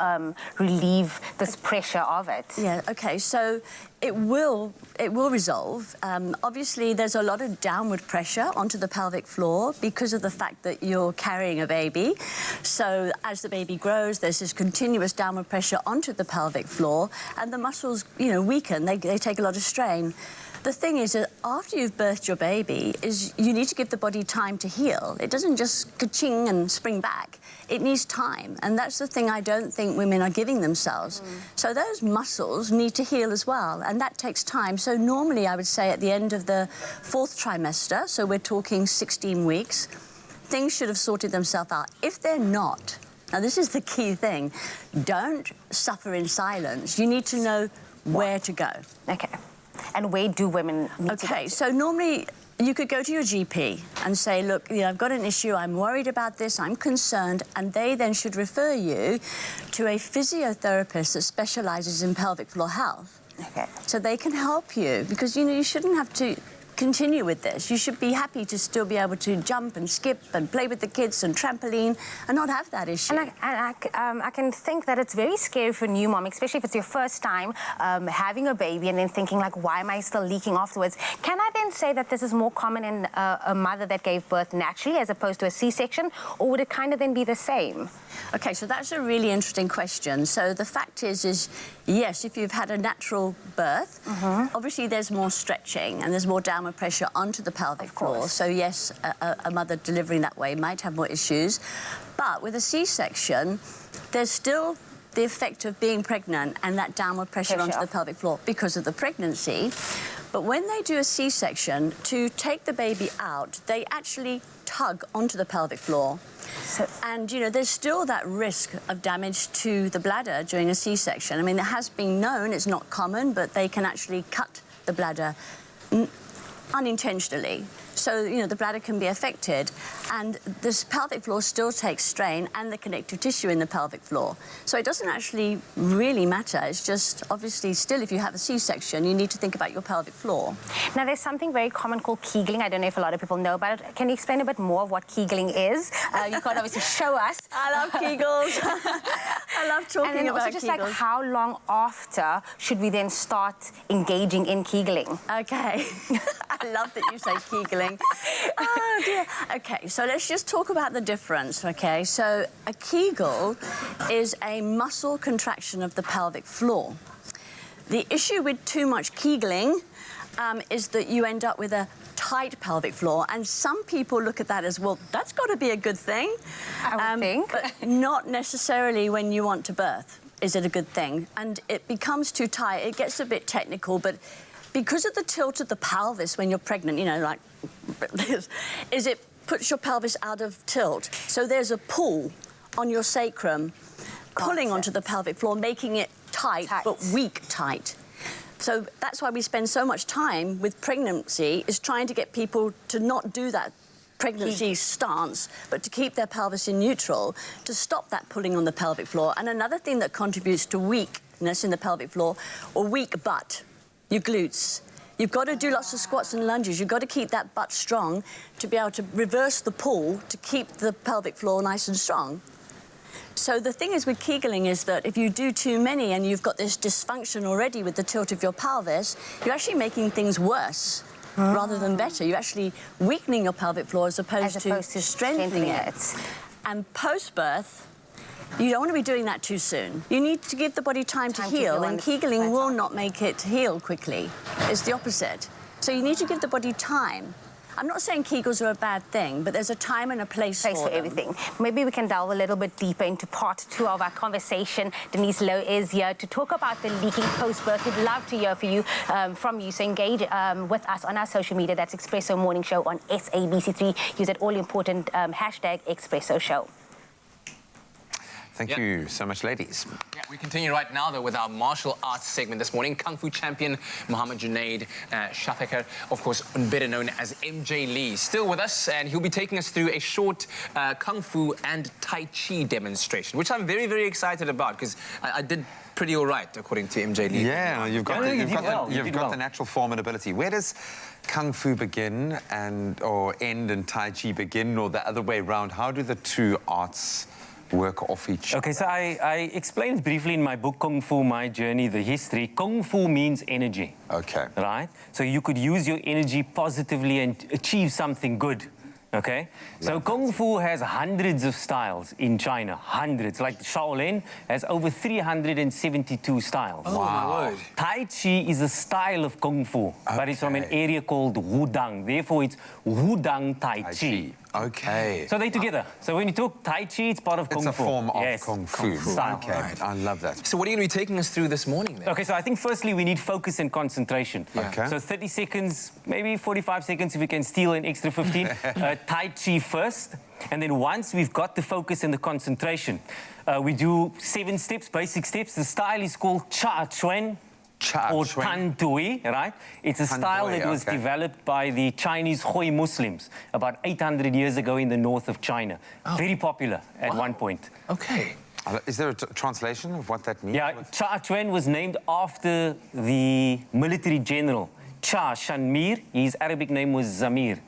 relieve this pressure of it? Yeah, okay, so it will resolve. Obviously, there's a lot of downward pressure onto the pelvic floor because of the fact that you're carrying a baby. So as the baby grows, there's this continuous downward pressure onto the pelvic floor, and the muscles, you know, weaken. They take a lot of strain. The thing is that after you've birthed your baby, you need to give the body time to heal. It doesn't just ka-ching and spring back. It needs time, and that's the thing I don't think women are giving themselves. So those muscles need to heal as well, and that takes time. So normally I would say at the end of the 4th trimester, so we're talking 16 weeks, things should have sorted themselves out. If they're not, now this is the key thing, don't suffer in silence. You need to know where to go. Okay. And where do women need to go? Okay, so normally you could go to your GP and say, look, you know, I've got an issue, I'm worried about this, I'm concerned, and they then should refer you to a physiotherapist that specialises in pelvic floor health. Okay. So they can help you, because, you know, you shouldn't have to continue with this. You should be happy to still be able to jump and skip and play with the kids and trampoline and not have that issue. And I can think that it's very scary for a new mom, especially if it's your first time having a baby and then thinking, like, why am I still leaking afterwards? Can I then say that this is more common in a mother that gave birth naturally as opposed to a C-section, or would it kind of then be the same? Okay, so that's a really interesting question. So the fact is yes, if you've had a natural birth, obviously there's more stretching and there's more downward pressure onto the pelvic floor. So yes, a mother delivering that way might have more issues. But with a C-section, there's still the effect of being pregnant and that downward pressure onto the pelvic floor because of the pregnancy. But when they do a C-section, to take the baby out, they actually tug onto the pelvic floor. And, you know, there's still that risk of damage to the bladder during a C-section. I mean, it has been known, it's not common, but they can actually cut the bladder unintentionally. So, you know, the bladder can be affected, and this pelvic floor still takes strain, and the connective tissue in the pelvic floor. So it doesn't actually really matter. It's just, obviously, still, if you have a C-section, you need to think about your pelvic floor. Now, there's something very common called Kegling. I don't know if a lot of people know about it. Can you explain a bit more of what Kegling is? You can't obviously show us. I love Kegels. I love talking and then about also just Kegels. like, how long after should we then start engaging in Kegling? Okay. I love that you say Kegling. Oh, dear. Okay, so let's just talk about the difference, okay? So a Kegel is a muscle contraction of the pelvic floor. The issue with too much Kegling is that you end up with a tight pelvic floor, and some people look at that as, well, that's got to be a good thing. I would think. But not necessarily when you want to birth is it a good thing. And it becomes too tight. It gets a bit technical, but because of the tilt of the pelvis when you're pregnant, you know, like this, is it puts your pelvis out of tilt. So there's a pull on your sacrum, pulling onto the pelvic floor, making it tight. But weak tight. So that's why we spend so much time with pregnancy, is trying to get people to not do that pregnancy stance, but to keep their pelvis in neutral, to stop that pulling on the pelvic floor. And another thing that contributes to weakness in the pelvic floor, or weak butt, your glutes. You've got to do lots of squats and lunges. You've got to keep that butt strong to be able to reverse the pull to keep the pelvic floor nice and strong. So the thing is with Kegeling is that if you do too many and you've got this dysfunction already with the tilt of your pelvis, you're actually making things worse rather than better. You're actually weakening your pelvic floor as opposed to strengthening it. And post-birth, you don't want to be doing that too soon. You need to give the body time to heal, and Kegeling will not make it heal quickly. It's the opposite. So you need to give the body time. I'm not saying Kegels are a bad thing, but there's a time and a place for them. Everything. Maybe we can delve a little bit deeper into part 2 of our conversation. Denise Lowe is here to talk about the leaking post-birth. We'd love to hear from you. So engage with us on our social media. That's Expresso Morning Show on SABC3. Use that all-important hashtag Expresso Show. Thank you so much, ladies. Yeah, we continue right now, though, with our martial arts segment this morning. Kung Fu champion Mohammed Junaid Shafekar, of course, better known as MJ Lee, still with us, and he'll be taking us through a short Kung Fu and Tai Chi demonstration, which I'm very, very excited about, because I did pretty all right, according to MJ Lee. Yeah, you've got the natural form and ability. Where does Kung Fu begin or end and Tai Chi begin, or the other way around? How do the two arts work off each other? Okay, so I explained briefly in my book, Kung Fu, My Journey, the history. Kung Fu means energy. Okay. Right? So you could use your energy positively and achieve something good. Okay? So Kung Fu has hundreds of styles in China. Hundreds. Like Shaolin has over 372 styles. Oh, my word. Tai Chi is a style of Kung Fu, but it's from an area called Wudang. Therefore, it's Wudang Tai Chi. Okay. So they're together. So when you talk Tai Chi, it's part of Kung Fu. It's a form of Kung Fu. Style. Okay, right. I love that. So what are you going to be taking us through this morning, then? Okay, so I think firstly we need focus and concentration. Yeah. Okay. So 30 seconds, maybe 45 seconds if we can steal an extra 15. Tai Chi first. And then once we've got the focus and the concentration, we do 7 steps, basic steps. The style is called Cha Chuan. Or Tan Tui, right? It's a style that was developed by the Chinese Hui Muslims about 800 years ago in the north of China. Very popular at one point. Okay. Is there a translation of what that means? Yeah, Cha Chuan was named after the military general Cha Shanmir. His Arabic name was Zamir.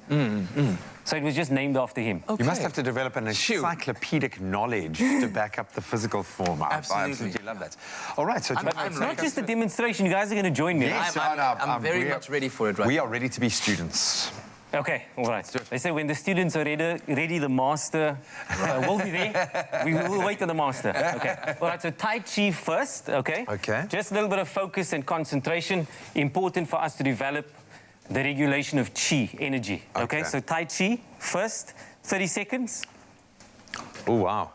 So it was just named after him. Okay. You must have to develop an encyclopedic knowledge to back up the physical form. I absolutely love that. All right, so... It's not just a demonstration. You guys are going to join me. Yes, I'm very much ready for it, right? We are ready to be students. Okay, all right. They say when the students are ready the master will be there. We will wait on the master. Okay. All right, so Tai Chi first, okay? Okay. Just a little bit of focus and concentration. Important for us to develop the regulation of Qi, energy. Okay, so Tai Chi first, 30 seconds. Oh, wow.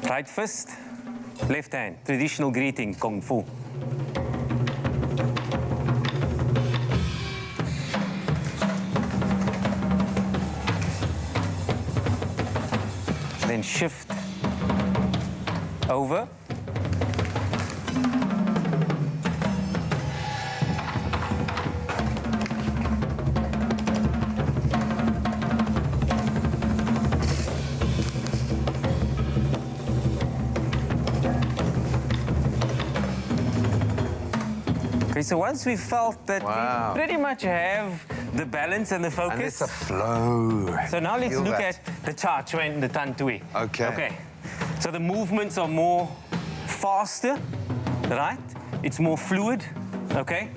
Right fist, left hand. Traditional greeting, Kung Fu. Then shift over. Okay, so once we felt that we pretty much have the balance and the focus. And it's a flow. So now let's look at the Cha Chuan and the Tan Tui. Okay. Okay. So the movements are more faster, right? It's more fluid, okay?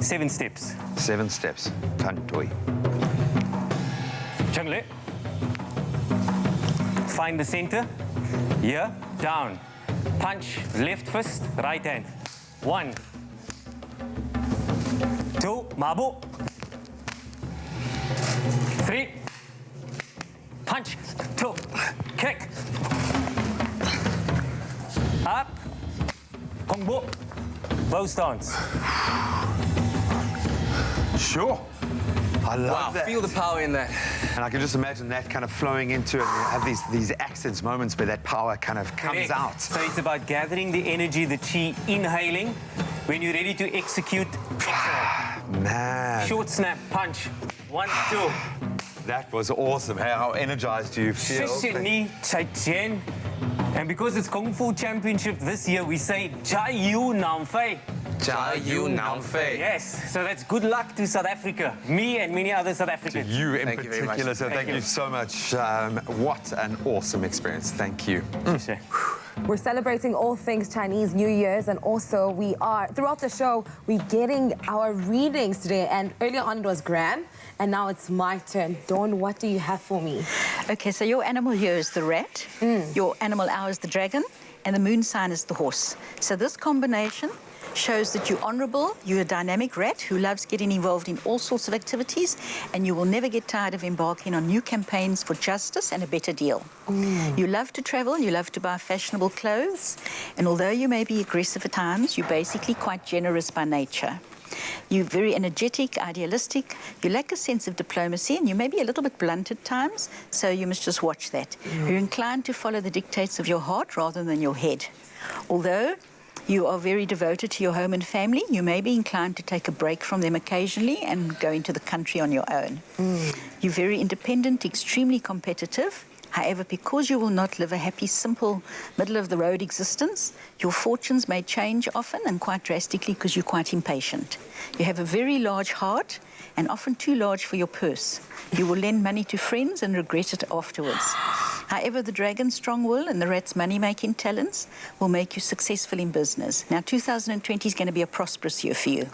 7 steps. 7 steps. Tan Tui. Changle. Find the center. Here, down. Punch, left fist, right hand. 1, 2, Mabu. 3, punch, 2, kick. Up, Kongbo, bow stance. Sure. I love that. Feel the power in that. And I can just imagine that kind of flowing into it. You have these accents, moments where that power kind of comes out. So it's about gathering the energy, the chi, inhaling. When you're ready to execute, exhale. Man. Short snap, punch. 1, 2. That was awesome. How energized do you feel? 谢谢你，再见. And because it's Kung Fu Championship this year, we say 加油南非. 加油南非. Yes, so that's good luck to South Africa, me and many other South Africans. You in Thank you very particular, much. so thank you so much. What an awesome experience. Thank you. We're celebrating all things Chinese New Year's, and also we are, throughout the show, we're getting our readings today. And earlier on it was Graham, and now it's my turn. Dawn, what do you have for me? Okay, so your animal here is the rat, your animal hour is the dragon, and the moon sign is the horse. So this combination shows that you're honorable, you're a dynamic rat who loves getting involved in all sorts of activities, and you will never get tired of embarking on new campaigns for justice and a better deal. You love to travel, you love to buy fashionable clothes, and although you may be aggressive at times, you're basically quite generous by nature. You're very energetic, idealistic, you lack a sense of diplomacy, and you may be a little bit blunt at times, so you must just watch that. You're inclined to follow the dictates of your heart rather than your head. Although you are very devoted to your home and family, you may be inclined to take a break from them occasionally and go into the country on your own. You're very independent, extremely competitive. However, because you will not live a happy, simple, middle-of-the-road existence, your fortunes may change often and quite drastically because you're quite impatient. You have a very large heart and often too large for your purse. You will lend money to friends and regret it afterwards. However, the dragon's strong will and the rat's money-making talents will make you successful in business. Now, 2020 is going to be a prosperous year for you.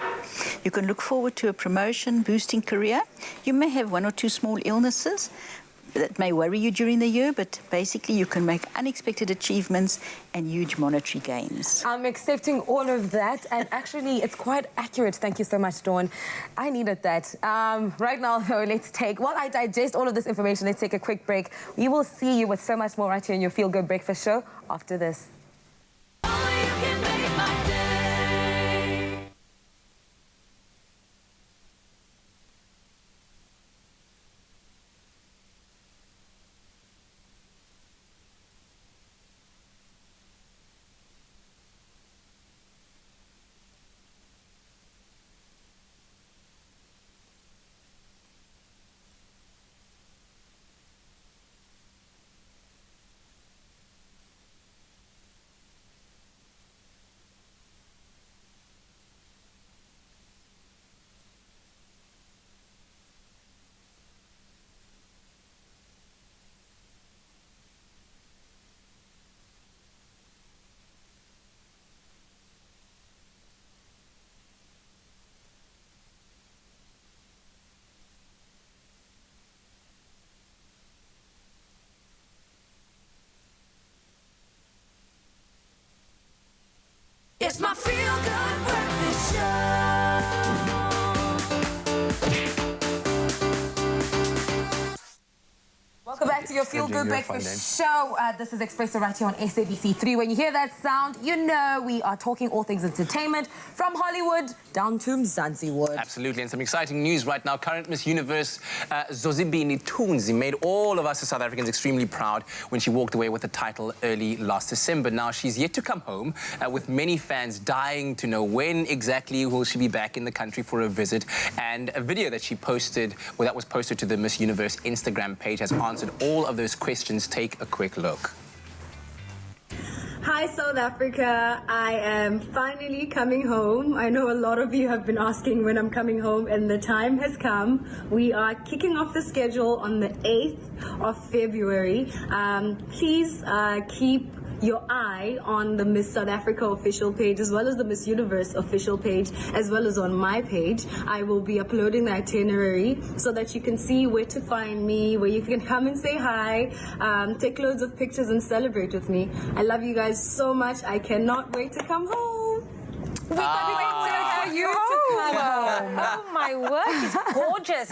You can look forward to a promotion, boosting career. You may have one or two small illnesses that may worry you during the year, but basically you can make unexpected achievements and huge monetary gains. I'm accepting all of that, and actually it's quite accurate. Thank you so much, Dawn. I needed that. Right now, though, while I digest all of this information, let's take a quick break. We will see you with so much more right here in your Feel Good Breakfast show after this. It's my Feel Good Breakfast Show. Welcome back to your Feel Good Breakfast show. This is Expresso right here on SABC3. When you hear that sound, you know we are talking all things entertainment from Hollywood down to Mzansi-wood. Absolutely, and some exciting news right now. Current Miss Universe Zozibini Tunzi made all of us as South Africans extremely proud when she walked away with the title early last December. Now, she's yet to come home, with many fans dying to know when exactly will she be back in the country for a visit. And a video that she posted, that was posted to the Miss Universe Instagram page, has answered all of those questions. Take a quick look. Hi South Africa, I am finally coming home. I know a lot of you have been asking when I'm coming home, and the time has come. We are kicking off the schedule on the 8th of February. Please keep your eye on the Miss South Africa official page, as well as the Miss Universe official page, as well as on my page. I will be uploading the itinerary so that you can see where to find me, where you can come and say hi, take loads of pictures and celebrate with me. I love you guys so much. I cannot wait to come home. We can't wait for you to come home. Oh my word, she's gorgeous.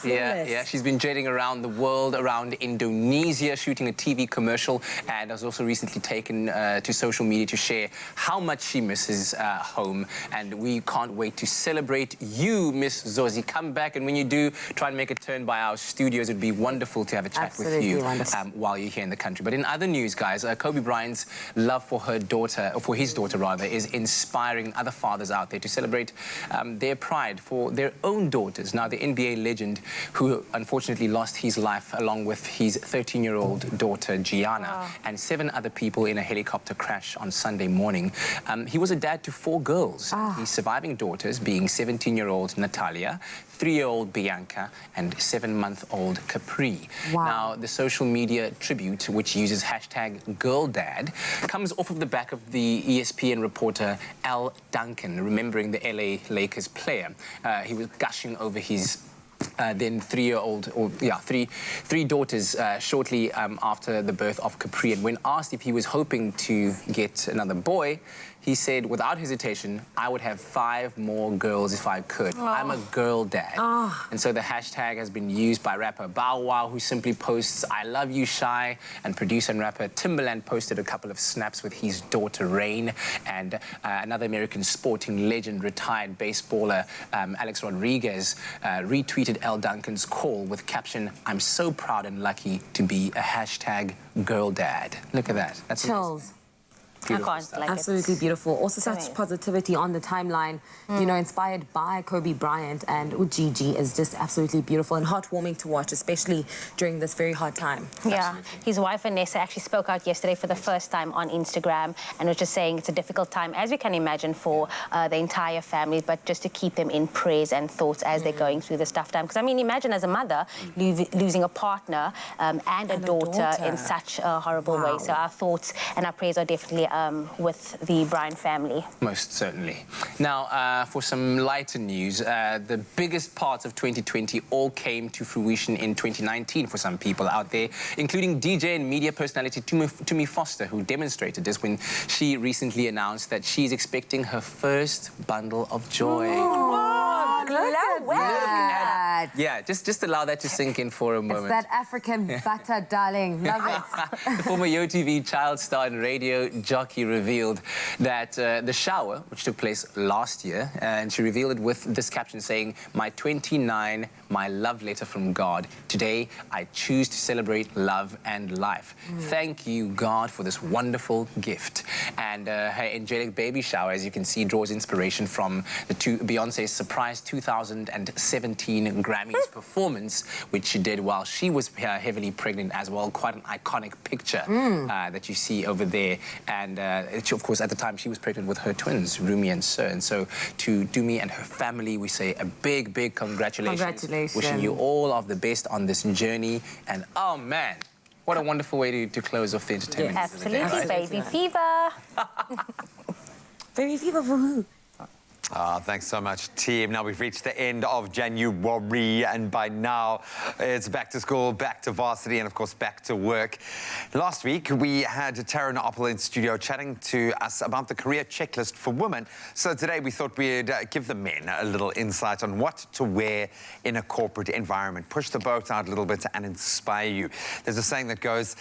Yeah. She's been jetting around the world, around Indonesia, shooting a TV commercial, and has also recently taken to social media to share how much she misses home. And we can't wait to celebrate you, Miss Zozi. Come back, and when you do, try and make a turn by our studios. It'd be wonderful to have a chat with you while you're here in the country. But in other news, guys, Kobe Bryant's love for her daughter, or for his daughter rather, is inspiring other fathers out there to celebrate celebrate their pride for their own daughters. Now, the NBA legend, who unfortunately lost his life along with his 13-year-old daughter, Gianna, and 7 other people in a helicopter crash on Sunday morning. He was a dad to 4 girls. His surviving daughters being 17-year-old Natalia, 3-year-old Bianca, and 7-month-old Capri. Now, the social media tribute, which uses hashtag #GirlDad, comes off of the back of the ESPN reporter Al Duncan, remembering the LA Lakers player. He was gushing over his then 3-year-old, or three daughters shortly after the birth of Capri. And when asked if he was hoping to get another boy, he said, without hesitation, I would have 5 more girls if I could. I'm a girl dad. And so the hashtag has been used by rapper Bow Wow, who simply posts, I love you, Shy. And producer and rapper Timbaland posted a couple of snaps with his daughter, Rain. And another American sporting legend, retired baseballer Alex Rodriguez, retweeted L. Duncan's call with caption, I'm so proud and lucky to be a hashtag girl dad. Look at that. That's chills. Like absolutely beautiful. Also such positivity on the timeline, you know, inspired by Kobe Bryant and Ujiji is just absolutely beautiful and heartwarming to watch, especially during this very hard time. Yeah, his wife Vanessa actually spoke out yesterday for the first time on Instagram and was just saying it's a difficult time, as we can imagine, for the entire family, but just to keep them in prayers and thoughts as they're going through this tough time. Because, I mean, imagine as a mother losing a partner and a daughter in such a horrible way. So our thoughts and our prayers are definitely with the Bryan family. Most certainly. Now, for some lighter news, the biggest parts of 2020 all came to fruition in 2019 for some people out there, including DJ and media personality Tumi Foster, who demonstrated this when she recently announced that she's expecting her first bundle of joy. Yeah, just allow that to sink in for a moment. It's that African butter, darling. Love it. The former YoTV child star and radio jockey revealed that the shower, which took place last year, and she revealed it with this caption saying, my 29, my love letter from God. Today, I choose to celebrate love and life. Thank you, God, for this wonderful gift. And her angelic baby shower, as you can see, draws inspiration from Beyonce's surprise 2017 Grammys performance, which she did while she was heavily pregnant as well. Quite an iconic picture that you see over there. And of course, at the time, she was pregnant with her twins, Rumi and Sir. And so to Dumi and her family, we say a big, big congratulations. Congratulations. Wishing you all of the best on this journey. And oh, man, what a wonderful way to close off the entertainment. Absolutely, baby fever. Baby fever for who? Thanks so much, team. Now we've reached the end of January, and by now it's back to school, back to varsity, and of course back to work. Last week we had Taryn Oppel in studio chatting to us about the career checklist for women. So today we thought we'd give the men a little insight on what to wear in a corporate environment, push the boat out a little bit and inspire you. There's a saying that goes,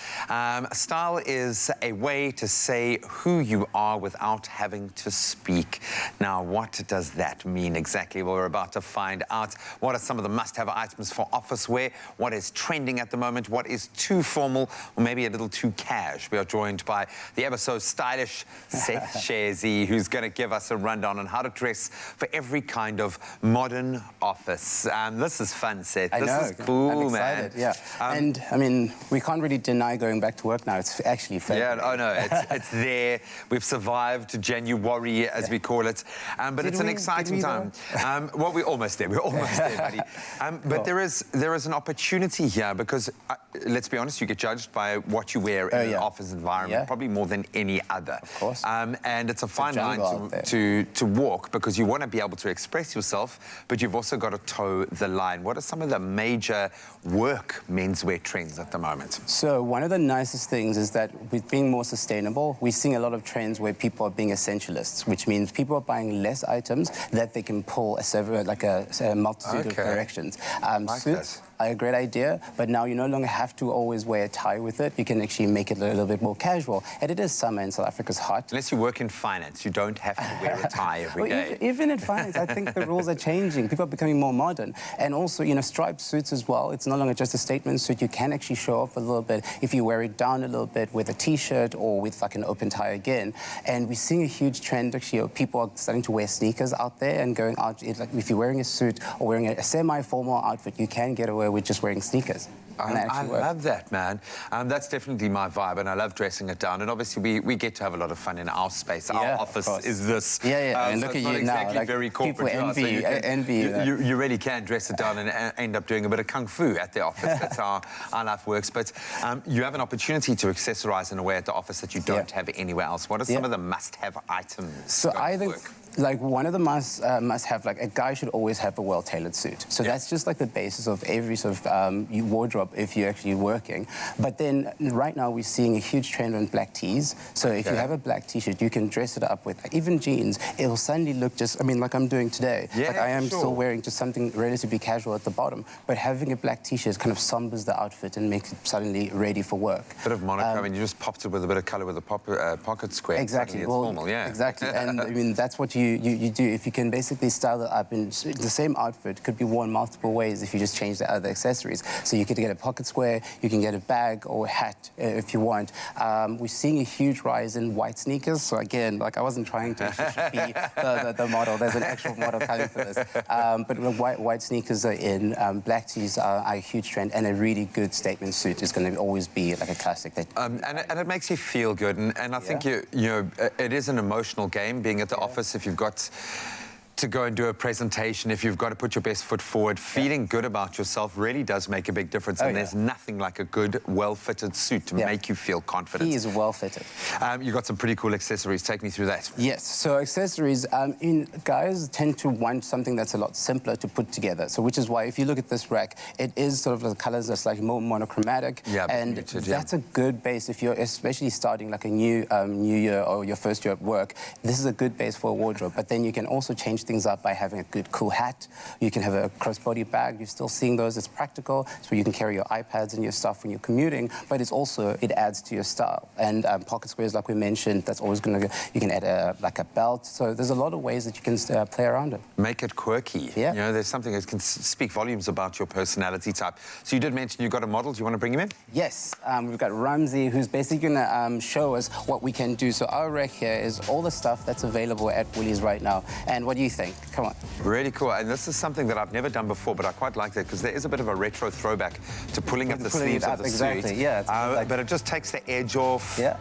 style is a way to say who you are without having to speak. Now, what does that mean exactly? Well, we're about to find out. What are some of the must-have items for office wear? What is trending at the moment? What is too formal or maybe a little too cash? We are joined by the ever so stylish Seth Shazy, who's going to give us a rundown on how to dress for every kind of modern office. This is fun, Seth. I know. This is cool, I'm excited, man. Yeah. And, I mean, we can't really deny going back to work now. It's actually fair. Yeah, oh no, it's there. We've survived January, as we call it. But it's an exciting time. Well, we're almost there. We're almost there, buddy. But there is an opportunity here because, let's be honest, you get judged by what you wear in an office environment, probably more than any other. Of course. And it's a fine line to walk because you want to be able to express yourself, but you've also got to toe the line. What are some of the major work menswear trends at the moment? So one of the nicest things is that with being more sustainable, we're seeing a lot of trends where people are being essentialists, which means people are buying less items that they can pull a multitude of directions. Suits a great idea, but now you no longer have to always wear a tie with it. You can actually make it a little bit more casual. And it is summer in South Africa's hot. Unless you work in finance, you don't have to wear a tie every day. Even in finance, I think the rules are changing. People are becoming more modern. And also, you know, striped suits as well. It's no longer just a statement suit. You can actually show off a little bit if you wear it down a little bit with a T-shirt or with like an open tie again. And we're seeing a huge trend actually of people are starting to wear sneakers out there and going out. Like if you're wearing a suit or wearing a semi-formal outfit, you can get away with just wearing sneakers. I love that, man. That's definitely my vibe, and I love dressing it down. And obviously, we get to have a lot of fun in our space. Our office is this. And so look it's at not you exactly now. Like, very corporate. people envy you. You really can dress it down and end up doing a bit of kung fu at the office. That's how our life works. But you have an opportunity to accessorize in a way at the office that you don't have anywhere else. What are some of the must-have items? So I think, like, one of the must-have, like, a guy should always have a well-tailored suit. So that's just like the basis of every sort of wardrobe if you're actually working. But then right now we're seeing a huge trend on black tees. So if you have a black T-shirt, you can dress it up with, like, even jeans. It'll suddenly look just, I mean, like I'm doing today. Like I am still wearing just something relatively casual at the bottom, but having a black T-shirt kind of sombers the outfit and makes it suddenly ready for work. Bit of monochrome, and you just popped it with a bit of colour with a pocket square. Exactly. It's Well, formal, exactly. And I mean, that's what you do. If you can basically style it up in the same outfit, could be worn multiple ways if you just change the other accessories. So you could get a pocket square, you can get a bag or a hat if you want. We're seeing a huge rise in white sneakers. So again, like I wasn't trying to be the model. There's an actual model coming for this. But white sneakers are in. Black tees are a huge trend, and a really good statement suit is going to always be like a classic. And it makes you feel good. And I think you know it is an emotional game being at the office if you've got to go and do a presentation, if you've got to put your best foot forward, feeling good about yourself really does make a big difference. And there's nothing like a good, well-fitted suit to make you feel confident. He is well-fitted. You've got some pretty cool accessories. Take me through that. Yes, so accessories, guys tend to want something that's a lot simpler to put together. So which is why if you look at this rack, it is sort of the colors that's like more monochromatic. And that's a good base if you're especially starting like a new year or your first year at work. This is a good base for a wardrobe. But then you can also change things up by having a good cool hat. You can have a crossbody bag. You're still seeing those. It's practical, so you can carry your iPads and your stuff when you're commuting, but it's also, it adds to your style. And pocket squares, like we mentioned, that's always going to go. You can add like a belt. So there's a lot of ways that you can play around it. Make it quirky. You know, there's something that can speak volumes about your personality type. So you did mention you got a model. Do you want to bring him in? Yes. We've got Ramsey, who's basically going to show us what we can do. So our rack here is all the stuff that's available at Woolies right now. And what do you think? Come on. Really cool. And this is something that I've never done before, but I quite like that because there is a bit of a retro throwback to pulling up the sleeves of the suit. Yeah, but it just takes the edge off. Yeah.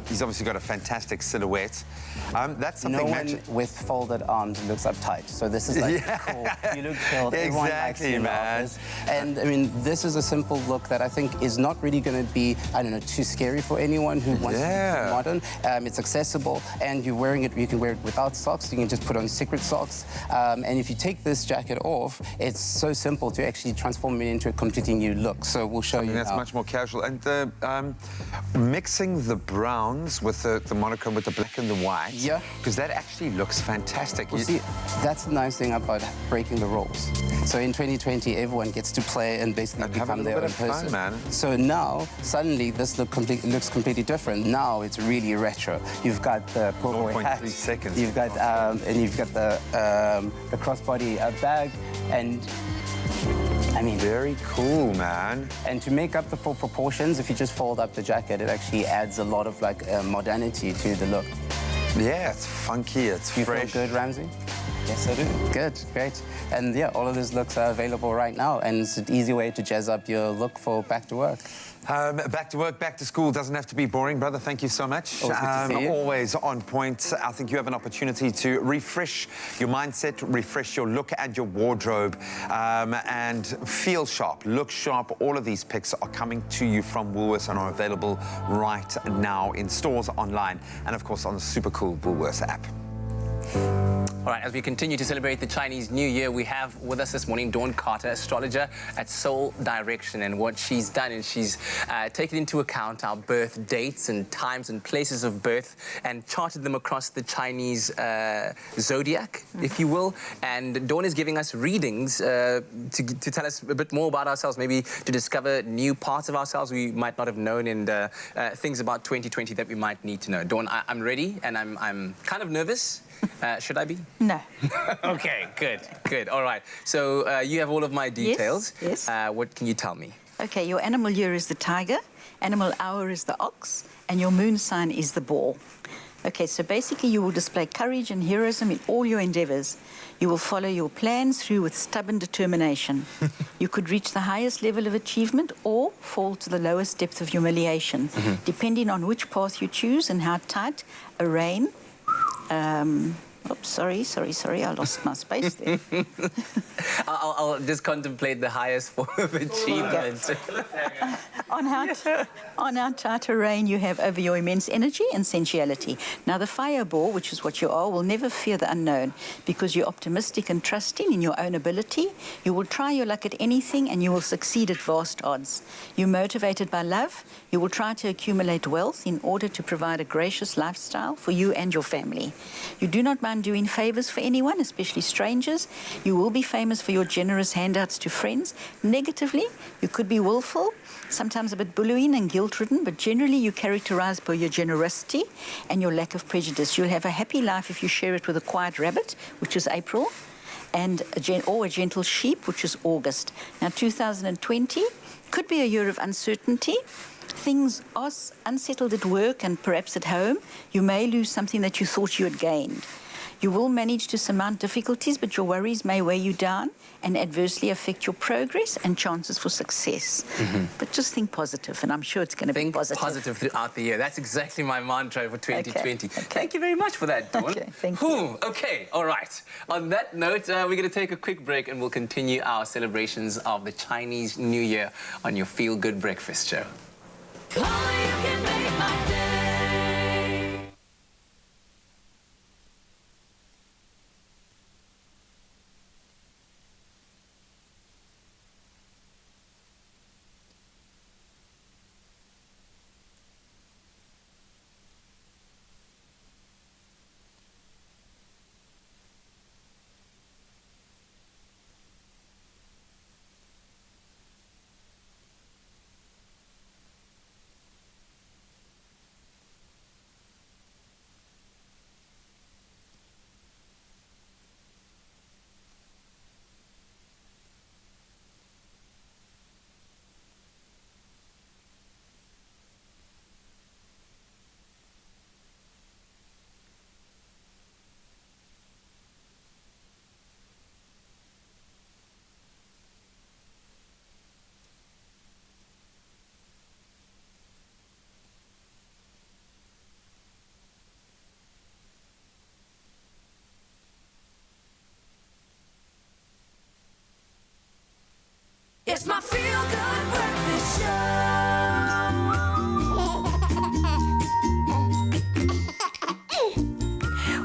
He's obviously got a fantastic silhouette. That's something no one with folded arms looks uptight. So this is like cool. You look chilled. Everyone likes you in the office. And I mean, this is a simple look that I think is not really going to be, I don't know, too scary for anyone who wants to be modern. It's accessible, and you're wearing it. You can wear it without socks. You can just put on secret socks. And if you take this jacket off, it's so simple to actually transform it into a completely new look. So we'll show you that's now. much more casual. And the mixing the browns with the monochrome with the black and the white. Yeah. Because that actually looks fantastic. Well, see, that's the nice thing about breaking the rules. So in 2020, everyone gets to play and basically become their own person. So now, suddenly, this looks completely different. Now it's really retro. You've got the poor boy hat. 0.3 seconds. You've got and you've got the crossbody bag, and I mean, very cool, man. And to make up the full proportions, if you just fold up the jacket, it actually adds a lot of like modernity to the look. Yeah, it's funky, it's fresh. You feel good, Ramsey? Yes, I do. Good, great. And yeah, all of these looks are available right now, and it's an easy way to jazz up your look for back to work. Back to work, back to school doesn't have to be boring, brother. Thank you so much. Always good to see you. Always on point. I think you have an opportunity to refresh your mindset, refresh your look and your wardrobe, and feel sharp, look sharp. All of these picks are coming to you from Woolworths and are available right now in stores, online, and of course on the super cool Woolworths app. All right, as we continue to celebrate the Chinese New Year, we have with us this morning Dawn Carter, astrologer at Soul Direction. And what she's done is she's taken into account our birth dates and times and places of birth and charted them across the Chinese Zodiac, if you will. And Dawn is giving us readings to tell us a bit more about ourselves, maybe to discover new parts of ourselves we might not have known, and things about 2020 that we might need to know. Dawn, I'm ready, and I'm kind of nervous. Should I be? No. Okay, good. All right. So you have all of my details. Yes. What can you tell me? Okay, your animal year is the tiger, animal hour is the ox, and your moon sign is the bull. Okay, so basically you will display courage and heroism in all your endeavors. You will follow your plans through with stubborn determination. You could reach the highest level of achievement or fall to the lowest depth of humiliation, depending on which path you choose and how tight a rein. Oops, sorry, I lost my space there. I'll just contemplate the highest form of achievement. On how tight a rein you have over your immense energy and sensuality. Now, the fireball, which is what you are, will never fear the unknown because you're optimistic and trusting in your own ability. You will try your luck at anything and you will succeed at vast odds. You're motivated by love. You will try to accumulate wealth in order to provide a gracious lifestyle for you and your family. You do not mind doing favors for anyone, especially strangers. You will be famous for your generous handouts to friends. Negatively, you could be willful, sometimes a bit bullying and guilt-ridden, but generally you're characterized by your generosity and your lack of prejudice. You'll have a happy life if you share it with a quiet rabbit, which is April, and a gentle sheep, which is August. Now, 2020 could be a year of uncertainty. Things are unsettled at work and perhaps at home. You may lose something that you thought you had gained. You will manage to surmount difficulties, but your worries may weigh you down and adversely affect your progress and chances for success. But just think positive, and I'm sure it's going to be positive. Think positive throughout the year. That's exactly my mantra for 2020. Okay. Thank you very much for that, Dawn. Okay, thank you. Okay, all right. On that note, we're going to take a quick break and we'll continue our celebrations of the Chinese New Year on your Feel Good Breakfast show. It's my Feel Good Breakfast Show.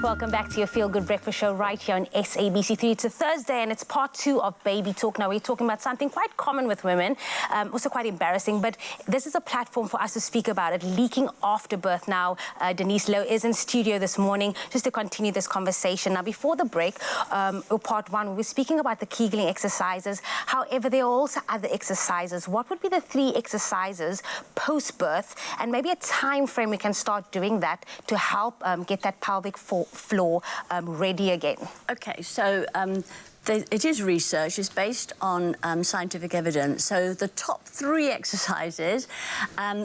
Welcome back to your Feel Good Breakfast Show right here on SABC3. It's a Thursday and it's part 2 of Baby Talk. Now, we're talking about something quite common with women, also quite embarrassing, but this is a platform for us to speak about it, leaking after birth. Now, Denise Lowe is in studio this morning just to continue this conversation. Now, before the break, or part 1, we were speaking about the Kegel exercises. However, there are also other exercises. What would be the 3 exercises post-birth, and maybe a time frame we can start doing that to help get that pelvic floor ready again? Okay, so it is research. It's based on scientific evidence. So the top 3 exercises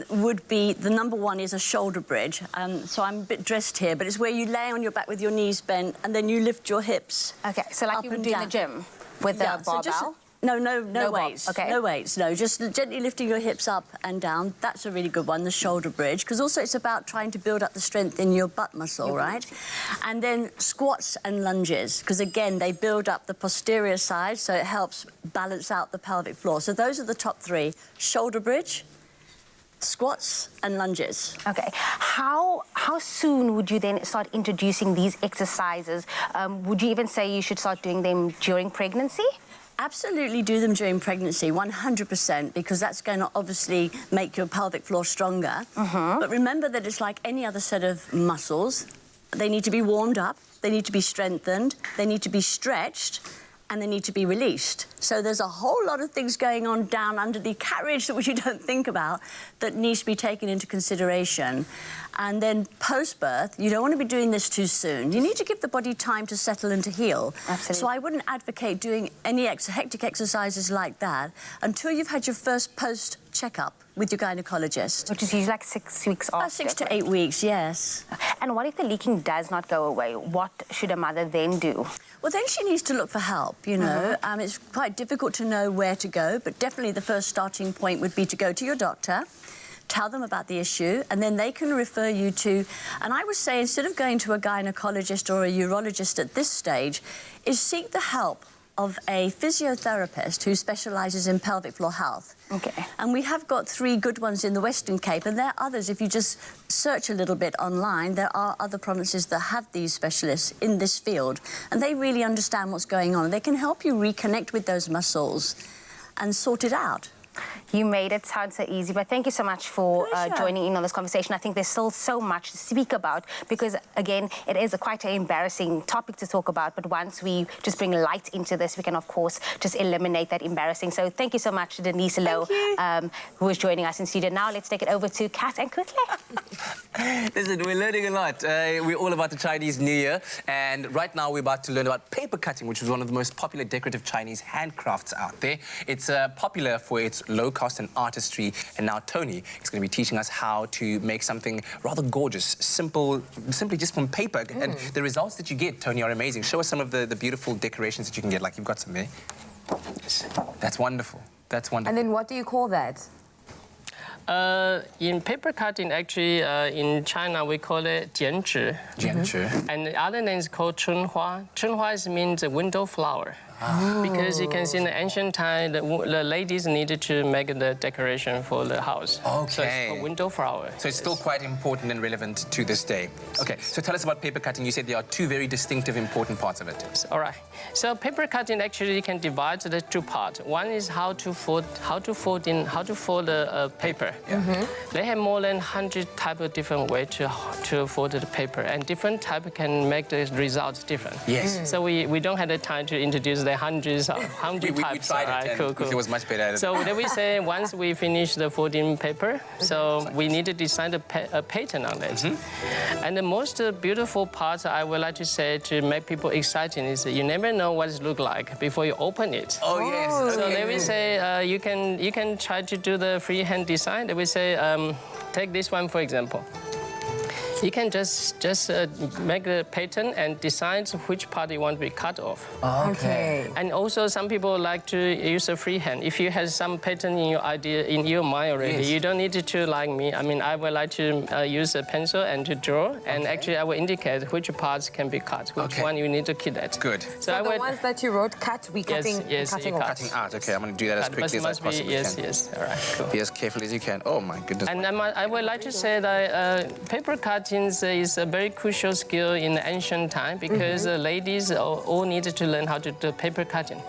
would be, the number 1 is a shoulder bridge. So I'm a bit dressed here, but it's where you lay on your back with your knees bent and then you lift your hips. Okay, so like you would do in the gym with the barbell? So no weights. Okay. No weights, no. Just gently lifting your hips up and down. That's a really good one, the shoulder bridge, because also it's about trying to build up the strength in your butt muscle, right? And then squats and lunges, because again, they build up the posterior side, so it helps balance out the pelvic floor. So those are the top 3. Shoulder bridge, squats and lunges. Okay. How how soon would you then start introducing these exercises? Would you even say you should start doing them during pregnancy? Absolutely do them during pregnancy, 100%, because that's going to obviously make your pelvic floor stronger. But remember that it's like any other set of muscles. They need to be warmed up, they need to be strengthened, they need to be stretched, and they need to be released. So there's a whole lot of things going on down under the carriage that which you don't think about that needs to be taken into consideration. And then post-birth, you don't want to be doing this too soon. You need to give the body time to settle and to heal. Absolutely. So I wouldn't advocate doing any hectic exercises like that until you've had your first post-checkup with your gynecologist. Which is usually like 6 weeks after. 6 to 8 weeks, yes. And what if the leaking does not go away? What should a mother then do? Well, then she needs to look for help, you know. It's quite difficult to know where to go, but definitely the first starting point would be to go to your doctor, tell them about the issue, and then they can refer you to... And I would say, instead of going to a gynecologist or a urologist at this stage, is seek the help of a physiotherapist who specialises in pelvic floor health. Okay. And we have got 3 good ones in the Western Cape, and there are others. If you just search a little bit online, there are other provinces that have these specialists in this field, and they really understand what's going on. They can help you reconnect with those muscles and sort it out. You made it sound so easy, but thank you so much for joining in on this conversation. I think there's still so much to speak about because, again, it is quite an embarrassing topic to talk about, but once we just bring light into this, we can, of course, just eliminate that embarrassing. So thank you so much to Denise Lowe, who is joining us in studio. Now let's take it over to Kat and Kutle. Listen, we're learning a lot. We're all about the Chinese New Year, and right now we're about to learn about paper cutting, which is one of the most popular decorative Chinese handcrafts out there. It's popular for its low cost and artistry, and now Tony is going to be teaching us how to make something rather gorgeous, simply just from paper. And the results that you get, Tony, are amazing. Show us some of the beautiful decorations that you can get, like you've got some there. Yes. That's wonderful. That's wonderful. And then what do you call that? In paper cutting, actually, in China, we call it 剪纸. 剪纸. And the other name is called 春花. 春花means a window flower. Because you can see in the ancient time, the ladies needed to make the decoration for the house. Okay. So it's a window flower. So it's still quite important and relevant to this day. Okay, so tell us about paper cutting. You said there are 2 very distinctive, important parts of it. All right. So paper cutting actually can divide the 2 parts. One is how to fold the paper. They have more than 100 type of different ways to fold the paper, and different type can make the results different. Yes. So we don't have the time to introduce the hundreds of types. We tried it, and it was much better at it. So then we say once we finish the folding paper, so we need to design a pattern on it. And the most beautiful part I would like to say to make people exciting is that you never know what it looks like before you open it. Oh yes. So then we say you can try to do the freehand design. Then we say take this one for example. You can just make the pattern and decide which part you want to be cut off. Okay. And also, some people like to use a freehand. If you have some pattern in your mind already, you don't need to like me. I mean, I would like to use a pencil and to draw, and actually I will indicate which parts can be cut, which one you need to keep that. Good. So the ones that you wrote, cut, we cutting out. Okay, I'm going to do that as quickly as I possibly can. Yes. All right. Cool. Be as careful as you can. Oh my goodness. And I would like to say that paper cut is a very crucial skill in the ancient time because ladies all needed to learn how to do paper cutting.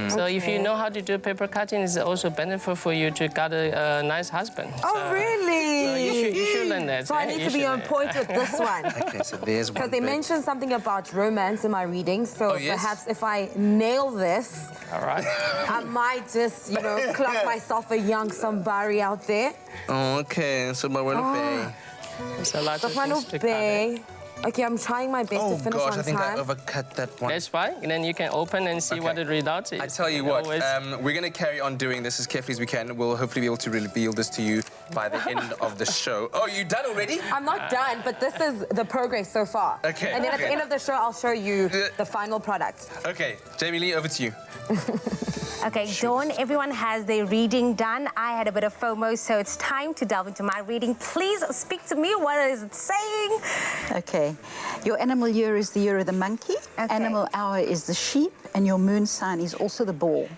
So if you know how to do paper cutting, it's also benefit for you to get a nice husband. Oh, really? So you should learn that. So I need to be on point with this one. Okay, so there's one. Because they mentioned something about romance in my reading, so perhaps if I nail this, all right, I might just, clock myself a young somebody out there. Okay, so my way. Okay, I'm trying my best to finish on time. I think I overcut that one. That's fine. And then you can open and see what the result is. I tell you what, we're going to carry on doing this as carefully as we can. We'll hopefully be able to reveal this to you by the end of the show. Oh, you done already? I'm not done, but this is the progress so far. Okay. And then at the end of the show, I'll show you the final product. Okay, Jamie Lee, over to you. Okay, Dawn, everyone has their reading done. I had a bit of FOMO, so it's time to delve into my reading. Please speak to me. What is it saying? Okay. Your animal year is the year of the monkey. Animal hour is the sheep. And your moon sign is also the bull.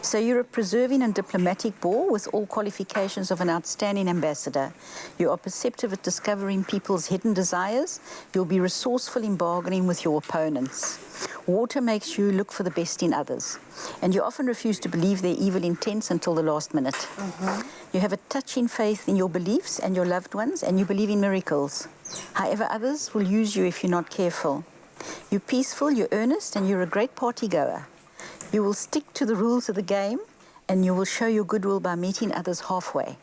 So you're a preserving and diplomatic boar with all qualifications of an outstanding ambassador. You are perceptive at discovering people's hidden desires. You'll be resourceful in bargaining with your opponents. Water makes you look for the best in others, and you often refuse to believe their evil intents until the last minute. You have a touching faith in your beliefs and your loved ones, and you believe in miracles. However, others will use you if you're not careful. You're peaceful, you're earnest, and you're a great party goer. You will stick to the rules of the game, and you will show your goodwill by meeting others halfway.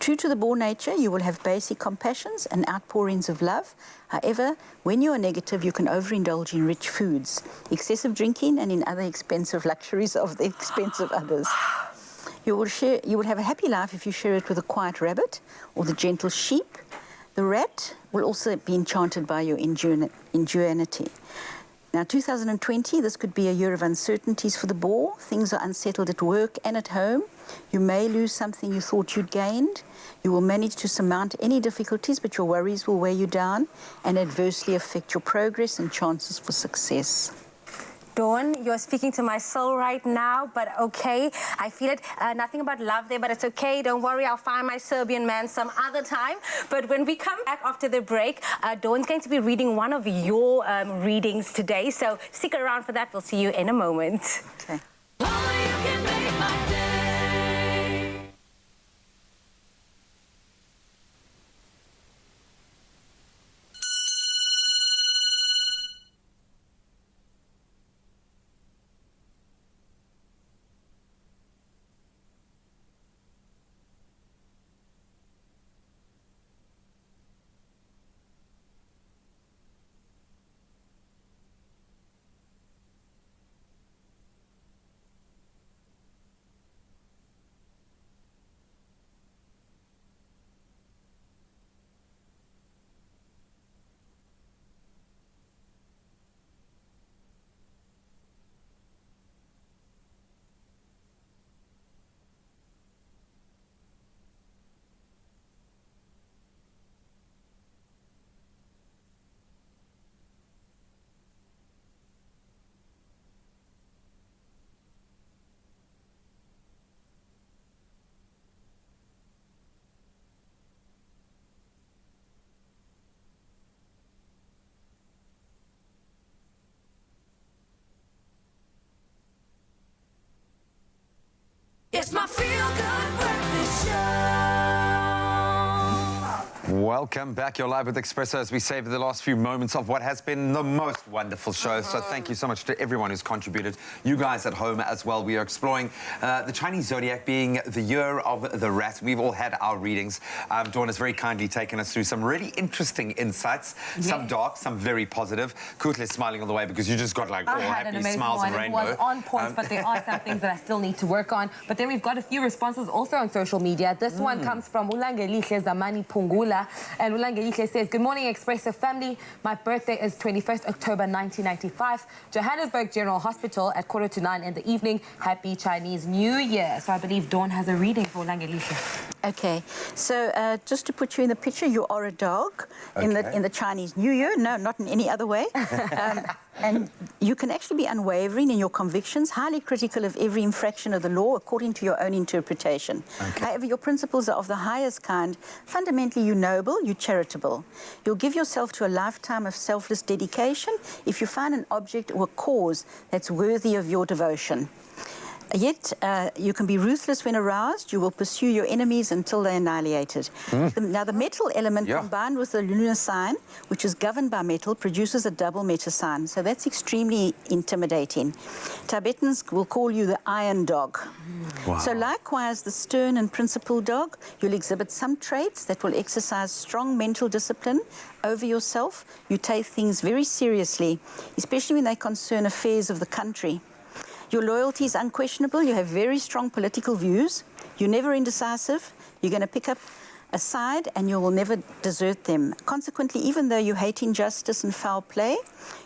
True to the boar nature, you will have basic compassions and outpourings of love. However, when you are negative, you can overindulge in rich foods, excessive drinking, and in other expensive luxuries of the expense of others. You will have a happy life if you share it with a quiet rabbit or the gentle sheep. The rat will also be enchanted by your ingenuity. Now, 2020, this could be a year of uncertainties for the boar. Things are unsettled at work and at home. You may lose something you thought you'd gained. You will manage to surmount any difficulties, but your worries will weigh you down and adversely affect your progress and chances for success. Dawn, you're speaking to my soul right now, but okay, I feel it. Nothing about love there, but it's okay. Don't worry, I'll find my Serbian man some other time. But when we come back after the break, Dawn's going to be reading one of your readings today. So stick around for that. We'll see you in a moment. Okay. It's my feel-good breakfast show. Welcome back. You're live with Expresso as we savor the last few moments of what has been the most wonderful show. So thank you so much to everyone who's contributed. You guys at home as well. We are exploring the Chinese Zodiac being the year of the rat. We've all had our readings. Dawn has very kindly taken us through some really interesting insights. Yes. Some dark, some very positive. Kutle's smiling all the way because you just got like all happy smiles and rainbow. It was on point, but there are some things that I still need to work on. But then we've got a few responses also on social media. This one comes from Ulangelihle Zamani Pungula. And Ulangelihle says, good morning, Expresso family. My birthday is 21st October 1995. Johannesburg General Hospital at 8:45 in the evening. Happy Chinese New Year. So I believe Dawn has a reading for Ulangelihle. Okay, so just to put you in the picture, you are a dog in the Chinese New Year. No, not in any other way. And you can actually be unwavering in your convictions, highly critical of every infraction of the law according to your own interpretation. However, your principles are of the highest kind. Fundamentally, you're noble, you're charitable. You'll give yourself to a lifetime of selfless dedication if you find an object or a cause that's worthy of your devotion. Yet, you can be ruthless when aroused. You will pursue your enemies until they're annihilated. Now, the metal element combined with the lunar sign, which is governed by metal, produces a double meta sign. So that's extremely intimidating. Tibetans will call you the iron dog. Wow. So likewise, the stern and principled dog, you'll exhibit some traits that will exercise strong mental discipline over yourself. You take things very seriously, especially when they concern affairs of the country. Your loyalty is unquestionable. You have very strong political views. You're never indecisive. You're going to pick up a side and you will never desert them. Consequently, even though you hate injustice and foul play,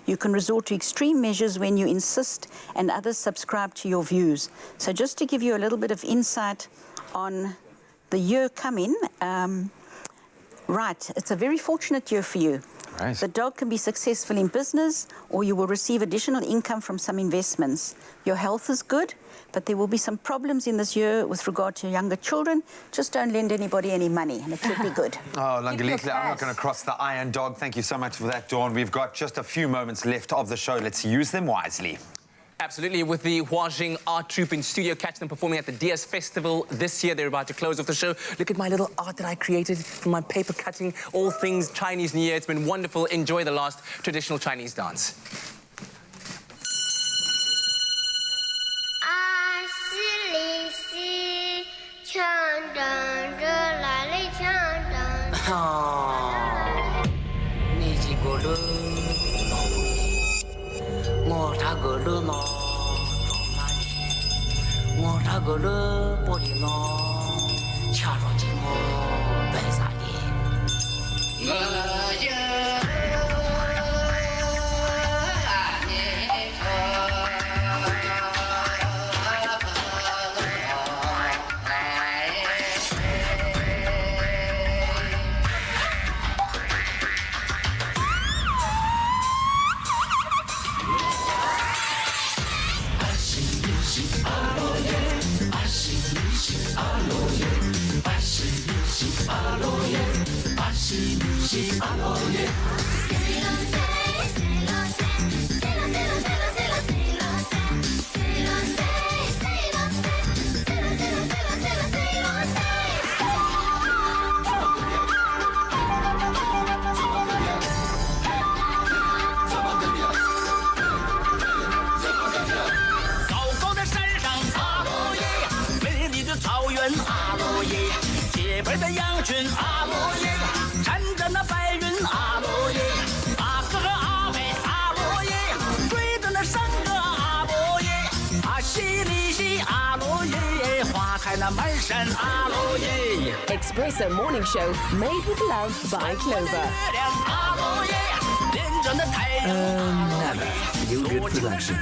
you can resort to extreme measures when you insist and others subscribe to your views. So just to give you a little bit of insight on the year coming, right, it's a very fortunate year for you. Great. The dog can be successful in business, or you will receive additional income from some investments. Your health is good, but there will be some problems in this year with regard to younger children. Just don't lend anybody any money, and it should be good. Oh, Langalihle, I'm not going to cross the iron dog. Thank you so much for that, Dawn. We've got just a few moments left of the show. Let's use them wisely. Absolutely, with the Huajing Art Troupe in studio. Catch them performing at the Diaz Festival this year. They're about to close off the show. Look at my little art that I created from my paper cutting, all things Chinese New Year. It's been wonderful. Enjoy the last traditional Chinese dance. Expresso Morning Show, made with love by Clover. Another feel-good production.